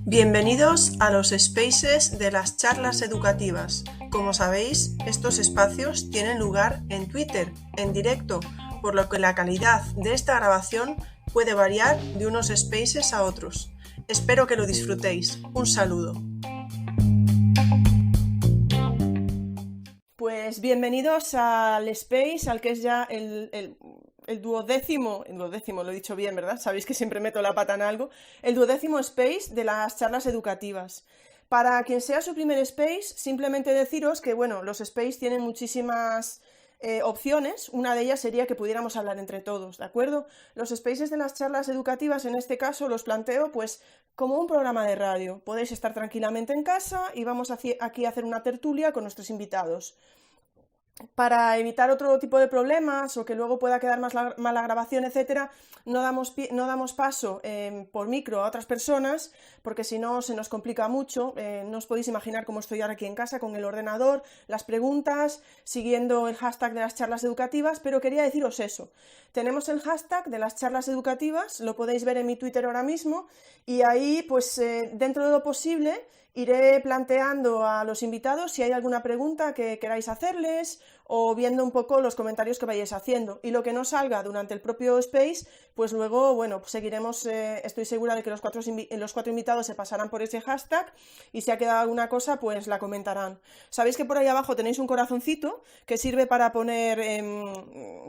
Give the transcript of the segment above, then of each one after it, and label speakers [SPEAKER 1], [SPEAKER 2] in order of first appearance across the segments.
[SPEAKER 1] Bienvenidos a los Spaces de las charlas educativas. Como sabéis, estos espacios tienen lugar en Twitter, en directo, por lo que la calidad de esta grabación puede variar de unos Spaces a otros. Espero que lo disfrutéis. Un saludo. Pues bienvenidos al Space, al que es ya el duodécimo, lo he dicho bien, ¿verdad? Sabéis que siempre meto la pata en algo. El duodécimo Space de las charlas educativas. Para quien sea su primer Space, simplemente deciros que, bueno, los Space tienen muchísimas opciones. Una de ellas sería que pudiéramos hablar entre todos, ¿de acuerdo? Los Spaces de las charlas educativas, en este caso, los planteo, pues, como un programa de radio. Podéis estar tranquilamente en casa y vamos aquí a hacer una tertulia con nuestros invitados. Para evitar otro tipo de problemas o que luego pueda quedar mala grabación, etcétera, no damos paso por micro a otras personas, porque si no se nos complica mucho. No os podéis imaginar cómo estoy ahora aquí en casa con el ordenador, las preguntas, siguiendo el hashtag de las charlas educativas, pero quería deciros eso. Tenemos el hashtag de las charlas educativas, lo podéis ver en mi Twitter ahora mismo, y ahí, pues, dentro de lo posible, iré planteando a los invitados si hay alguna pregunta que queráis hacerles o viendo un poco los comentarios que vayáis haciendo. Y lo que no salga durante el propio Space, pues luego, bueno, pues seguiremos, estoy segura de que los cuatro invitados se pasarán por ese hashtag y si ha quedado alguna cosa, pues la comentarán. Sabéis que por ahí abajo tenéis un corazoncito que sirve para poner,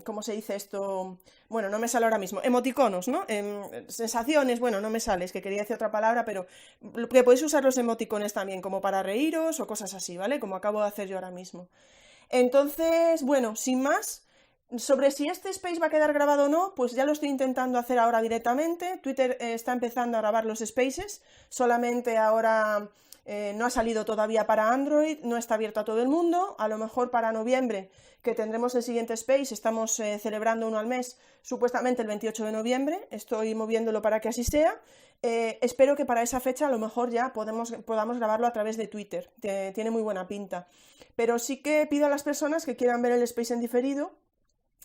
[SPEAKER 1] ¿cómo se dice esto? Bueno, no me sale ahora mismo, emoticonos, ¿no? Sensaciones, bueno, no me sale, es que quería decir otra palabra, pero que podéis usar los emoticones también, como para reíros o cosas así, ¿vale? Como acabo de hacer yo ahora mismo. Entonces, bueno, sin más, sobre si este Space va a quedar grabado o no, pues ya lo estoy intentando hacer ahora directamente. Twitter está empezando a grabar los Spaces, solamente ahora no ha salido todavía para Android, no está abierto a todo el mundo. A lo mejor para noviembre, que tendremos el siguiente Space, estamos celebrando uno al mes, supuestamente el 28 de noviembre, estoy moviéndolo para que así sea. Espero que para esa fecha a lo mejor ya podamos grabarlo a través de Twitter, tiene muy buena pinta. Pero sí que pido a las personas que quieran ver el Space en diferido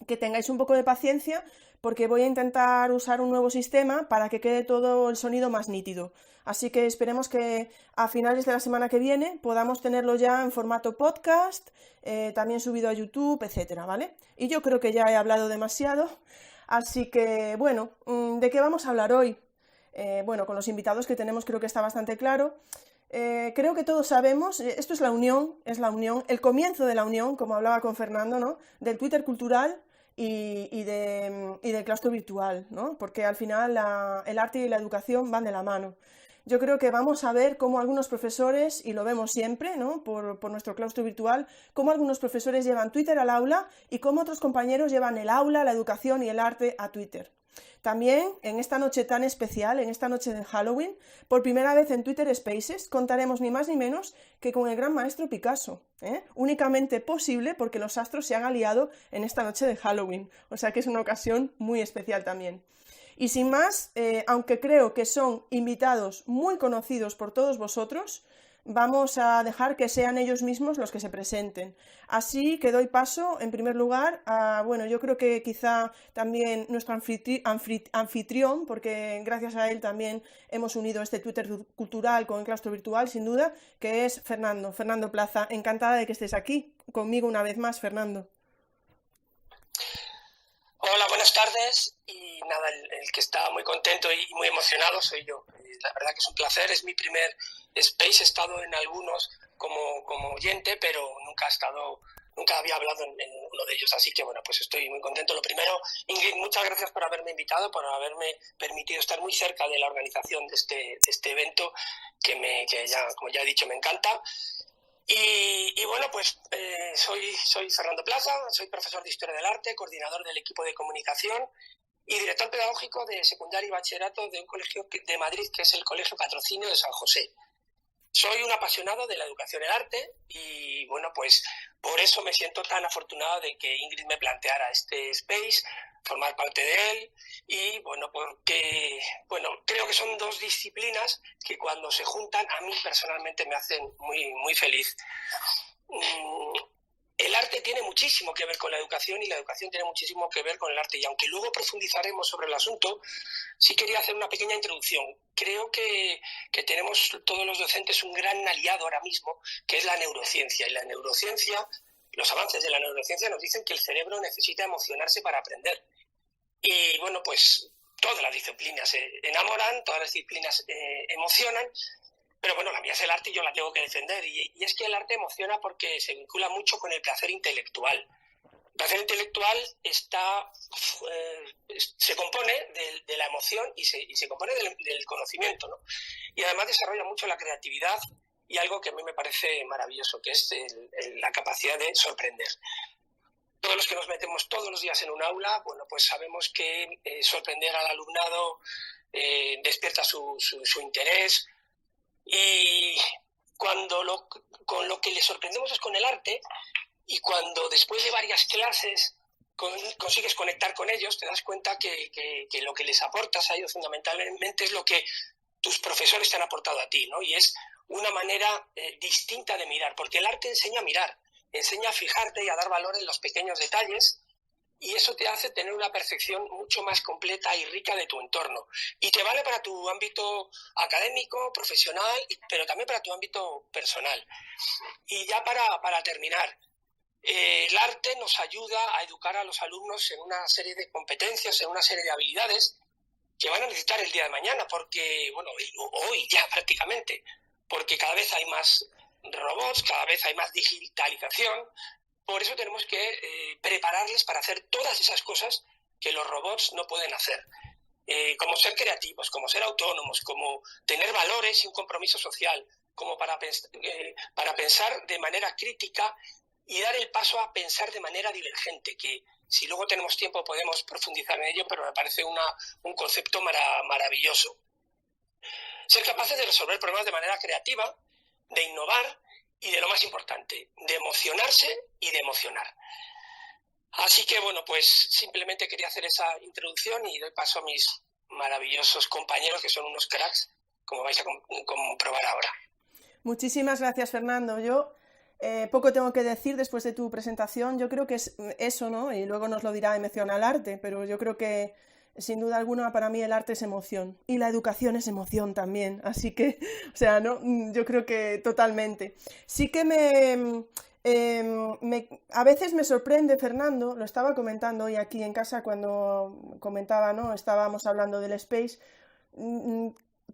[SPEAKER 1] que tengáis un poco de paciencia porque voy a intentar usar un nuevo sistema para que quede todo el sonido más nítido. Así que esperemos que a finales de la semana que viene podamos tenerlo ya en formato podcast, también subido a YouTube, etcétera, ¿vale? Y yo creo que ya he hablado demasiado, así que, bueno, ¿de qué vamos a hablar hoy? Bueno, con los invitados que tenemos creo que está bastante claro. Creo que todos sabemos, esto es la unión, el comienzo de la unión, como hablaba con Fernando, ¿no? Del Twitter cultural y del claustro virtual, ¿no? Porque al final el arte y la educación van de la mano. Yo creo que vamos a ver cómo algunos profesores, y lo vemos siempre, ¿no? por nuestro claustro virtual, cómo algunos profesores llevan Twitter al aula y cómo otros compañeros llevan el aula, la educación y el arte a Twitter. También, en esta noche tan especial, en esta noche de Halloween, por primera vez en Twitter Spaces contaremos ni más ni menos que con el gran maestro Picasso, únicamente posible porque los astros se han aliado en esta noche de Halloween, o sea que es una ocasión muy especial también. Y sin más, aunque creo que son invitados muy conocidos por todos vosotros, vamos a dejar que sean ellos mismos los que se presenten. Así que doy paso, en primer lugar, a, bueno, yo creo que quizá también nuestro anfitrión, porque gracias a él también hemos unido este Twitter cultural con el claustro virtual, sin duda, que es Fernando Plaza. Encantada de que estés aquí conmigo una vez más, Fernando.
[SPEAKER 2] Hola, buenas tardes. Y nada, el que está muy contento y muy emocionado soy yo. La verdad que es un placer, es mi primer Space, he estado en algunos como oyente, pero nunca había hablado en uno de ellos, así que bueno, pues estoy muy contento. Lo primero, Ingrid, muchas gracias por haberme invitado, por haberme permitido estar muy cerca de la organización de este evento, que ya, como ya he dicho, me encanta. Y bueno, pues soy Fernando Plaza, soy profesor de Historia del Arte, coordinador del equipo de comunicación y director pedagógico de secundaria y bachillerato de un colegio de Madrid, que es el Colegio Patrocinio de San José. Soy un apasionado de la educación y el arte y, bueno, pues por eso me siento tan afortunado de que Ingrid me planteara este Space, formar parte de él y, bueno, porque, bueno, creo que son dos disciplinas que cuando se juntan a mí personalmente me hacen muy, muy feliz. el arte tiene muchísimo que ver con la educación y la educación tiene muchísimo que ver con el arte. Y aunque luego profundizaremos sobre el asunto, sí quería hacer una pequeña introducción. Creo que tenemos todos los docentes un gran aliado ahora mismo, que es la neurociencia. Y la neurociencia, los avances de la neurociencia nos dicen que el cerebro necesita emocionarse para aprender. Y bueno, pues todas las disciplinas enamoran, todas las disciplinas emocionan, pero bueno, la mía es el arte y yo la tengo que defender. Y es que el arte emociona porque se vincula mucho con el placer intelectual. El placer intelectual se compone de la emoción y se compone del conocimiento, ¿no? Y además desarrolla mucho la creatividad y algo que a mí me parece maravilloso, que es la capacidad de sorprender. Todos los que nos metemos todos los días en un aula, bueno, pues sabemos que sorprender al alumnado despierta su interés. Y con lo que le sorprendemos es con el arte, y cuando después de varias clases consigues conectar con ellos, te das cuenta que lo que les aportas a ellos fundamentalmente es lo que tus profesores te han aportado a ti, ¿no? Y es una manera distinta de mirar, porque el arte enseña a mirar, enseña a fijarte y a dar valor en los pequeños detalles, y eso te hace tener una percepción mucho más completa y rica de tu entorno. Y te vale para tu ámbito académico, profesional, pero también para tu ámbito personal. Y ya para terminar, el arte nos ayuda a educar a los alumnos en una serie de competencias, en una serie de habilidades que van a necesitar el día de mañana, porque, bueno, hoy ya prácticamente, porque cada vez hay más robots, cada vez hay más digitalización. Por eso tenemos que prepararles para hacer todas esas cosas que los robots no pueden hacer. Como ser creativos, como ser autónomos, como tener valores y un compromiso social, como para pensar de manera crítica y dar el paso a pensar de manera divergente, que si luego tenemos tiempo podemos profundizar en ello, pero me parece un concepto maravilloso. Ser capaces de resolver problemas de manera creativa, de innovar, y de lo más importante, de emocionarse y de emocionar. Así que, bueno, pues simplemente quería hacer esa introducción y doy paso a mis maravillosos compañeros, que son unos cracks, como vais a comprobar ahora.
[SPEAKER 1] Muchísimas gracias, Fernando. Yo poco tengo que decir después de tu presentación. Yo creo que es eso, ¿no? Y luego nos lo dirá Emocional Arte, pero yo creo que sin duda alguna para mí el arte es emoción y la educación es emoción también, así que, o sea, ¿no? Yo creo que totalmente. Sí que a veces me sorprende, Fernando, lo estaba comentando hoy aquí en casa cuando comentaba, ¿no? Estábamos hablando del Space,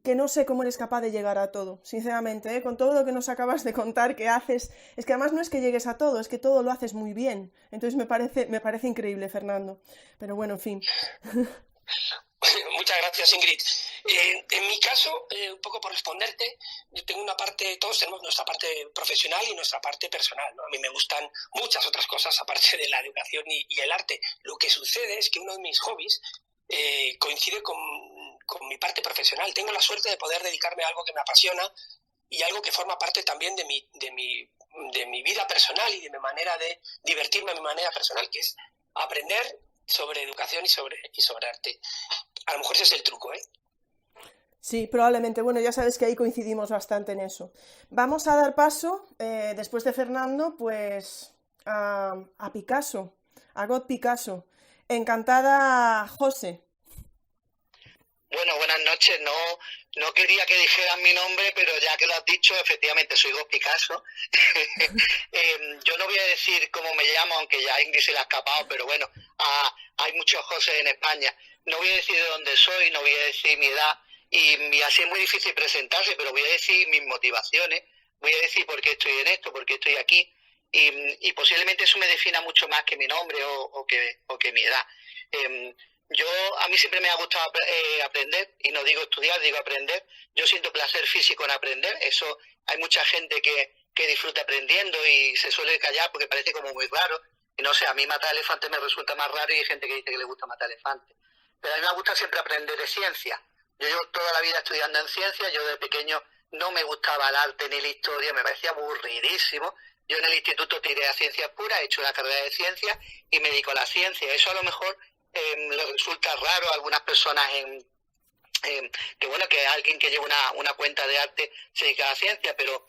[SPEAKER 1] que no sé cómo eres capaz de llegar a todo, sinceramente, ¿eh? Con todo lo que nos acabas de contar que haces, es que además no es que llegues a todo, es que todo lo haces muy bien, entonces me parece increíble, Fernando, pero bueno, en fin.
[SPEAKER 2] Muchas gracias, Ingrid. En mi caso, un poco por responderte, yo tengo una parte, todos tenemos nuestra parte profesional y nuestra parte personal, ¿no? A mí me gustan muchas otras cosas aparte de la educación y el arte. Lo que sucede es que uno de mis hobbies coincide con mi parte profesional. Tengo la suerte de poder dedicarme a algo que me apasiona y algo que forma parte también de mi vida personal y de mi manera de divertirme, mi manera personal, que es aprender sobre educación y sobre arte. A lo mejor ese es el truco, ¿eh?
[SPEAKER 1] Sí, probablemente. Bueno, ya sabes que ahí coincidimos bastante en eso. Vamos a dar paso, después de Fernando, pues a Picasso, a God Picasso. Encantada, José.
[SPEAKER 3] Bueno, buenas noches. No quería que dijeran mi nombre, pero ya que lo has dicho, efectivamente soy God Picasso. Yo no voy a decir cómo me llamo, aunque ya Ingrid se le ha escapado, pero bueno, hay muchos José en España. No voy a decir de dónde soy, no voy a decir mi edad, y así es muy difícil presentarse, pero voy a decir mis motivaciones, voy a decir por qué estoy en esto, por qué estoy aquí, y posiblemente eso me defina mucho más que mi nombre o que mi edad. A mí siempre me ha gustado aprender, y no digo estudiar, digo aprender. Yo siento placer físico en aprender. Eso, hay mucha gente que disfruta aprendiendo y se suele callar porque parece como muy raro. Y no sé, a mí matar elefantes me resulta más raro y hay gente que dice que le gusta matar elefantes. Pero a mí me gusta siempre aprender de ciencia. Yo llevo toda la vida estudiando en ciencia. Yo de pequeño no me gustaba el arte ni la historia, me parecía aburridísimo. Yo en el instituto tiré a ciencias puras, he hecho una carrera de ciencia y me dedico a la ciencia. Eso a lo mejor le resulta raro a algunas personas que alguien que lleva una cuenta de arte se dedica a la ciencia, pero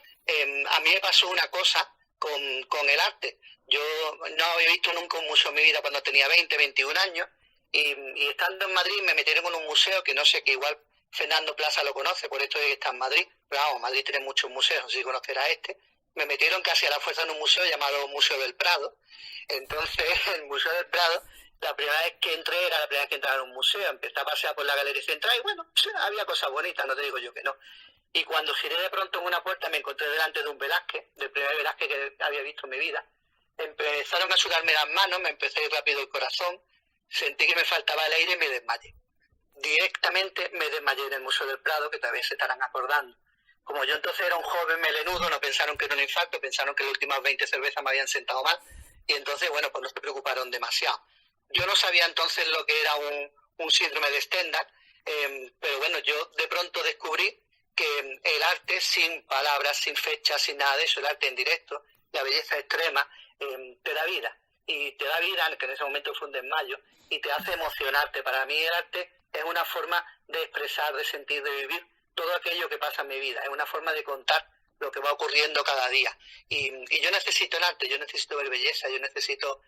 [SPEAKER 3] a mí me pasó una cosa con el arte. Yo no había visto nunca un museo en mi vida cuando tenía 20, 21 años y estando en Madrid me metieron en un museo que no sé, que igual Fernando Plaza lo conoce, por esto es que está en Madrid, pero vamos, Madrid tiene muchos museos, no sé si conocerá este. Me metieron casi a la fuerza en un museo llamado Museo del Prado. Entonces, el Museo del Prado, la primera vez que entré era la primera vez que entraba en un museo, empecé a pasear por la Galería Central y bueno, sí, había cosas bonitas, no te digo yo que no. Y cuando giré de pronto en una puerta me encontré delante de un Velázquez, del primer Velázquez que había visto en mi vida. Empezaron a sudarme las manos, me empezó a ir rápido el corazón, sentí que me faltaba el aire y me desmayé. Directamente me desmayé en el Museo del Prado, que tal vez se estarán acordando. Como yo entonces era un joven melenudo, no pensaron que era un infarto, pensaron que las últimas 20 cervezas me habían sentado mal, y entonces, bueno, pues no se preocuparon demasiado. Yo no sabía entonces lo que era un síndrome de Stendhal, pero bueno, yo de pronto descubrí que el arte sin palabras, sin fechas, sin nada de eso, el arte en directo, la belleza extrema, te da vida. Y te da vida, que en ese momento fue un desmayo, y te hace emocionarte. Para mí el arte es una forma de expresar, de sentir, de vivir todo aquello que pasa en mi vida. Es una forma de contar lo que va ocurriendo cada día. Y yo necesito el arte, yo necesito ver belleza, yo necesito,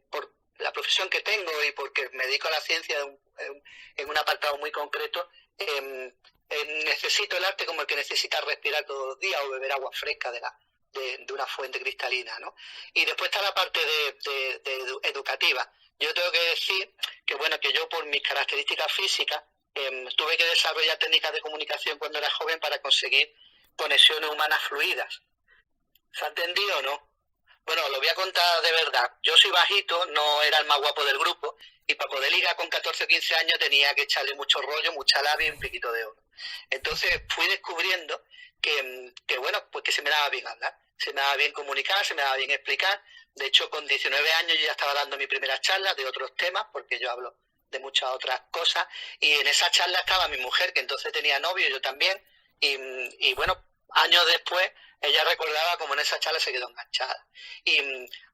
[SPEAKER 3] por la profesión que tengo y porque me dedico a la ciencia en un apartado muy concreto, necesito el arte como el que necesita respirar todos los días o beber agua fresca de una fuente cristalina, ¿no? Y después está la parte de educativa. Yo tengo que decir que, bueno, que yo por mis características físicas tuve que desarrollar técnicas de comunicación cuando era joven para conseguir conexiones humanas fluidas. ¿Se ha entendido o no? Bueno, lo voy a contar de verdad. Yo soy bajito, no era el más guapo del grupo, y para poder ligar con 14 o 15 años tenía que echarle mucho rollo, mucha labia y un piquito de oro. Entonces fui descubriendo que bueno, pues que se me daba bien hablar, se me daba bien comunicar, se me daba bien explicar. De hecho, con 19 años yo ya estaba dando mi primera charla de otros temas, porque yo hablo de muchas otras cosas, y en esa charla estaba mi mujer, que entonces tenía novio, yo también, y bueno, años después ella recordaba como en esa charla se quedó enganchada. Y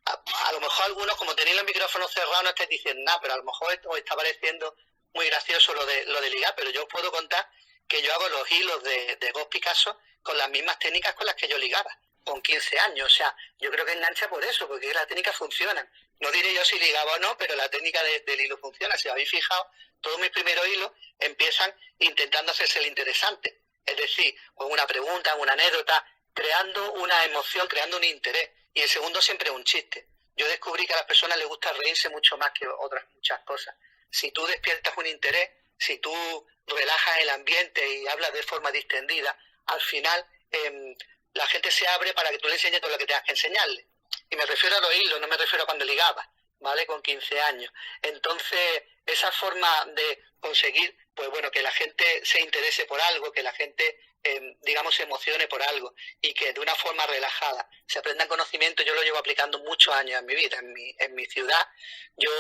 [SPEAKER 3] a lo mejor algunos, como tenéis los micrófonos cerrados, no estáis diciendo nada, pero a lo mejor os está pareciendo muy gracioso lo de ligar, pero yo os puedo contar que yo hago los hilos de Ghost Picasso con las mismas técnicas con las que yo ligaba, con 15 años. O sea, yo creo que engancha por eso, porque las técnicas funcionan. No diré yo si ligaba o no, pero la técnica del hilo funciona. Si os habéis fijado, todos mis primeros hilos empiezan intentando hacerse el interesante. Es decir, con una pregunta, una anécdota, creando una emoción, creando un interés. Y el segundo siempre es un chiste. Yo descubrí que a las personas les gusta reírse mucho más que otras muchas cosas. Si tú despiertas un interés, si tú relajas el ambiente y hablas de forma distendida, al final la gente se abre para que tú le enseñes todo lo que tengas que enseñarle. Y me refiero a los hilos, no me refiero a cuando ligaba, ¿vale? Con 15 años. Entonces, esa forma de conseguir, pues bueno, que la gente se interese por algo, que la gente, digamos, se emocione por algo y que de una forma relajada se aprendan conocimiento, yo lo llevo aplicando muchos años en mi vida, en mi ciudad. Yo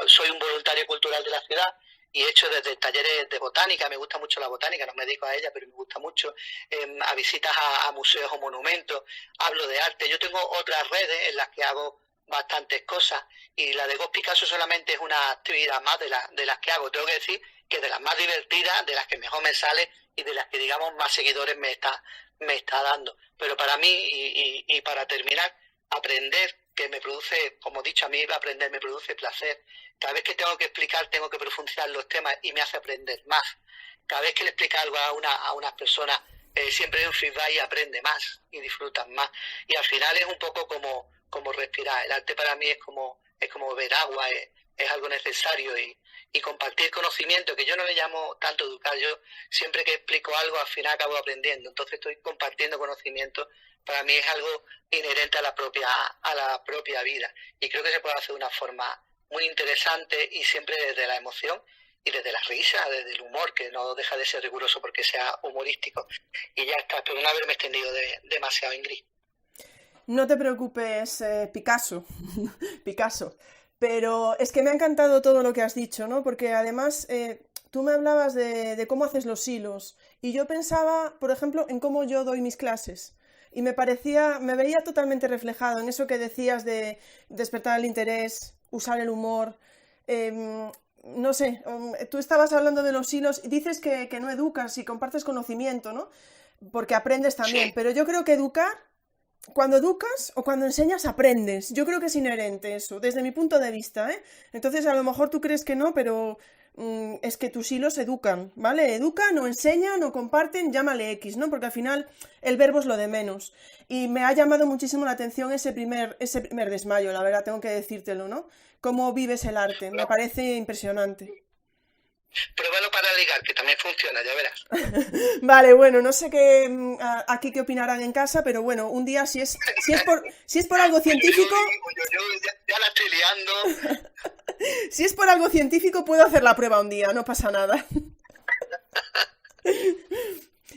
[SPEAKER 3] soy un voluntario cultural de la ciudad y he hecho desde talleres de botánica, me gusta mucho la botánica, no me dedico a ella, pero me gusta mucho, a visitas a museos o monumentos, hablo de arte. Yo tengo otras redes en las que hago bastantes cosas y la de Ghost Picasso solamente es una actividad más de las que hago. Tengo que decir que de las más divertidas, de las que mejor me sale y de las que, digamos, más seguidores me está dando. Pero para mí, y para terminar, aprender, que me produce, como he dicho, a mí aprender me produce placer. Cada vez que tengo que explicar, tengo que profundizar los temas y me hace aprender más. Cada vez que le explico algo a unas personas, siempre hay un feedback y aprende más y disfrutan más. Y al final es un poco como respirar. El arte para mí es como beber agua, es algo necesario y compartir conocimiento, que yo no le llamo tanto educar. Yo siempre que explico algo, al final acabo aprendiendo. Entonces estoy compartiendo conocimiento. Para mí es algo inherente a la propia vida. Y creo que se puede hacer de una forma muy interesante y siempre desde la emoción y desde la risa, desde el humor, que no deja de ser riguroso porque sea humorístico. Y ya está, espero no haberme extendido demasiado, Ingrid.
[SPEAKER 1] No te preocupes, Picasso, Picasso, pero es que me ha encantado todo lo que has dicho, ¿no? Porque además tú me hablabas de cómo haces los hilos y yo pensaba, por ejemplo, en cómo yo doy mis clases y me veía totalmente reflejado en eso que decías de despertar el interés, usar el humor. No sé, tú estabas hablando de los hilos y dices que no educas y compartes conocimiento, ¿no? Porque aprendes también,
[SPEAKER 3] Sí.
[SPEAKER 1] pero yo creo que educar cuando educas o cuando enseñas aprendes. Yo creo que es inherente eso, desde mi punto de vista, ¿eh? Entonces a lo mejor tú crees que no, pero es que tus hilos educan, ¿vale? Educan o enseñan o comparten, llámale X, ¿no? Porque al final el verbo es lo de menos. Y me ha llamado muchísimo la atención ese primer desmayo, la verdad, tengo que decírtelo, ¿no? Cómo vives el arte, me parece impresionante.
[SPEAKER 3] Pruébalo para ligar, que también funciona, ya verás.
[SPEAKER 1] Vale, bueno, no sé qué aquí qué opinarán en casa, pero bueno, un día si es por algo científico,
[SPEAKER 3] Ya la estoy liando.
[SPEAKER 1] si es por algo científico puedo hacer la prueba un día, no pasa nada.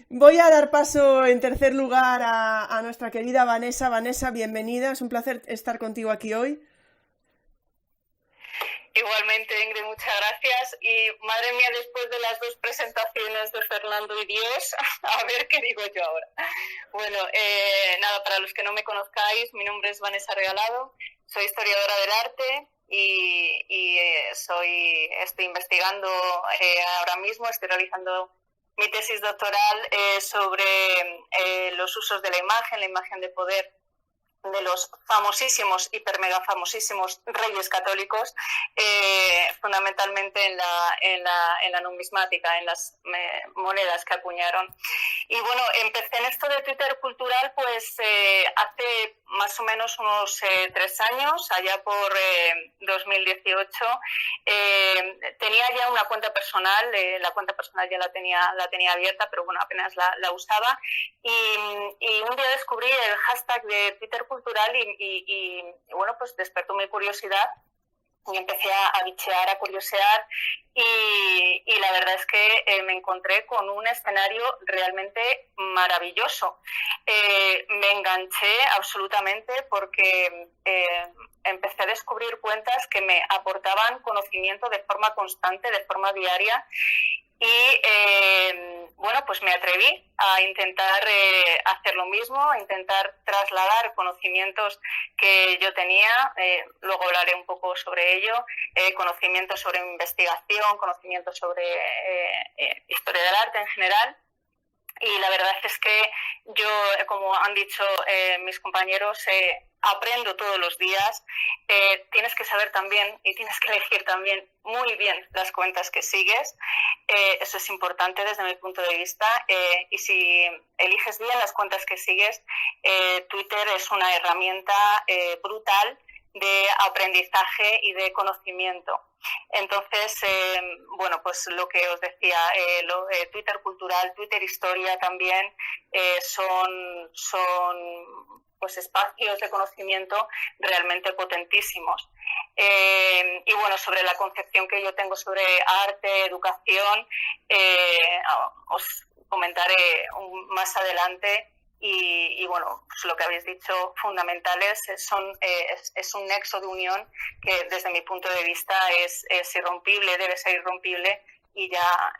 [SPEAKER 1] Voy a dar paso en tercer lugar a nuestra querida Vanessa. Vanessa, bienvenida, es un placer estar contigo aquí hoy.
[SPEAKER 4] Igualmente, Ingrid, muchas gracias. Y madre mía, después de las dos presentaciones de Fernando y Dios, a ver qué digo yo ahora. Bueno, nada, para los que no me conozcáis, mi nombre es Vanessa Regalado, soy historiadora del arte y estoy investigando ahora mismo, estoy realizando mi tesis doctoral sobre los usos de la imagen de poder de los famosísimos, hiper mega famosísimos reyes católicos, fundamentalmente en la numismática, en las monedas que acuñaron. Y bueno, empecé en esto de Twitter cultural pues hace más o menos unos 3 años, allá por 2018. Tenía ya una cuenta personal, la cuenta personal ya la tenía abierta, pero bueno, apenas la usaba. Y un día descubrí el hashtag de Twitter cultural y bueno, pues despertó mi curiosidad y empecé a bichear, a curiosear y la verdad es que me encontré con un escenario realmente maravilloso. Me enganché absolutamente porque empecé a descubrir cuentas que me aportaban conocimiento de forma constante, de forma diaria. Y bueno, pues me atreví a intentar hacer lo mismo, a intentar trasladar conocimientos que yo tenía, luego hablaré un poco sobre ello, conocimientos sobre investigación, conocimientos sobre historia del arte en general. Y la verdad es que yo, como han dicho mis compañeros, aprendo todos los días. Tienes que saber también y tienes que elegir también muy bien las cuentas que sigues. Eso es importante desde mi punto de vista. Y si eliges bien las cuentas que sigues, Twitter es una herramienta brutal de aprendizaje y de conocimiento. Entonces, bueno, pues lo que os decía, Twitter cultural, Twitter historia también son pues espacios de conocimiento realmente potentísimos. Y bueno, sobre la concepción que yo tengo sobre arte, educación, os comentaré más adelante. Y bueno, pues lo que habéis dicho, fundamentales, es un nexo de unión que desde mi punto de vista es irrompible, debe ser irrompible y ya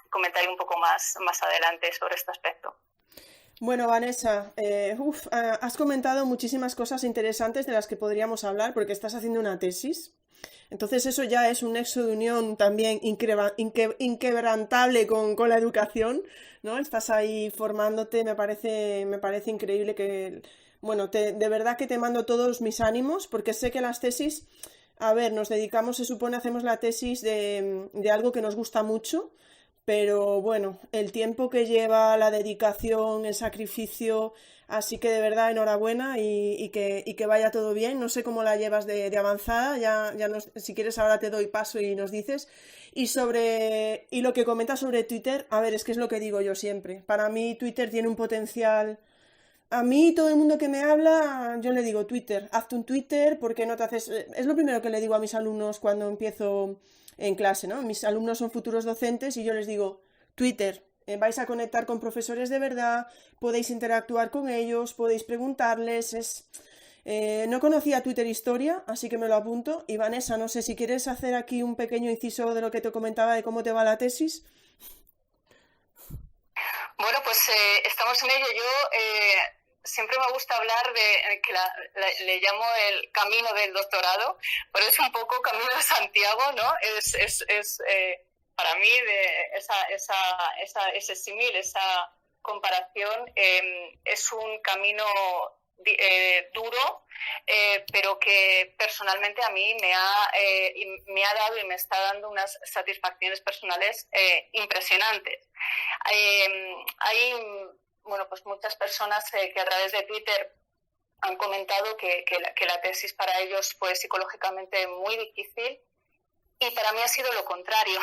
[SPEAKER 4] comentaré un poco más adelante sobre este aspecto.
[SPEAKER 1] Bueno, Vanessa, has comentado muchísimas cosas interesantes de las que podríamos hablar porque estás haciendo una tesis. Entonces eso ya es un nexo de unión también inquebrantable con la educación, ¿no? Estás ahí formándote, me parece increíble que, bueno, de verdad que te mando todos mis ánimos porque sé que las tesis, a ver, nos dedicamos, se supone, hacemos la tesis de algo que nos gusta mucho, pero bueno, el tiempo que lleva, la dedicación, el sacrificio, así que de verdad enhorabuena y que vaya todo bien. No sé cómo la llevas de avanzada, si quieres ahora te doy paso y nos dices. Y lo que comentas sobre Twitter, a ver, es que es lo que digo yo siempre. Para mí Twitter tiene un potencial. A mí todo el mundo que me habla, yo le digo Twitter, hazte un Twitter, ¿por qué no te haces? Es lo primero que le digo a mis alumnos cuando empiezo en clase, ¿no? Mis alumnos son futuros docentes y yo les digo, Twitter, vais a conectar con profesores de verdad, podéis interactuar con ellos, podéis preguntarles, no conocía Twitter Historia, así que me lo apunto. Y Vanessa, no sé si quieres hacer aquí un pequeño inciso de lo que te comentaba de cómo te va la tesis.
[SPEAKER 4] Bueno, pues estamos en ello. Yo siempre me gusta hablar de que le llamo el camino del doctorado, pero es un poco camino de Santiago, ¿no? Es para mí ese símil, esa comparación, es un camino duro, pero que personalmente a mí me ha dado y me está dando unas satisfacciones personales impresionantes. Hay pues muchas personas que a través de Twitter han comentado que la tesis para ellos fue psicológicamente muy difícil, y para mí ha sido lo contrario.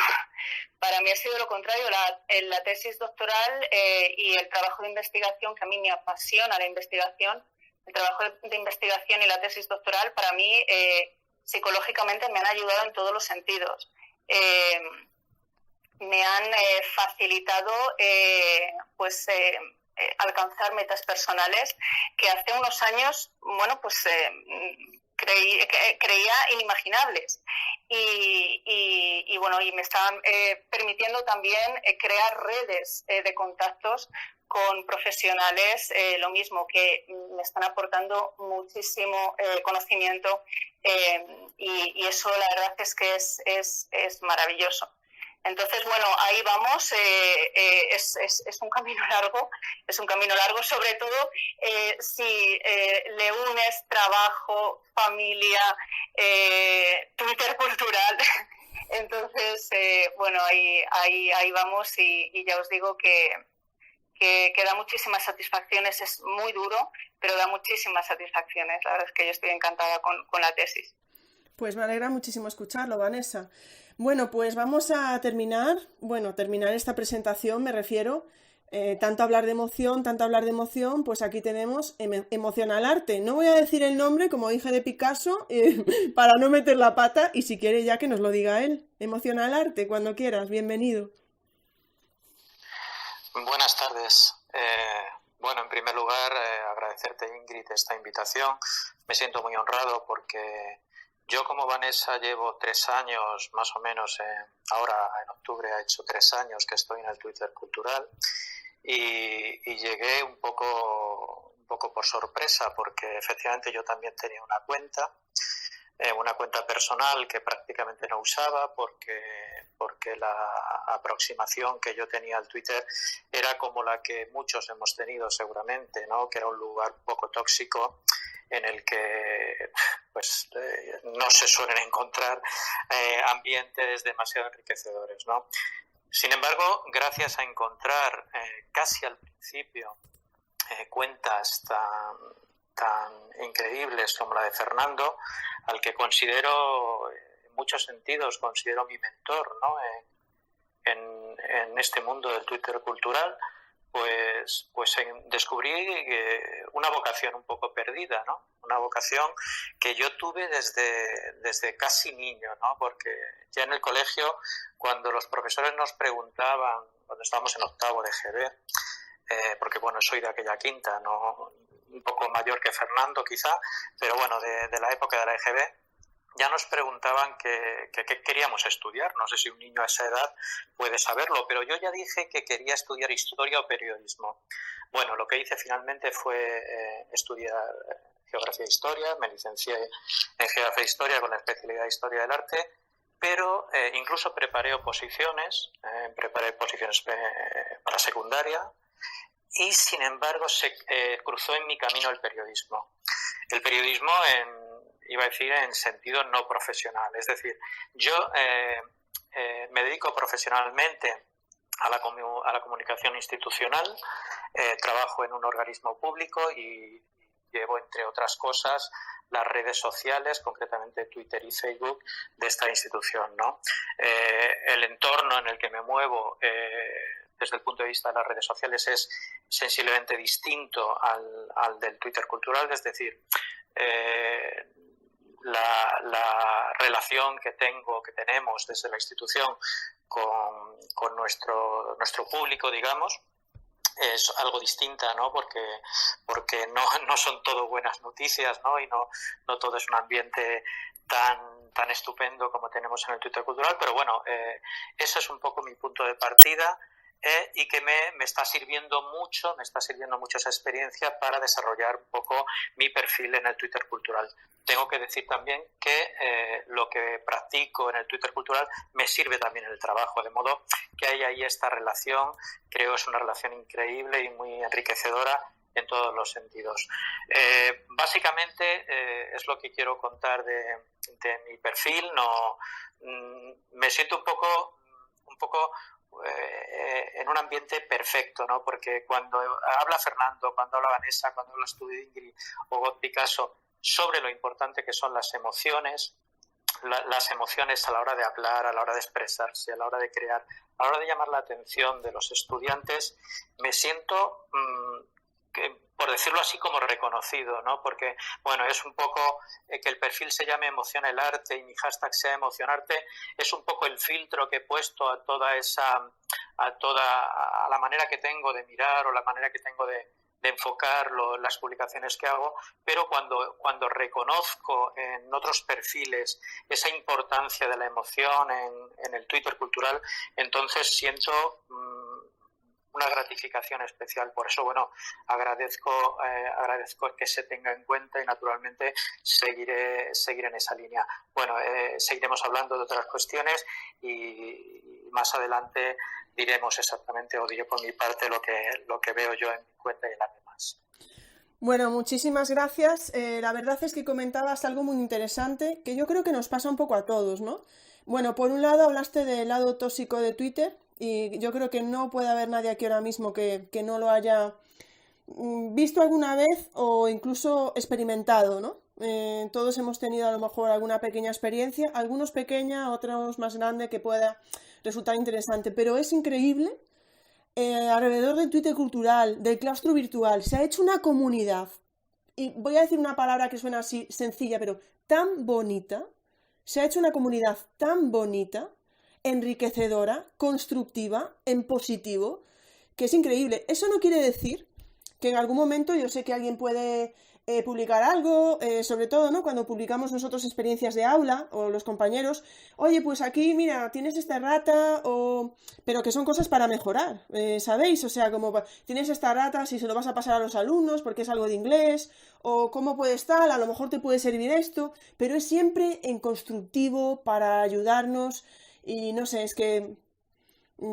[SPEAKER 4] Para mí ha sido lo contrario. La tesis doctoral y el trabajo de investigación, que a mí me apasiona la investigación, el trabajo de investigación y la tesis doctoral, para mí psicológicamente me han ayudado en todos los sentidos. Me han facilitado alcanzar metas personales que hace unos años, creía inimaginables, y me estaban permitiendo también crear redes de contactos con profesionales, lo mismo, que me están aportando muchísimo conocimiento, y eso la verdad es que es maravilloso. Entonces, ahí vamos, es un camino largo, sobre todo si le unes trabajo, familia, Twitter cultural. Entonces, ahí vamos, y ya os digo que da muchísimas satisfacciones. Es muy duro, pero da muchísimas satisfacciones. La verdad es que yo estoy encantada con la tesis.
[SPEAKER 1] Pues me alegra muchísimo escucharlo, Vanessa. Bueno, pues vamos a terminar esta presentación, me refiero, tanto hablar de emoción, pues aquí tenemos Emocional Arte. No voy a decir el nombre, como dije, de Picasso, para no meter la pata, y si quiere ya que nos lo diga él. Emocional Arte, cuando quieras, bienvenido.
[SPEAKER 5] Buenas tardes. En primer lugar, agradecerte, Ingrid, esta invitación. Me siento muy honrado porque yo, como Vanessa, llevo 3 años, más o menos, ahora en octubre ha hecho 3 años que estoy en el Twitter cultural, y llegué un poco por sorpresa, porque efectivamente yo también tenía una cuenta personal que prácticamente no usaba, porque la aproximación que yo tenía al Twitter era como la que muchos hemos tenido seguramente, ¿no? Que era un lugar un poco tóxico, en el que no se suelen encontrar ambientes demasiado enriquecedores, ¿no? Sin embargo, gracias a encontrar casi al principio cuentas tan increíbles como la de Fernando, al que considero, en muchos sentidos, considero mi mentor, ¿no? En este mundo del Twitter cultural, pues descubrí una vocación un poco perdida, ¿no? Una vocación que yo tuve desde casi niño, ¿no? Porque ya en el colegio, cuando los profesores nos preguntaban, cuando estábamos en octavo de GB, porque soy de aquella quinta, ¿no? Un poco mayor que Fernando quizá, pero de la época de la EGB, ya nos preguntaban qué queríamos estudiar. No sé si un niño a esa edad puede saberlo, pero yo ya dije que quería estudiar historia o periodismo. Lo que hice finalmente fue estudiar geografía e historia. Me licencié en geografía e historia con la especialidad de historia del arte, pero incluso preparé oposiciones para secundaria, y sin embargo se cruzó en mi camino el periodismo. El periodismo en sentido no profesional. Es decir, yo me dedico profesionalmente a la comunicación institucional, trabajo en un organismo público y llevo, entre otras cosas, las redes sociales, concretamente Twitter y Facebook, de esta institución, ¿no? El entorno en el que me muevo desde el punto de vista de las redes sociales es sensiblemente distinto al del Twitter cultural, es decir, la relación que tenemos desde la institución con nuestro público, digamos, es algo distinta, ¿no? Porque no son todo buenas noticias, ¿no? Y no todo es un ambiente tan estupendo como tenemos en el Twitter cultural, pero eso es un poco mi punto de partida. Y que me está sirviendo mucho esa experiencia para desarrollar un poco mi perfil en el Twitter cultural. Tengo que decir también que lo que practico en el Twitter cultural me sirve también en el trabajo, de modo que hay ahí esta relación. Creo que es una relación increíble y muy enriquecedora todos los sentidos. Básicamente es lo que quiero contar de mi perfil. No, me siento un poco en un ambiente perfecto, ¿no? Porque cuando habla Fernando, cuando habla Vanessa, cuando hablas tú de Ingrid o God Picasso sobre lo importante que son las emociones a la hora de hablar, a la hora de expresarse, a la hora de crear, a la hora de llamar la atención de los estudiantes, me siento, por decirlo así, como reconocido, ¿no? Porque, bueno, es un poco que el perfil se llame Emociona el Arte y mi hashtag sea Emocionarte, es un poco el filtro que he puesto a la manera que tengo de mirar o la manera que tengo de enfocar las publicaciones que hago, pero cuando reconozco en otros perfiles esa importancia de la emoción en el Twitter cultural, entonces siento una gratificación especial. Por eso, bueno, agradezco que se tenga en cuenta y naturalmente seguiré en esa línea. Bueno, seguiremos hablando de otras cuestiones y más adelante diremos exactamente, o diré por mi parte lo que veo yo en mi cuenta y en las demás.
[SPEAKER 1] Bueno, muchísimas gracias. La verdad es que comentabas algo muy interesante que yo creo que nos pasa un poco a todos, ¿no? Bueno, por un lado hablaste del lado tóxico de Twitter y yo creo que no puede haber nadie aquí ahora mismo que no lo haya visto alguna vez o incluso experimentado, ¿no? Todos hemos tenido a lo mejor alguna pequeña experiencia, algunos pequeña, otros más grande que pueda resultar interesante, pero es increíble. Alrededor del Twitter cultural, del claustro virtual, se ha hecho una comunidad, y voy a decir una palabra que suena así sencilla, pero tan bonita, se ha hecho una comunidad tan bonita, enriquecedora, constructiva, en positivo, que es increíble. Eso no quiere decir que en algún momento yo sé que alguien puede publicar algo, sobre todo, ¿no? Cuando publicamos nosotros experiencias de aula o los compañeros, oye, pues aquí, mira, tienes esta errata, pero que son cosas para mejorar, ¿sabéis? O sea, como tienes esta errata, si se lo vas a pasar a los alumnos porque es algo de inglés, o cómo puede estar, a lo mejor te puede servir esto, pero es siempre en constructivo para ayudarnos y no sé, es que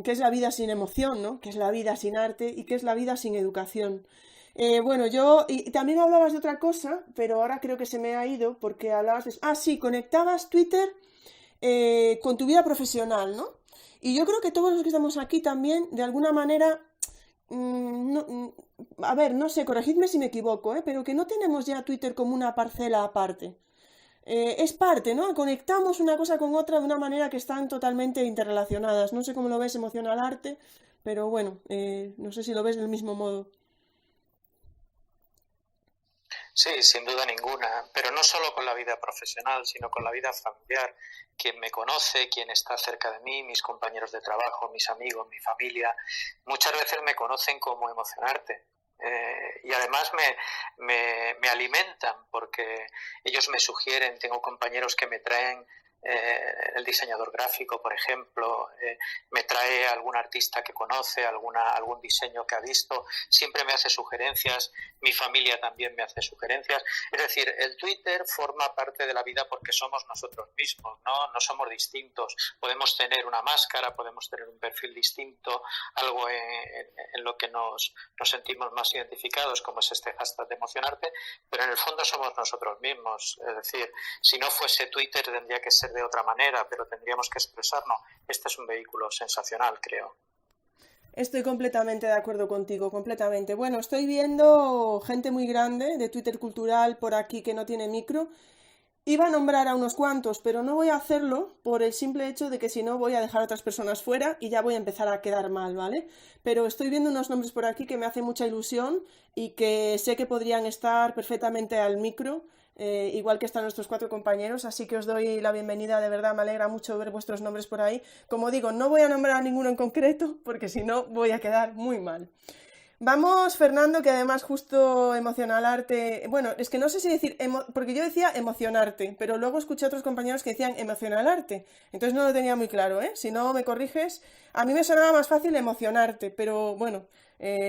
[SPEAKER 1] ¿qué es la vida sin emoción, ¿no? ¿Qué es la vida sin arte y qué es la vida sin educación? Bueno, y también hablabas de otra cosa, pero ahora creo que se me ha ido porque hablabas de... sí, conectabas Twitter con tu vida profesional, ¿no? Y yo creo que todos los que estamos aquí también, de alguna manera, a ver, no sé, corregidme si me equivoco, pero que no tenemos ya Twitter como una parcela aparte. Es parte, ¿no? Conectamos una cosa con otra de una manera que están totalmente interrelacionadas. No sé cómo lo ves, Emociona el Arte, pero bueno, no sé si lo ves del mismo modo.
[SPEAKER 5] Sí, sin duda ninguna, pero no solo con la vida profesional, sino con la vida familiar. Quien me conoce, quien está cerca de mí, mis compañeros de trabajo, mis amigos, mi familia, muchas veces me conocen como Emocionarte. Y además me alimentan porque ellos me sugieren, tengo compañeros que me traen el diseñador gráfico, por ejemplo, me trae algún artista que conoce, algún diseño que ha visto, siempre me hace sugerencias, mi familia también me hace sugerencias. Es decir, el Twitter forma parte de la vida porque somos nosotros mismos, no somos distintos. Podemos tener una máscara, podemos tener un perfil distinto, algo en lo que nos sentimos más identificados, como es este hashtag de Emocionarte, pero en el fondo somos nosotros mismos. Es decir, si no fuese Twitter tendría que ser de otra manera, pero tendríamos que expresarnos. Este es un vehículo sensacional, creo.
[SPEAKER 1] Estoy completamente de acuerdo contigo, completamente. Bueno, estoy viendo gente muy grande de Twitter cultural por aquí que no tiene micro. Iba a nombrar a unos cuantos, pero no voy a hacerlo por el simple hecho de que si no voy a dejar a otras personas fuera y ya voy a empezar a quedar mal, ¿vale? Pero estoy viendo unos nombres por aquí que me hacen mucha ilusión y que sé que podrían estar perfectamente al micro, igual que están nuestros 4 compañeros, así que os doy la bienvenida, de verdad, me alegra mucho ver vuestros nombres por ahí. Como digo, no voy a nombrar a ninguno en concreto, porque si no voy a quedar muy mal. Vamos, Fernando, que además justo Emociona el Arte... Bueno, es que no sé si decir... porque yo decía Emocionarte, pero luego escuché a otros compañeros que decían Emociona el Arte. Entonces no lo tenía muy claro, ¿eh? Si no me corriges... A mí me sonaba más fácil Emocionarte, pero bueno...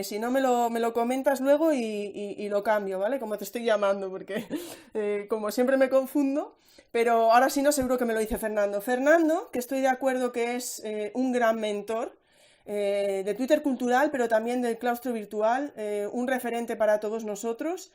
[SPEAKER 1] si no me lo comentas luego y lo cambio, ¿vale? Como te estoy llamando, porque como siempre me confundo, pero ahora sí no seguro que me lo dice Fernando. Fernando, que estoy de acuerdo que es un gran mentor, de Twitter cultural, pero también del claustro virtual, un referente para todos nosotros.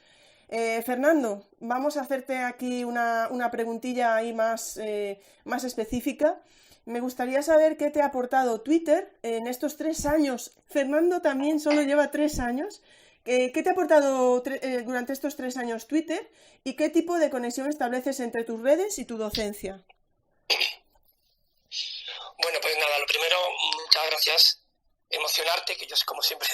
[SPEAKER 1] Fernando, vamos a hacerte aquí una preguntilla ahí más específica. Me gustaría saber qué te ha aportado Twitter en estos 3 años. Fernando también solo lleva 3 años. ¿Qué te ha aportado durante estos 3 años Twitter y qué tipo de conexión estableces entre tus redes y tu docencia?
[SPEAKER 2] Bueno, pues nada, lo primero, muchas gracias. Emocionarte, que yo como siempre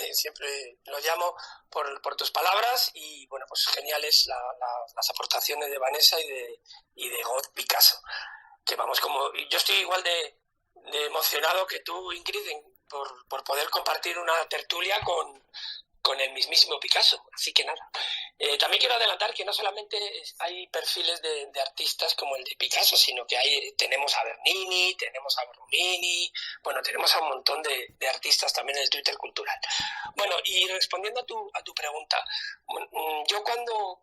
[SPEAKER 2] lo llamo, por tus palabras, y bueno, pues geniales las aportaciones de Vanessa y de God Picasso, que vamos, yo estoy igual de emocionado que tú, Ingrid, por poder compartir una tertulia con el mismísimo Picasso, así que nada. También quiero adelantar que no solamente hay perfiles de artistas como el de Picasso, sino que tenemos a Bernini, tenemos a Romini, bueno, tenemos a un montón de artistas también en el Twitter cultural. Bueno, y respondiendo a tu pregunta, yo cuando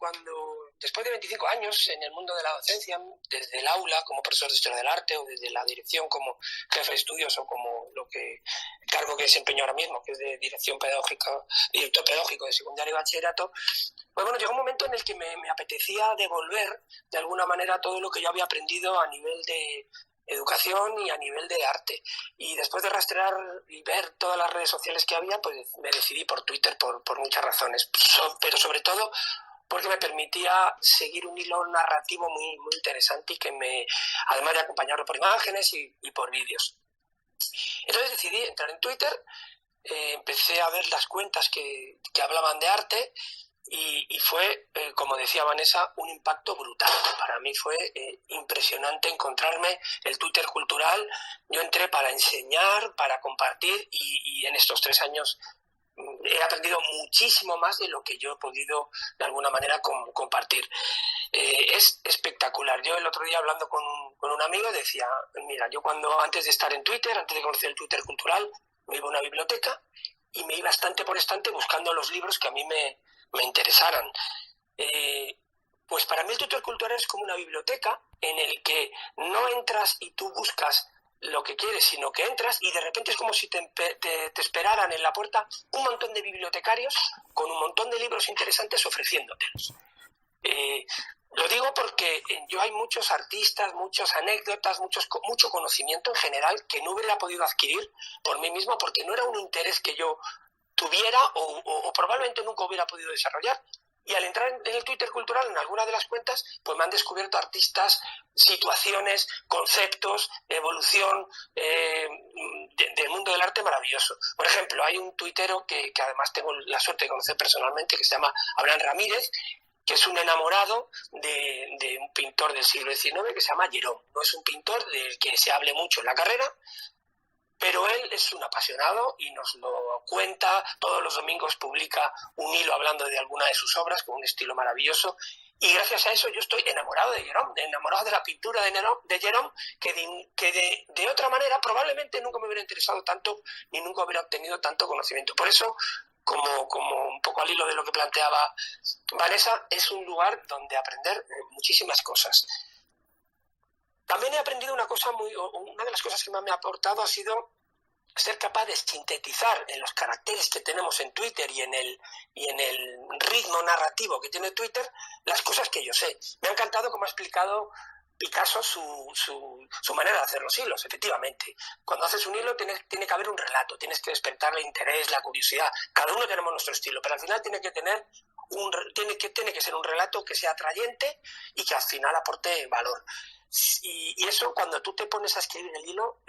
[SPEAKER 2] después de 25 años en el mundo de la docencia, desde el aula como profesor de Historia del Arte o desde la dirección como jefe de estudios o como el cargo que desempeño ahora mismo, que es de director pedagógico de secundaria y bachillerato, pues bueno, llegó un momento en el que me apetecía devolver de alguna manera todo lo que yo había aprendido a nivel de educación y a nivel de arte. Y después de rastrear y ver todas las redes sociales que había, pues me decidí por Twitter por muchas razones, pero sobre todo porque me permitía seguir un hilo narrativo muy, muy interesante y que además de acompañarlo por imágenes y por vídeos. Entonces decidí entrar en Twitter, empecé a ver las cuentas que hablaban de arte y fue, como decía Vanessa, un impacto brutal. Para mí fue impresionante encontrarme el Twitter cultural. Yo entré para enseñar, para compartir y en estos 3 años he aprendido muchísimo más de lo que yo he podido de alguna manera compartir. Es espectacular. Yo el otro día hablando con un amigo decía, mira, yo antes de estar en Twitter, antes de conocer el Twitter cultural, me iba a una biblioteca y me iba estante por estante buscando los libros que a mí me interesaran. Pues para mí el Twitter cultural es como una biblioteca en el que no entras y tú buscas lo que quieres, sino que entras y de repente es como si te esperaran en la puerta un montón de bibliotecarios con un montón de libros interesantes ofreciéndotelos. Lo digo porque yo hay muchos artistas, muchas anécdotas, mucho conocimiento en general que no hubiera podido adquirir por mí mismo porque no era un interés que yo tuviera o probablemente nunca hubiera podido desarrollar. Y al entrar en el Twitter cultural, en alguna de las cuentas, pues me han descubierto artistas, situaciones, conceptos, evolución del mundo del arte maravilloso. Por ejemplo, hay un tuitero que además tengo la suerte de conocer personalmente, que se llama Abraham Ramírez, que es un enamorado de un pintor del siglo XIX que se llama Gerón. No es un pintor del que se hable mucho en la carrera, pero él es un apasionado y nos lo cuenta. Todos los domingos publica un hilo hablando de alguna de sus obras con un estilo maravilloso. Y gracias a eso yo estoy enamorado de Gerón, enamorado de la pintura de Gerón, que de otra manera probablemente nunca me hubiera interesado tanto ni nunca hubiera obtenido tanto conocimiento. Por eso, como un poco al hilo de lo que planteaba Vanessa, es un lugar donde aprender muchísimas cosas. También he aprendido una de las cosas que más me ha aportado ha sido ser capaz de sintetizar en los caracteres que tenemos en Twitter y en el ritmo narrativo que tiene Twitter las cosas que yo sé. Me ha encantado cómo ha explicado Picasso su manera de hacer los hilos, efectivamente. Cuando haces un hilo tiene que haber un relato, tienes que despertar el interés, la curiosidad. Cada uno tenemos nuestro estilo, pero al final tiene que ser un relato que sea atrayente y que al final aporte valor. Y eso, cuando tú te pones a escribir el hilo,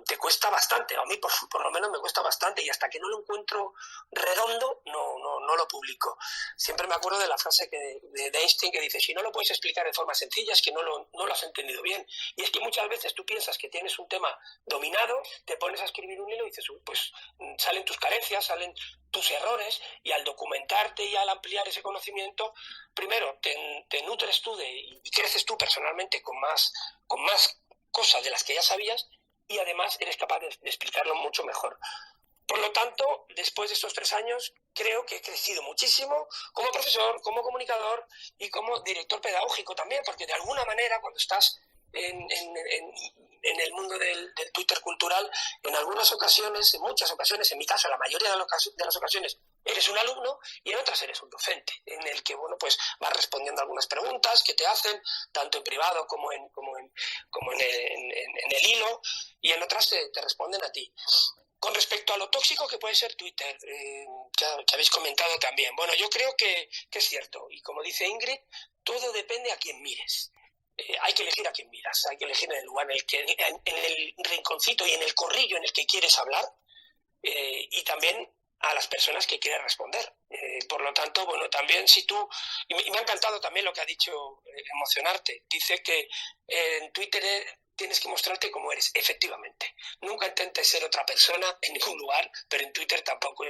[SPEAKER 2] te cuesta bastante. A mí por lo menos me cuesta bastante, y hasta que no lo encuentro redondo no lo publico. Siempre me acuerdo de la frase de Einstein que dice: si no lo puedes explicar de forma sencilla es que no lo has entendido bien. Y es que muchas veces tú piensas que tienes un tema dominado, te pones a escribir un hilo y dices, pues salen tus carencias, salen tus errores, y al documentarte y al ampliar ese conocimiento, primero te nutres tú y creces tú personalmente con más cosas de las que ya sabías, y además eres capaz de explicarlo mucho mejor. Por lo tanto, después de estos 3 años, creo que he crecido muchísimo como profesor, como comunicador y como director pedagógico también, porque de alguna manera cuando estás en el mundo del Twitter cultural, en algunas ocasiones, en muchas ocasiones, en mi caso, la mayoría de las ocasiones, eres un alumno y en otras eres un docente, en el que, bueno, pues vas respondiendo algunas preguntas que te hacen, tanto en privado como en el hilo, y en otras te responden a ti. Con respecto a lo tóxico que puede ser Twitter, que habéis comentado también, bueno, yo creo que es cierto, y como dice Ingrid, todo depende a quién mires. Hay que elegir a quién miras, hay que elegir en el lugar en el rinconcito y en el corrillo en el que quieres hablar, y también a las personas que quieres responder. Por lo tanto, bueno, también si tú... Y me ha encantado también lo que ha dicho Emocionarte. Dice que en Twitter tienes que mostrarte como eres, efectivamente. Nunca intentes ser otra persona en ningún lugar, pero en Twitter tampoco.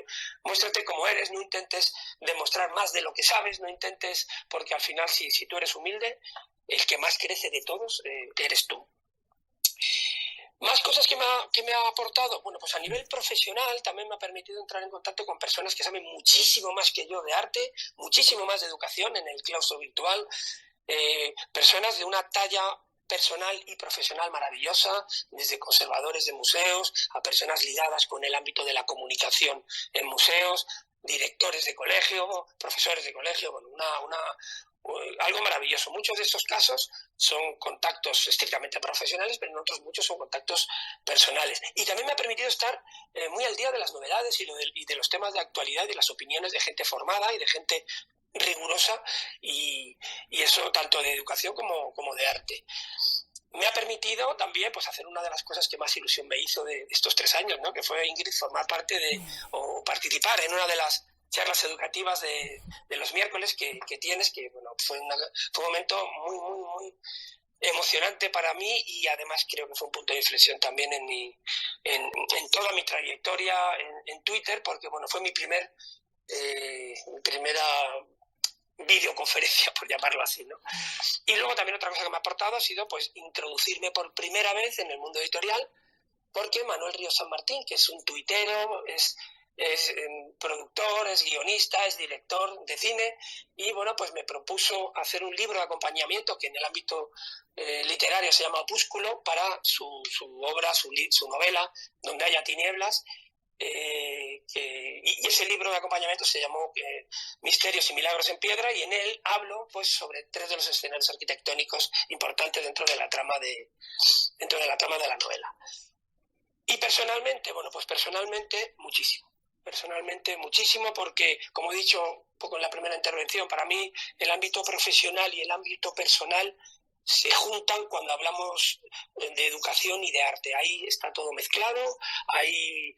[SPEAKER 2] Muéstrate como eres, no intentes demostrar más de lo que sabes, no intentes... Porque al final, si tú eres humilde, el que más crece de todos eres tú. Más cosas que me ha aportado. Bueno, pues a nivel profesional también me ha permitido entrar en contacto con personas que saben muchísimo más que yo de arte, muchísimo más de educación en el claustro virtual, personas de una talla personal y profesional maravillosa, desde conservadores de museos a personas ligadas con el ámbito de la comunicación en museos, directores de colegio, profesores de colegio, bueno, algo maravilloso. Muchos de estos casos son contactos estrictamente profesionales, pero en otros muchos son contactos personales. Y también me ha permitido estar muy al día de las novedades y de los temas de actualidad y de las opiniones de gente formada y de gente rigurosa, y eso tanto de educación como de arte. Me ha permitido también pues hacer una de las cosas que más ilusión me hizo de estos 3 años, ¿no? Que fue, Ingrid, formar parte o participar en una de las charlas educativas de los miércoles que tienes, que bueno, fue un momento muy, muy, muy emocionante para mí, y además creo que fue un punto de inflexión también en toda mi trayectoria en Twitter, porque bueno, fue mi primera videoconferencia, por llamarlo así, ¿no? Y luego también otra cosa que me ha aportado ha sido pues introducirme por primera vez en el mundo editorial, porque Manuel Ríos San Martín, que es un tuitero, es productor, es guionista, es director de cine, y bueno, pues me propuso hacer un libro de acompañamiento que en el ámbito literario se llama Opúsculo, para su obra, su novela Donde haya tinieblas, y ese libro de acompañamiento se llamó Misterios y Milagros en Piedra, y en él hablo pues sobre 3 de los escenarios arquitectónicos importantes dentro de la trama de la novela. Y personalmente, bueno, pues personalmente muchísimo, porque, como he dicho un poco en la primera intervención, para mí el ámbito profesional y el ámbito personal se juntan cuando hablamos de educación y de arte. Ahí está todo mezclado, ahí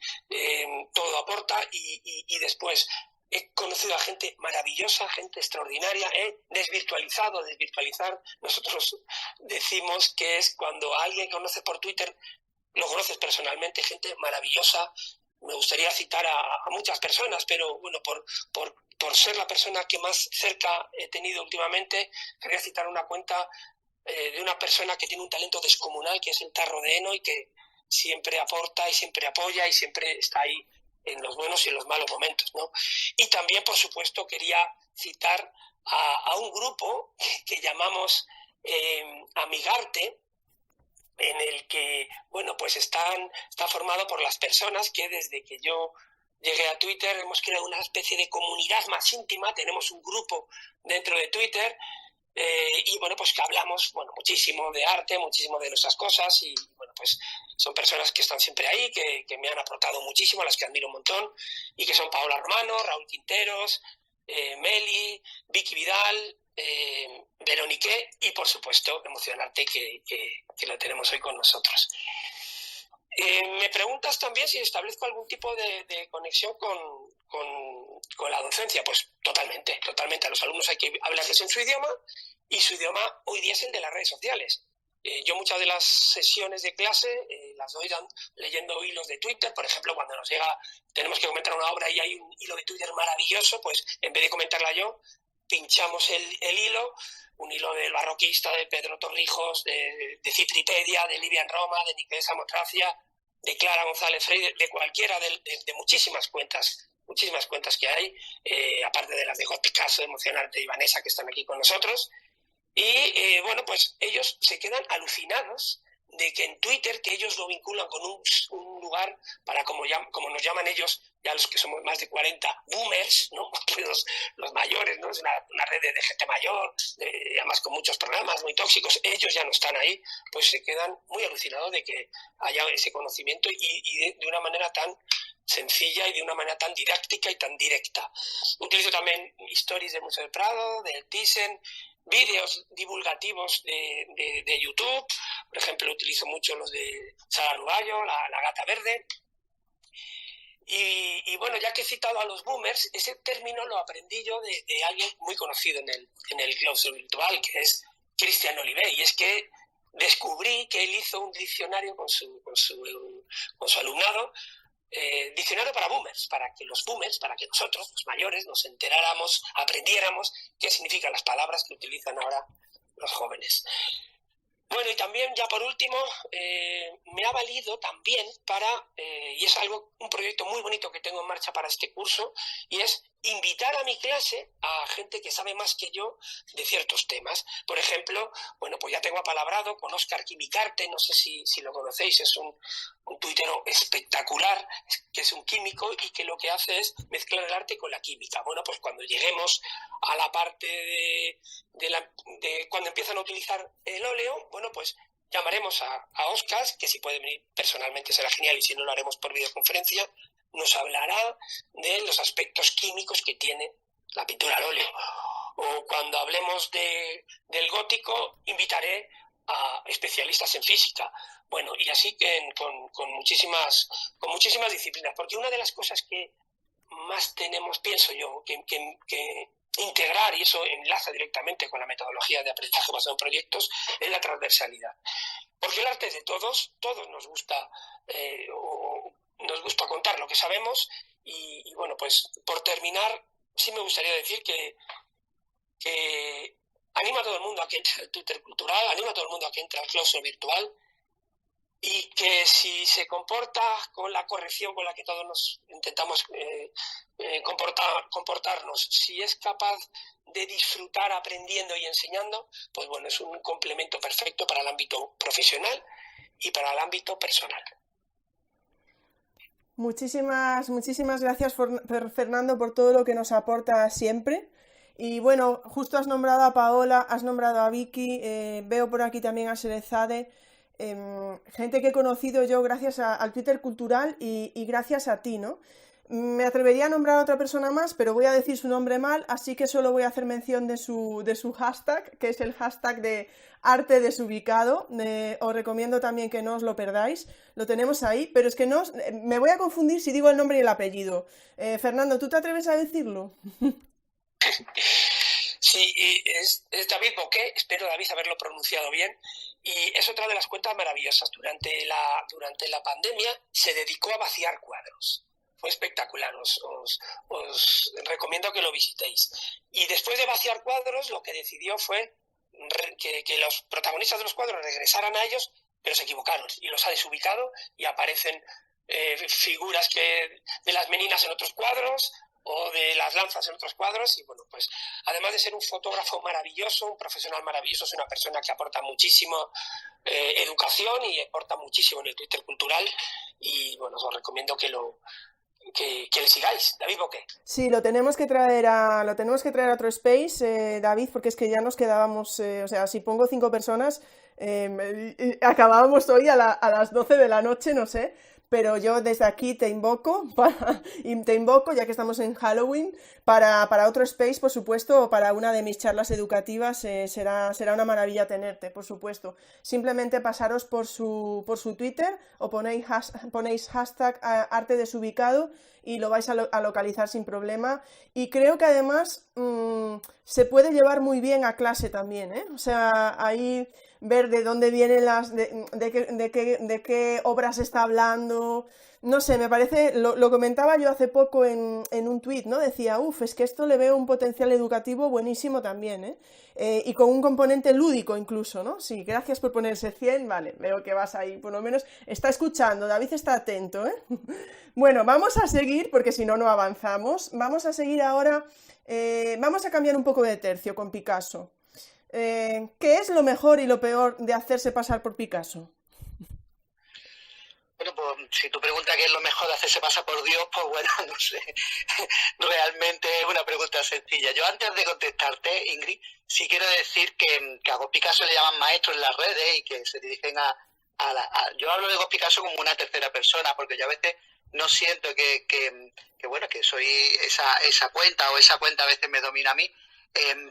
[SPEAKER 2] todo aporta, y después he conocido a gente maravillosa, gente extraordinaria, he desvirtualizar. Nosotros decimos que es cuando a alguien que conoces por Twitter lo conoces personalmente, gente maravillosa. Me gustaría citar a muchas personas, pero bueno, por ser la persona que más cerca he tenido últimamente, quería citar una cuenta de una persona que tiene un talento descomunal, que es el Tarro de Eno, y que siempre aporta y siempre apoya y siempre está ahí en los buenos y en los malos momentos, ¿no? Y también, por supuesto, quería citar a un grupo que llamamos Amigarte, en el que, bueno, pues está formado por las personas que desde que yo llegué a Twitter hemos creado una especie de comunidad más íntima. Tenemos un grupo dentro de Twitter, y bueno, pues que hablamos, bueno, muchísimo de arte, muchísimo de nuestras cosas, y bueno, pues son personas que están siempre ahí, que me han aportado muchísimo, a las que admiro un montón, y que son Paola Romano, Raúl Quinteros, Meli, Vicky Vidal, Veronique, y por supuesto Emocionarte, que lo tenemos hoy con nosotros. Me preguntas también si establezco algún tipo de conexión con la docencia. Pues totalmente. A los alumnos hay que hablarles en su idioma, y su idioma hoy día es el de las redes sociales. Yo muchas de las sesiones de clase las doy leyendo hilos de Twitter. Por ejemplo, cuando tenemos que comentar una obra y hay un hilo de Twitter maravilloso, pues en vez de comentarla yo, pinchamos el hilo, un hilo del barroquista, de Pedro Torrijos, de Cipripedia, de Livia en Roma, de Nicolás Samotracia, de Clara González Freire, de cualquiera de muchísimas cuentas que hay, aparte de las de Jorge Picasso, de Emocionarte y Vanessa, que están aquí con nosotros. Y bueno, pues ellos se quedan alucinados de que en Twitter, que ellos lo vinculan con un lugar para, como nos llaman ellos, ya los que somos más de 40, boomers, ¿no? Los mayores, ¿no? Es una red de gente mayor, además con muchos programas muy tóxicos, ellos ya no están ahí, pues se quedan muy alucinados de que haya ese conocimiento y de una manera tan sencilla y de una manera tan didáctica y tan directa. Utilizo también stories del Museo del Prado, del Thyssen, vídeos divulgativos de YouTube, por ejemplo, utilizo mucho los de Sara Nuballo, la gata verde. Y bueno, ya que he citado a los boomers, ese término lo aprendí yo de alguien muy conocido en el claustro virtual, que es Cristian Oliver, y es que descubrí que él hizo un diccionario con su alumnado, diccionario para boomers, para que nosotros, los mayores, nos enteráramos, aprendiéramos qué significan las palabras que utilizan ahora los jóvenes. Bueno, y también, ya por último, me ha valido también y es un proyecto muy bonito que tengo en marcha para este curso, y es invitar a mi clase a gente que sabe más que yo de ciertos temas. Por ejemplo, bueno, pues ya tengo apalabrado con Óscar Quimicarte, no sé si lo conocéis, es un tuitero espectacular, que es un químico y que lo que hace es mezclar el arte con la química. Bueno, pues cuando lleguemos a la parte de cuando empiezan a utilizar el óleo, bueno, pues llamaremos a Óscar, que si puede venir personalmente será genial, y si no lo haremos por videoconferencia, nos hablará de los aspectos químicos que tiene la pintura al óleo. O cuando hablemos del gótico, invitaré a especialistas en física. Bueno, y así que con muchísimas disciplinas, porque una de las cosas que más tenemos, pienso yo, que integrar, y eso enlaza directamente con la metodología de aprendizaje basado en proyectos, es la transversalidad. Porque el arte es de todos nos gusta nos gusta contar lo que sabemos, y bueno, pues por terminar, sí me gustaría decir que animo a todo el mundo a que entre al Twitter cultural, animo a todo el mundo a que entre al claustro virtual, y que si se comporta con la corrección con la que todos nos intentamos comportarnos, si es capaz de disfrutar aprendiendo y enseñando, pues bueno, es un complemento perfecto para el ámbito profesional y para el ámbito personal.
[SPEAKER 1] Muchísimas gracias, Fernando, por todo lo que nos aporta siempre. Y bueno, justo has nombrado a Paola, has nombrado a Vicky, veo por aquí también a Serezade, gente que he conocido yo gracias al Twitter cultural y gracias a ti, ¿no? Me atrevería a nombrar a otra persona más, pero voy a decir su nombre mal, así que solo voy a hacer mención de su hashtag, que es el hashtag de arte desubicado. Os recomiendo también que no os lo perdáis, lo tenemos ahí, pero es que me voy a confundir si digo el nombre y el apellido. Fernando, ¿tú te atreves a decirlo?
[SPEAKER 2] Sí, es David Bocquet, espero, David, haberlo pronunciado bien, y es otra de las cuentas maravillosas. Durante la pandemia se dedicó a vaciar cuadros. Fue espectacular, os recomiendo que lo visitéis. Y después de vaciar cuadros, lo que decidió fue que los protagonistas de los cuadros regresaran a ellos, pero se equivocaron y los ha desubicado, y aparecen figuras de las meninas en otros cuadros o de las lanzas en otros cuadros. Y bueno, pues además de ser un fotógrafo maravilloso, un profesional maravilloso, es una persona que aporta muchísimo educación y aporta muchísimo en el Twitter cultural, y bueno, os recomiendo que le sigáis, David Bocquet.
[SPEAKER 1] Sí, lo tenemos que traer a otro space, David, porque es que ya nos quedábamos, o sea, si pongo 5 personas, acabábamos hoy a las 12 de la noche, no sé, pero yo desde aquí te invoco, ya que estamos en Halloween, para otro space, por supuesto, o para una de mis charlas educativas. Será una maravilla tenerte, por supuesto. Simplemente pasaros por su Twitter o ponéis hashtag arte desubicado y lo vais a localizar sin problema. Y creo que además se puede llevar muy bien a clase también, ¿eh? O sea, ahí ver de dónde vienen de qué obras está hablando. No sé, me parece, lo comentaba yo hace poco en un tuit, ¿no? Decía, es que esto le veo un potencial educativo buenísimo también, ¿eh? Y con un componente lúdico incluso, ¿no? Sí, gracias por ponerse 100, vale, veo que vas ahí, por lo menos está escuchando, David está atento, ¿eh? Bueno, vamos a seguir, porque si no, no avanzamos. Vamos a seguir ahora, vamos a cambiar un poco de tercio con Picasso. ¿Qué es lo mejor y lo peor de hacerse pasar por Picasso?
[SPEAKER 3] Bueno, pues si tu pregunta qué es lo mejor de hacerse pasar por Dios, pues bueno, no sé. Realmente es una pregunta sencilla. Yo antes de contestarte, Ingrid, sí quiero decir que a Gos Picasso le llaman maestro en las redes y que se dirigen yo hablo de Gos Picasso como una tercera persona, porque yo a veces no siento que bueno, que soy esa cuenta o esa cuenta a veces me domina a mí.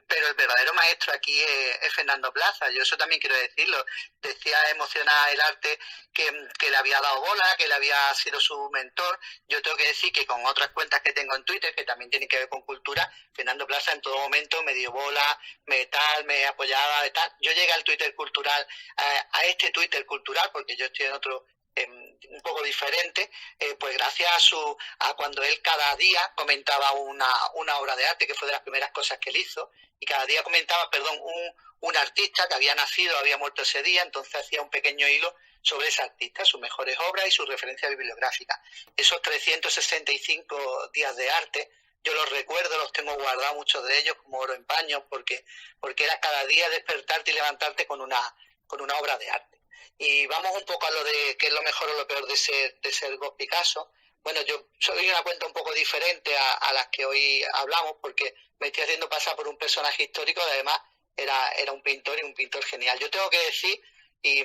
[SPEAKER 3] Pero el verdadero maestro aquí es Fernando Plaza. Yo eso también quiero decirlo. Decía emocionar el arte que le había dado bola, que le había sido su mentor. Yo tengo que decir que con otras cuentas que tengo en Twitter, que también tienen que ver con cultura, Fernando Plaza en todo momento me dio bola, me apoyaba, tal. Yo llegué al Twitter cultural, a este Twitter cultural, porque yo estoy en otro un poco diferente, pues gracias a cuando él cada día comentaba una obra de arte, que fue de las primeras cosas que él hizo, y cada día comentaba, un artista que había nacido, había muerto ese día, entonces hacía un pequeño hilo sobre ese artista, sus mejores obras y sus referencias bibliográficas. Esos 365 días de arte, yo los recuerdo, los tengo guardados, muchos de ellos como oro en paño, porque era cada día despertarte y levantarte con una obra de arte. Y vamos un poco a lo de qué es lo mejor o lo peor de ser Gos Picasso. Bueno, yo soy una cuenta un poco diferente a las que hoy hablamos, porque me estoy haciendo pasar por un personaje histórico, y además era un pintor, y un pintor genial. Yo tengo que decir, y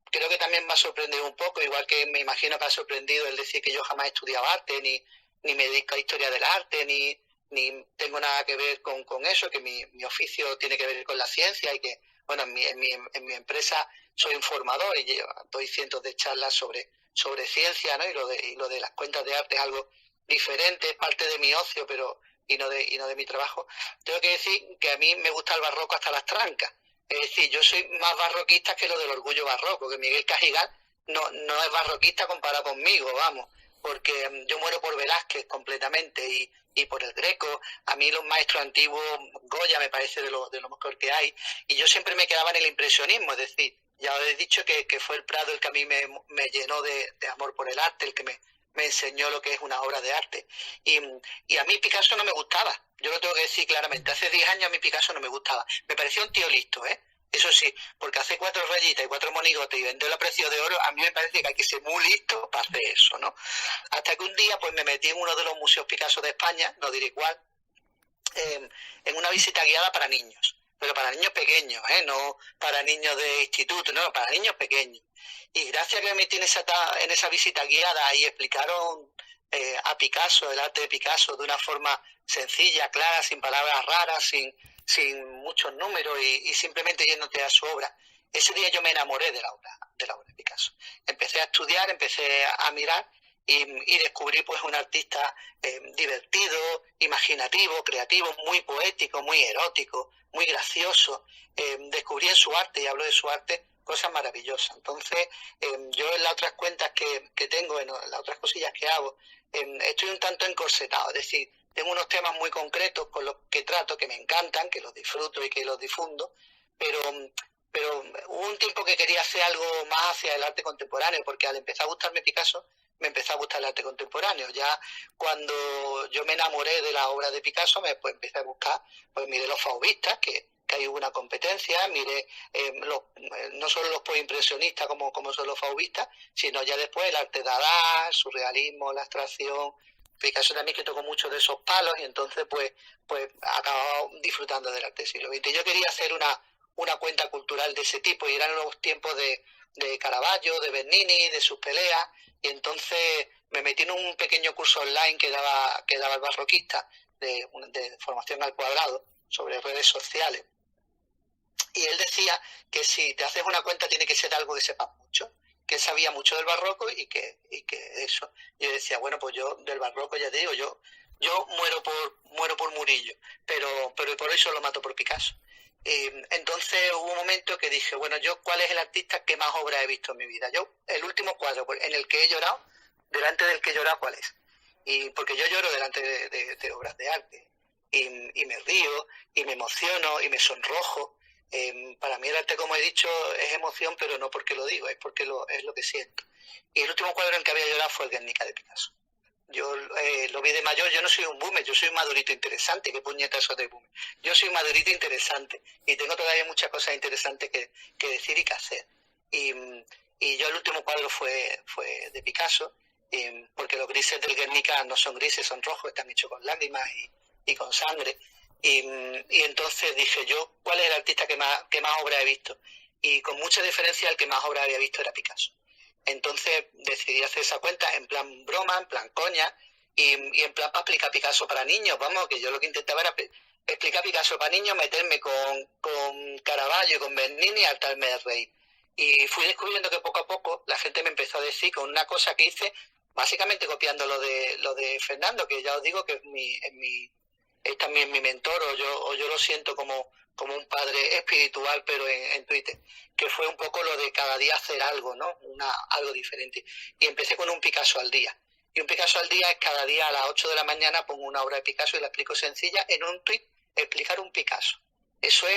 [SPEAKER 3] creo que también me ha sorprendido un poco, igual que me imagino que ha sorprendido el decir que yo jamás he estudiado arte, ni me dedico a historia del arte, ni tengo nada que ver con eso, que mi oficio tiene que ver con la ciencia, y que, bueno, en mi empresa soy un formador y doy cientos de charlas sobre ciencia, ¿no? Y lo de las cuentas de arte es algo diferente, es parte de mi ocio, pero y no de mi trabajo. Tengo que decir que a mí me gusta el barroco hasta las trancas. Es decir, yo soy más barroquista que lo del orgullo barroco, que Miguel Cajigal no es barroquista comparado conmigo, vamos, porque yo muero por Velázquez completamente y por el Greco. A mí los maestros antiguos, Goya me parece de lo mejor que hay, y yo siempre me quedaba en el impresionismo, es decir, ya os he dicho que fue el Prado el que a mí me llenó de amor por el arte, el que me enseñó lo que es una obra de arte. Y a mí Picasso no me gustaba, yo lo tengo que decir claramente. Hace 10 años a mí Picasso no me gustaba. Me parecía un tío listo, eso sí, porque hace 4 rayitas y 4 monigotes y venderlo a precio de oro, a mí me parece que hay que ser muy listo para hacer eso, ¿no? Hasta que un día pues me metí en uno de los museos Picasso de España, no diré cuál, en una visita guiada para niños, pero para niños pequeños, no para niños de instituto, no, para niños pequeños. Y gracias a que me metí en esa visita guiada y explicaron a Picasso, el arte de Picasso, de una forma sencilla, clara, sin palabras raras, sin muchos números y simplemente yéndote a su obra. Ese día yo me enamoré de la obra de Picasso. Empecé a estudiar, empecé a mirar y descubrí pues un artista divertido, imaginativo, creativo, muy poético, muy erótico, muy gracioso. Descubrí en su arte, y hablo de su arte, cosas maravillosas. Entonces, yo en las otras cuentas que tengo, en las otras cosillas que hago, estoy un tanto encorsetado, es decir, tengo unos temas muy concretos con los que trato, que me encantan, que los disfruto y que los difundo, pero hubo un tiempo que quería hacer algo más hacia el arte contemporáneo, porque al empezar a gustarme Picasso, me empezó a gustar el arte contemporáneo. Ya cuando yo me enamoré de la obra de Picasso, pues empecé a buscar, pues miré los fauvistas, que hay una competencia, miré no solo los postimpresionistas como son los fauvistas, sino ya después el arte dada, el surrealismo, la abstracción. Picasso también que tocó mucho de esos palos, y entonces pues acababa disfrutando del arte del siglo XX. Yo quería hacer una cuenta cultural de ese tipo, y eran los tiempos de Caravaggio, de Bernini, de sus peleas, y entonces me metí en un pequeño curso online que daba el barroquista de formación al cuadrado sobre redes sociales. Y él decía que si te haces una cuenta tiene que ser algo que sepas mucho, que sabía mucho del barroco y que eso. Yo decía, bueno, pues yo del barroco, ya te digo, yo muero por Murillo, pero por eso lo mato por Picasso. Entonces hubo un momento que dije, bueno, yo ¿cuál es el artista que más obras he visto en mi vida? Yo, el último cuadro en el que he llorado, delante del que he llorado, ¿cuál es? Y porque yo lloro delante de obras de arte, y me río, y me emociono, y me sonrojo. Para mí el arte, como he dicho, es emoción, pero no porque lo digo, es porque es lo que siento. Y el último cuadro en que había llorado fue el Guernica de Picasso. Yo lo vi de mayor, yo no soy un boomer, yo soy un madurito interesante. ¿Qué puñeta eso de boomer? Yo soy un madurito interesante y tengo todavía muchas cosas interesantes que decir y que hacer. Y y yo el último cuadro fue de Picasso, porque los grises del Guernica no son grises, son rojos, están hechos con lágrimas y con sangre. Y entonces dije yo, ¿cuál es el artista que más obras he visto? Y con mucha diferencia el que más obras había visto era Picasso. Entonces decidí hacer esa cuenta en plan broma, en plan coña, y en plan para explicar Picasso para niños. Vamos, que yo lo que intentaba era explicar Picasso para niños, meterme con Caravaggio y con Bernini y hartarme de reír. Y fui descubriendo que poco a poco la gente me empezó a decir con una cosa que hice, básicamente copiando lo de Fernando, que ya os digo que es también mi mentor, o yo lo siento como un padre espiritual, pero en Twitter, que fue un poco lo de cada día hacer algo, ¿no? Algo diferente. Y empecé con un Picasso al día. Y un Picasso al día es cada día a las 8 de la mañana pongo una obra de Picasso y la explico sencilla en un tweet, explicar un Picasso. Eso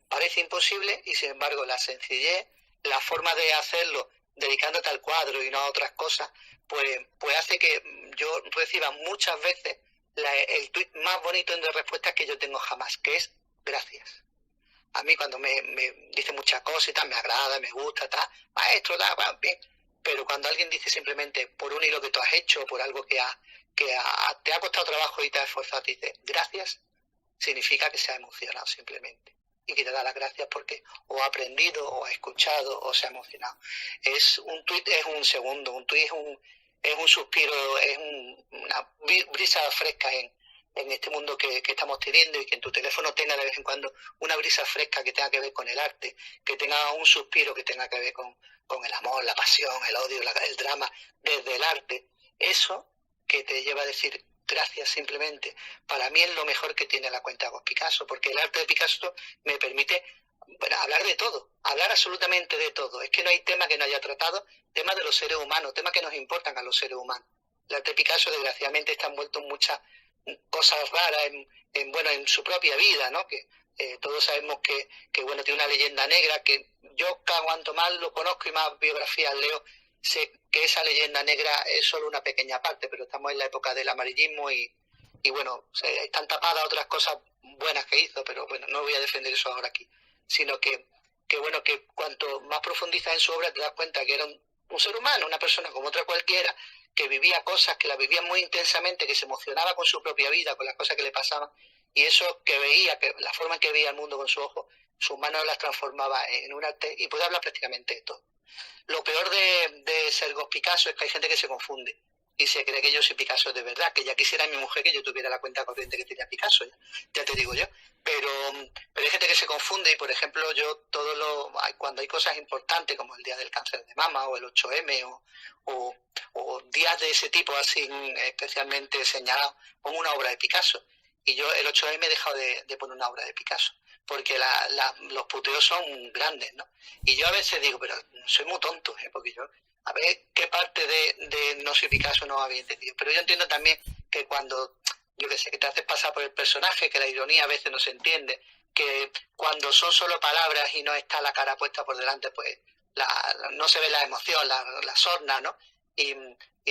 [SPEAKER 3] parece imposible y sin embargo la sencillez, la forma de hacerlo dedicándote al cuadro y no a otras cosas, pues hace que yo reciba muchas veces el tweet más bonito de respuestas que yo tengo jamás, que es gracias. A mí cuando me dice muchas cosas y tal, me agrada, me gusta, tal, maestro, tal, bien. Pero cuando alguien dice simplemente por un hilo que tú has hecho, por algo que te ha costado trabajo y te has esforzado, te dice gracias, significa que se ha emocionado simplemente. Y que te da las gracias porque o ha aprendido, o ha escuchado, o se ha emocionado. Un tuit es un segundo, un tuit es un suspiro, es una brisa fresca en este mundo que estamos teniendo, y que en tu teléfono tenga de vez en cuando una brisa fresca que tenga que ver con el arte, que tenga un suspiro que tenga que ver con el amor, la pasión, el odio, el drama, desde el arte. Eso que te lleva a decir gracias simplemente, para mí es lo mejor que tiene la cuenta con Picasso, porque el arte de Picasso me permite hablar de todo, hablar absolutamente de todo. Es que no hay tema que no haya tratado, temas de los seres humanos, temas que nos importan a los seres humanos. El arte de Picasso desgraciadamente está envuelto en muchas cosas raras en su propia vida, ¿no? Que todos sabemos que tiene una leyenda negra, que yo cuanto más lo conozco y más biografías leo, sé que esa leyenda negra es solo una pequeña parte, pero estamos en la época del amarillismo y están tapadas otras cosas buenas que hizo, pero bueno, no voy a defender eso ahora aquí, sino que cuanto más profundizas en su obra te das cuenta que era un ser humano, una persona como otra cualquiera, que vivía cosas, que las vivía muy intensamente, que se emocionaba con su propia vida, con las cosas que le pasaban, y eso que veía, que la forma en que veía el mundo con sus ojos, sus manos las transformaba en un arte, y puede hablar prácticamente de todo. Lo peor de ser Picasso es que hay gente que se confunde y se cree que yo soy Picasso de verdad, que ya quisiera mi mujer que yo tuviera la cuenta corriente que tenía Picasso, ya te digo yo, pero hay gente que se confunde, y por ejemplo yo cuando hay cosas importantes como el día del cáncer de mama o el 8M o días de ese tipo así especialmente señalados, pongo una obra de Picasso, y yo el 8M he dejado de poner una obra de Picasso porque los puteos son grandes, ¿no? Y yo a veces digo, pero soy muy tonto, porque yo a ver qué parte de no soy Picasso no había entendido. Pero yo entiendo también que cuando, yo qué sé, que te haces pasar por el personaje, que la ironía a veces no se entiende, que cuando son solo palabras y no está la cara puesta por delante, pues no se ve la emoción, la sorna, ¿no? Y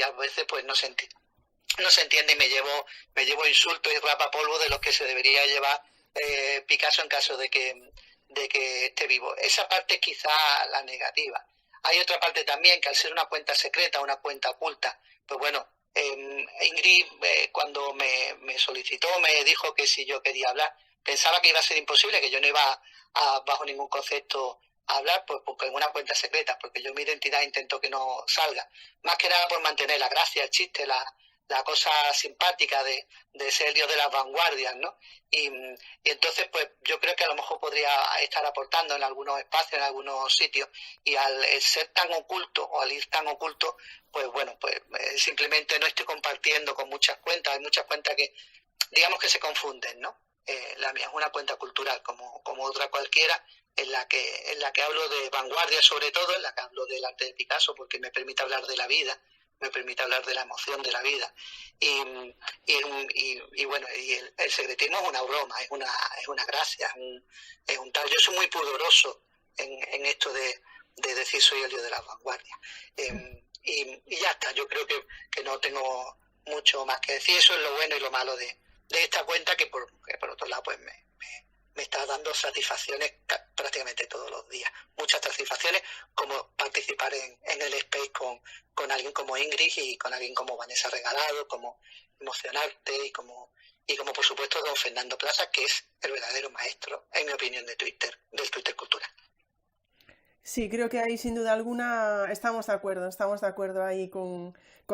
[SPEAKER 3] a veces pues no se entiende y me llevo insultos y rapapolvo de los que se debería llevar Picasso en caso de que esté vivo. Esa parte es quizá la negativa. Hay otra parte también, que al ser una cuenta secreta, una cuenta oculta, pues bueno, Ingrid cuando me solicitó, me dijo que si yo quería hablar, pensaba que iba a ser imposible, que yo no iba bajo ningún concepto a hablar, pues porque en una cuenta secreta, porque yo mi identidad intento que no salga, más que nada por mantener la gracia, el chiste, la cosa simpática de ser el dios de las vanguardias, ¿no? Y entonces, pues yo creo que a lo mejor podría estar aportando en algunos espacios, en algunos sitios, y al ser tan oculto o al ir tan oculto, pues bueno, pues simplemente no estoy compartiendo con muchas cuentas. Hay muchas cuentas que, digamos que se confunden, ¿no? La mía es una cuenta cultural como otra cualquiera, en la que hablo de vanguardia sobre todo, en la que hablo del arte de Picasso, porque me permite hablar de la vida, me permite hablar de la emoción de la vida, y bueno, y el secretismo es una broma, es una gracia, es un tal. Yo soy muy pudoroso en esto de decir soy el dios de las vanguardias, y ya está. Yo creo que no tengo mucho más que decir. Eso es lo bueno y lo malo de esta cuenta, que por otro lado pues me está dando satisfacciones prácticamente todos los días. Muchas satisfacciones, como participar en el Space con alguien como Ingrid y con alguien como Vanessa Regalado, como Emocionarte y como por supuesto don Fernando Plaza, que es el verdadero maestro, en mi opinión, de Twitter, del Twitter Cultura.
[SPEAKER 1] Sí, creo que ahí sin duda alguna estamos de acuerdo ahí con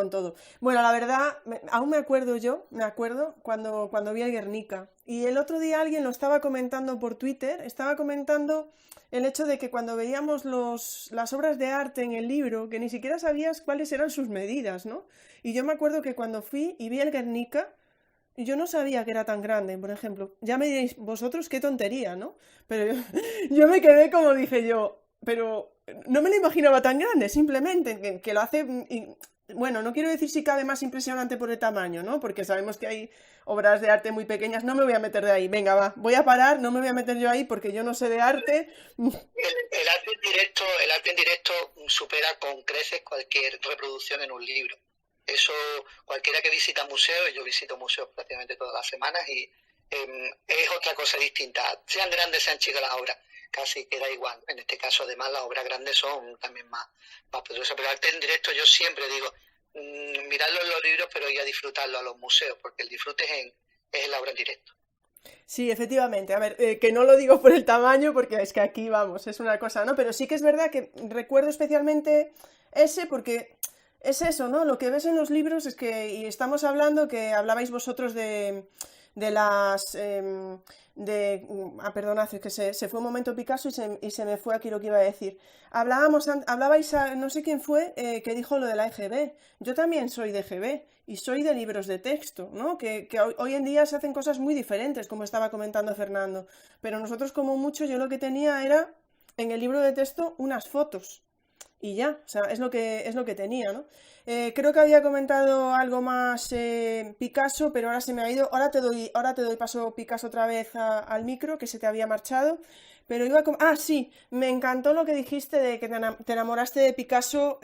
[SPEAKER 1] todo. Bueno, la verdad, aún me acuerdo cuando vi el Guernica. Y el otro día alguien lo estaba comentando por Twitter, estaba comentando el hecho de que cuando veíamos las obras de arte en el libro, que ni siquiera sabías cuáles eran sus medidas, ¿no? Y yo me acuerdo que cuando fui y vi el Guernica, yo no sabía que era tan grande, por ejemplo. Ya me diréis vosotros qué tontería, ¿no? Pero yo me quedé como dije yo, pero no me lo imaginaba tan grande, simplemente que lo hace... Bueno, no quiero decir si cabe más impresionante por el tamaño, ¿no? Porque sabemos que hay obras de arte muy pequeñas. No me voy a meter de ahí. Venga, va, voy a parar, no me voy a meter yo ahí porque yo no sé de arte.
[SPEAKER 3] El arte en directo supera con creces cualquier reproducción en un libro. Eso, cualquiera que visita museos, yo visito museos prácticamente todas las semanas y es otra cosa distinta. Sean grandes, sean chicas las obras, casi queda igual. En este caso, además, las obras grandes son también más poderosas. Pero el arte en directo, yo siempre digo, miradlo en los libros, pero ir a disfrutarlo a los museos, porque el disfrute es en la obra en directo.
[SPEAKER 1] Sí, efectivamente. A ver, que no lo digo por el tamaño, porque es que aquí, vamos, es una cosa, ¿no? Pero sí que es verdad que recuerdo especialmente ese porque... Es eso, ¿no? Lo que ves en los libros es que, y estamos hablando, que hablabais vosotros de las... perdonad, es que se fue un momento Picasso y se me fue aquí lo que iba a decir. Hablabais, no sé quién fue, que dijo lo de la EGB. Yo también soy de EGB y soy de libros de texto, ¿no? Que hoy en día se hacen cosas muy diferentes, como estaba comentando Fernando. Pero nosotros, como mucho, yo lo que tenía era, en el libro de texto, unas fotos. Y ya, o sea, es lo que tenía, ¿no? Creo que había comentado algo más Picasso, pero ahora se me ha ido. Ahora te doy paso Picasso otra vez al micro, que se te había marchado. Pero sí, me encantó lo que dijiste de que te enamoraste de Picasso,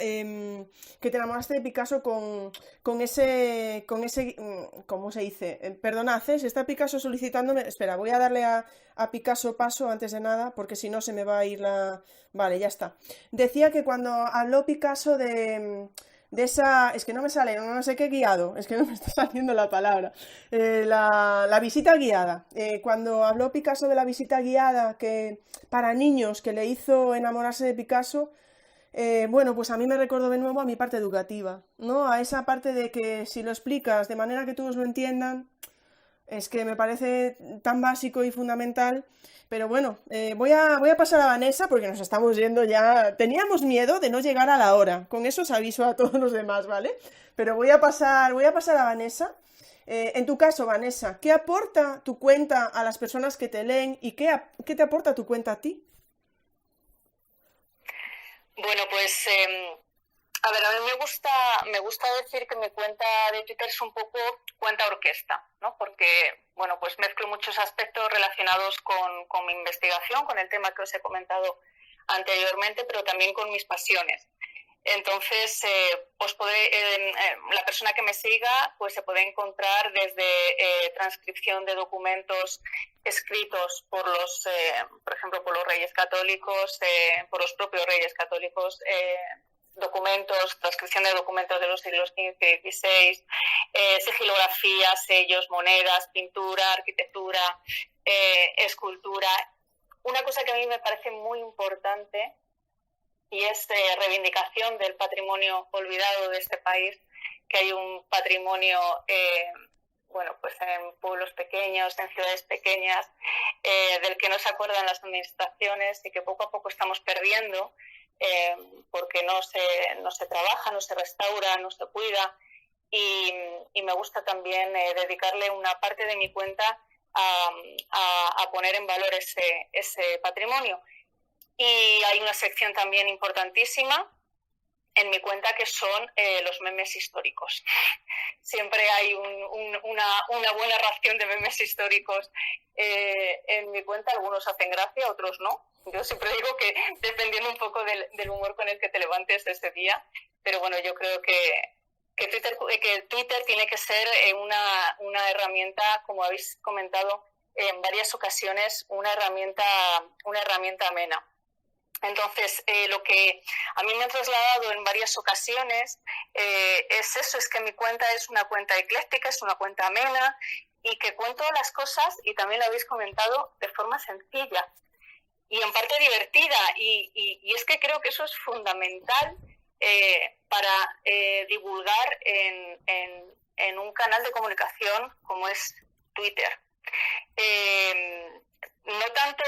[SPEAKER 1] con ese, ¿cómo se dice? Perdonad, se está Picasso solicitándome. Espera, voy a darle a Picasso paso antes de nada, porque si no se me va a ir la... Vale, ya está. Decía que cuando habló Picasso de esa... Es que no me sale, no sé qué guiado, es que no me está saliendo la palabra. La visita guiada. Cuando habló Picasso de la visita guiada que para niños que le hizo enamorarse de Picasso, bueno, pues a mí me recordó de nuevo a mi parte educativa, ¿no? A esa parte de que si lo explicas de manera que todos lo entiendan, es que me parece tan básico y fundamental. Pero bueno, voy a pasar a Vanessa porque nos estamos yendo ya. Teníamos miedo de no llegar a la hora. Con eso os aviso a todos los demás, ¿vale? Pero voy a pasar a Vanessa. En tu caso, Vanessa, ¿qué aporta tu cuenta a las personas que te leen y qué te aporta tu cuenta a ti?
[SPEAKER 4] Bueno, pues a ver, a mí me gusta decir que mi cuenta de Twitter es un poco cuenta orquesta, ¿no? Porque, bueno, pues mezclo muchos aspectos relacionados con mi investigación, con el tema que os he comentado anteriormente, pero también con mis pasiones. Entonces, la persona que me siga pues se puede encontrar desde transcripción de documentos escritos por por ejemplo, por los Reyes Católicos, por los propios Reyes Católicos, transcripción de documentos de los siglos XV y XVI, sigilografía, sellos, monedas, pintura, arquitectura, escultura. Una cosa que a mí me parece muy importante y es reivindicación del patrimonio olvidado de este país, que hay un patrimonio, bueno, pues en pueblos pequeños, en ciudades pequeñas, del que no se acuerdan las administraciones y que poco a poco estamos perdiendo, porque no se trabaja, no se restaura, no se cuida, y me gusta también dedicarle una parte de mi cuenta a poner en valor ese patrimonio. Y hay una sección también importantísima en mi cuenta que son los memes históricos. Siempre hay una buena ración de memes históricos en mi cuenta. Algunos hacen gracia, otros no. Yo siempre digo que dependiendo un poco del humor con el que te levantes ese día. Pero bueno, yo creo que Twitter tiene que ser una herramienta, como habéis comentado, en varias ocasiones una herramienta amena. Entonces, lo que a mí me ha trasladado en varias ocasiones es eso, es que mi cuenta es una cuenta ecléctica, es una cuenta amena y que cuento las cosas, y también lo habéis comentado, de forma sencilla y en parte divertida. Y es que creo que eso es fundamental para divulgar en un canal de comunicación como es Twitter. No tanto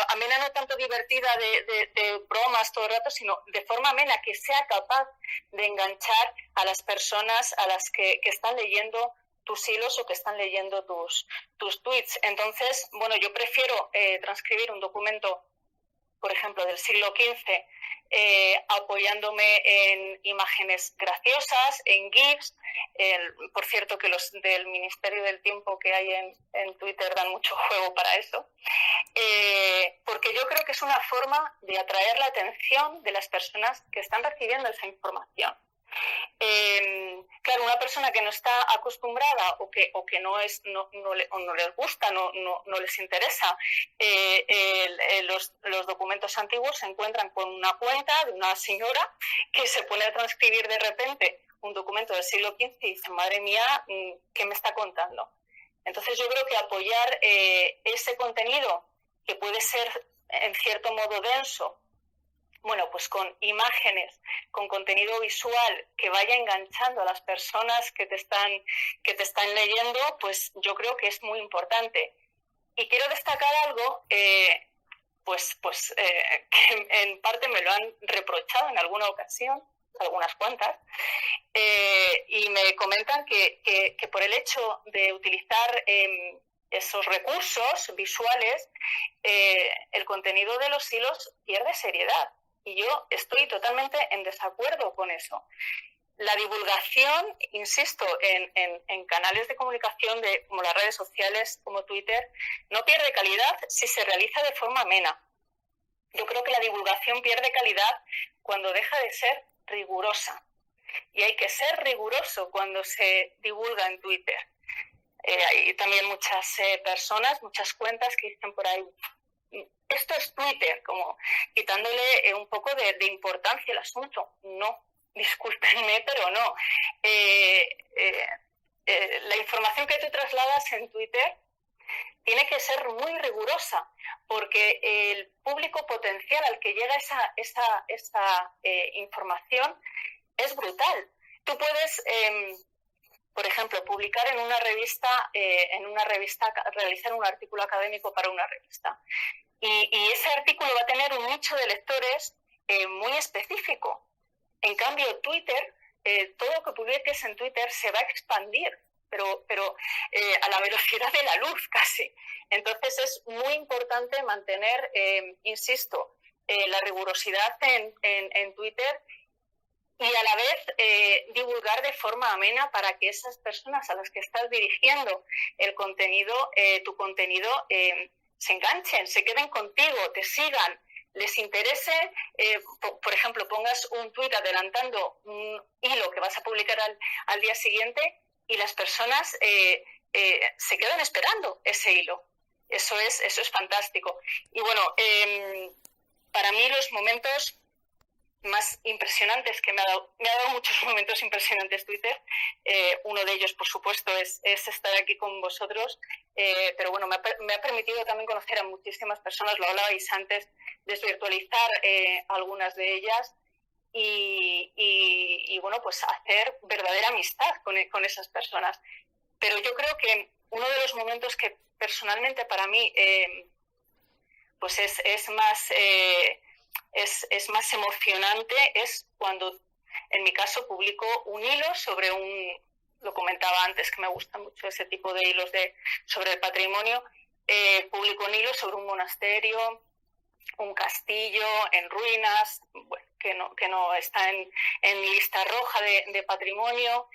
[SPEAKER 4] amena, no tanto divertida de bromas todo el rato, sino de forma amena, que sea capaz de enganchar a las personas a las que están leyendo tus hilos o que están leyendo tus tweets. Entonces, bueno, yo prefiero transcribir un documento, por ejemplo, del siglo XV, apoyándome en imágenes graciosas, en GIFs. Por cierto, que los del Ministerio del Tiempo que hay en Twitter dan mucho juego para eso. Porque yo creo que es una forma de atraer la atención de las personas que están recibiendo esa información. Claro, una persona que no está acostumbrada o que no les gusta, no les interesa los documentos antiguos, se encuentran con una cuenta de una señora que se pone a transcribir de repente un documento del siglo XV y dice, madre mía, ¿qué me está contando? Entonces yo creo que apoyar ese contenido, que puede ser en cierto modo denso, bueno, pues con imágenes, con contenido visual que vaya enganchando a las personas que te están leyendo, pues yo creo que es muy importante. Y quiero destacar algo, que en parte me lo han reprochado en alguna ocasión, algunas cuantas, y me comentan que por el hecho de utilizar esos recursos visuales, el contenido de los hilos pierde seriedad. Y yo estoy totalmente en desacuerdo con eso. La divulgación, insisto, en canales de comunicación como las redes sociales, como Twitter, no pierde calidad si se realiza de forma amena. Yo creo que la divulgación pierde calidad cuando deja de ser rigurosa. Y hay que ser riguroso cuando se divulga en Twitter. Hay también muchas personas, muchas cuentas que dicen por ahí, esto es Twitter, como quitándole un poco de importancia al asunto. No, discúlpenme, pero no. La información que tú trasladas en Twitter tiene que ser muy rigurosa, porque el público potencial al que llega esa información es brutal. Tú puedes, por ejemplo, publicar en una revista, realizar un artículo académico para una revista. Y ese artículo va a tener un nicho de lectores muy específico. En cambio, Twitter, todo lo que publiques en Twitter se va a expandir, pero a la velocidad de la luz casi. Entonces es muy importante mantener, insisto, la rigurosidad en Twitter y a la vez divulgar de forma amena para que esas personas a las que estás dirigiendo el contenido, tu contenido, se enganchen, se queden contigo, te sigan, les interese, por ejemplo, pongas un tuit adelantando un hilo que vas a publicar al día siguiente y las personas se quedan esperando ese hilo. Eso es fantástico. Y bueno, para mí los momentos más impresionantes que me ha dado muchos momentos impresionantes Twitter. Uno de ellos, por supuesto, es estar aquí con vosotros, pero bueno, me ha permitido también conocer a muchísimas personas, lo hablabais antes, desvirtualizar algunas de ellas y bueno, pues hacer verdadera amistad con esas personas. Pero yo creo que uno de los momentos que personalmente para mí pues es más emocionante es cuando, en mi caso, publico un hilo sobre lo comentaba antes, que me gusta mucho ese tipo de hilos sobre el patrimonio, publico un hilo sobre un monasterio, un castillo en ruinas, bueno, que no está en lista roja de patrimonio,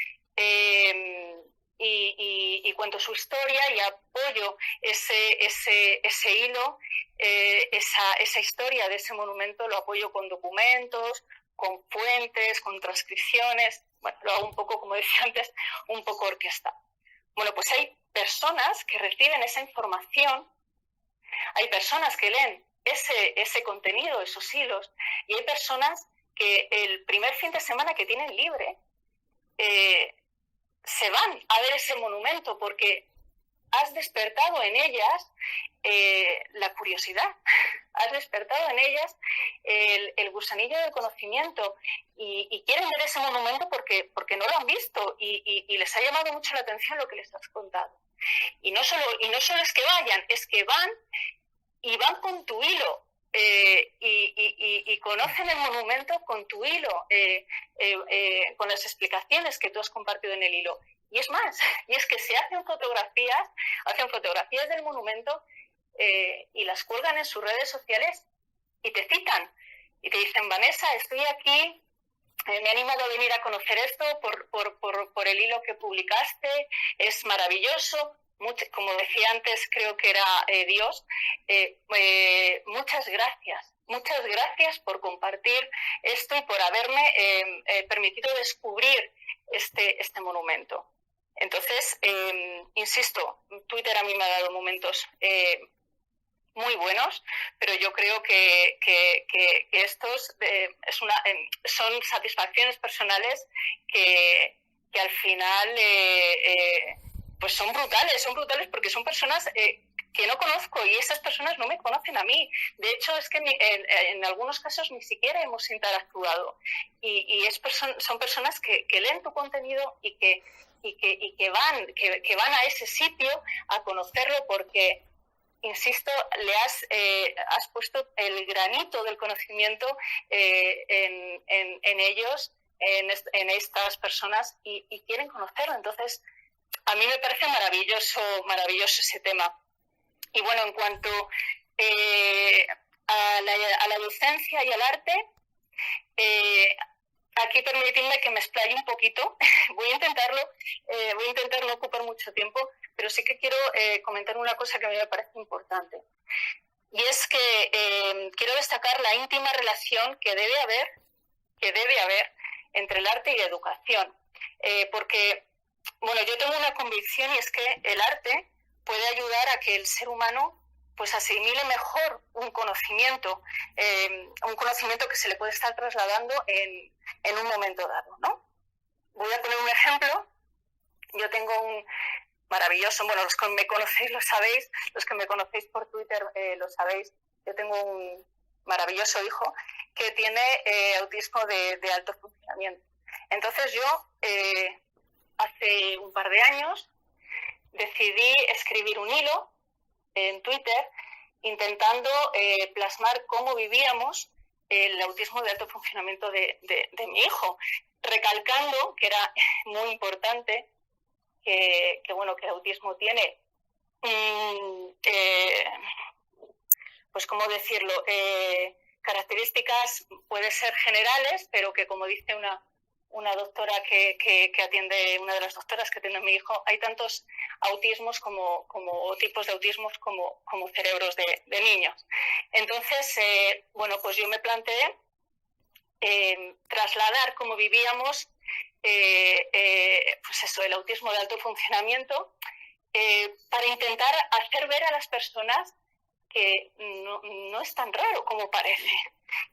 [SPEAKER 4] y cuento su historia y apoyo ese hilo, esa historia de ese monumento, lo apoyo con documentos, con fuentes, con transcripciones. Bueno, lo hago un poco, como decía antes, un poco orquestado. Bueno, pues hay personas que reciben esa información, hay personas que leen ese contenido, esos hilos, y hay personas que el primer fin de semana que tienen libre se van a ver ese monumento porque has despertado en ellas la curiosidad, has despertado en ellas el gusanillo del conocimiento y quieren ver ese monumento porque no lo han visto y les ha llamado mucho la atención lo que les has contado. Y no solo es que vayan, es que van con tu hilo y conocen el monumento con tu hilo, con las explicaciones que tú has compartido en el hilo. Y es más, y es que se hacen fotografías del monumento y las cuelgan en sus redes sociales y te citan y te dicen: Vanessa, estoy aquí, me he animado a venir a conocer esto por el hilo que publicaste, es maravilloso. Como decía antes, creo que era Dios, muchas gracias por compartir esto y por haberme permitido descubrir este monumento. Entonces, insisto, Twitter a mí me ha dado momentos muy buenos, pero yo creo que estos son satisfacciones personales que al final pues son brutales porque son personas que no conozco y esas personas no me conocen a mí. De hecho, es que en algunos casos ni siquiera hemos interactuado y son personas que leen tu contenido y que van a ese sitio a conocerlo porque, insisto, le has puesto el granito del conocimiento en ellos, en estas personas y quieren conocerlo. Entonces, a mí me parece maravilloso ese tema. Y bueno, en cuanto a la docencia y al arte, aquí permitidme que me explaye un poquito. Voy a intentar no ocupar mucho tiempo, pero sí que quiero comentar una cosa que a mí me parece importante. Y es que quiero destacar la íntima relación que debe haber entre el arte y la educación. Porque, bueno, yo tengo una convicción y es que el arte puede ayudar a que el ser humano pues asimile mejor un conocimiento que se le puede estar trasladando en un momento dado, ¿no? Voy a poner un ejemplo. Yo tengo un maravilloso, bueno, los que me conocéis lo sabéis, los que me conocéis por Twitter lo sabéis, yo tengo un maravilloso hijo que tiene autismo de alto funcionamiento. Entonces yo, hace un par de años, decidí escribir un hilo en Twitter intentando plasmar cómo vivíamos el autismo de alto funcionamiento de mi hijo, recalcando que era muy importante que el autismo tiene, pues cómo decirlo, características puede ser generales, pero que, como dice una doctora que atiende, una de las doctoras que atiende a mi hijo, hay tantos autismos como tipos de autismos como cerebros de niños. Entonces, pues yo me planteé trasladar cómo vivíamos el autismo de alto funcionamiento para intentar hacer ver a las personas que no es tan raro como parece,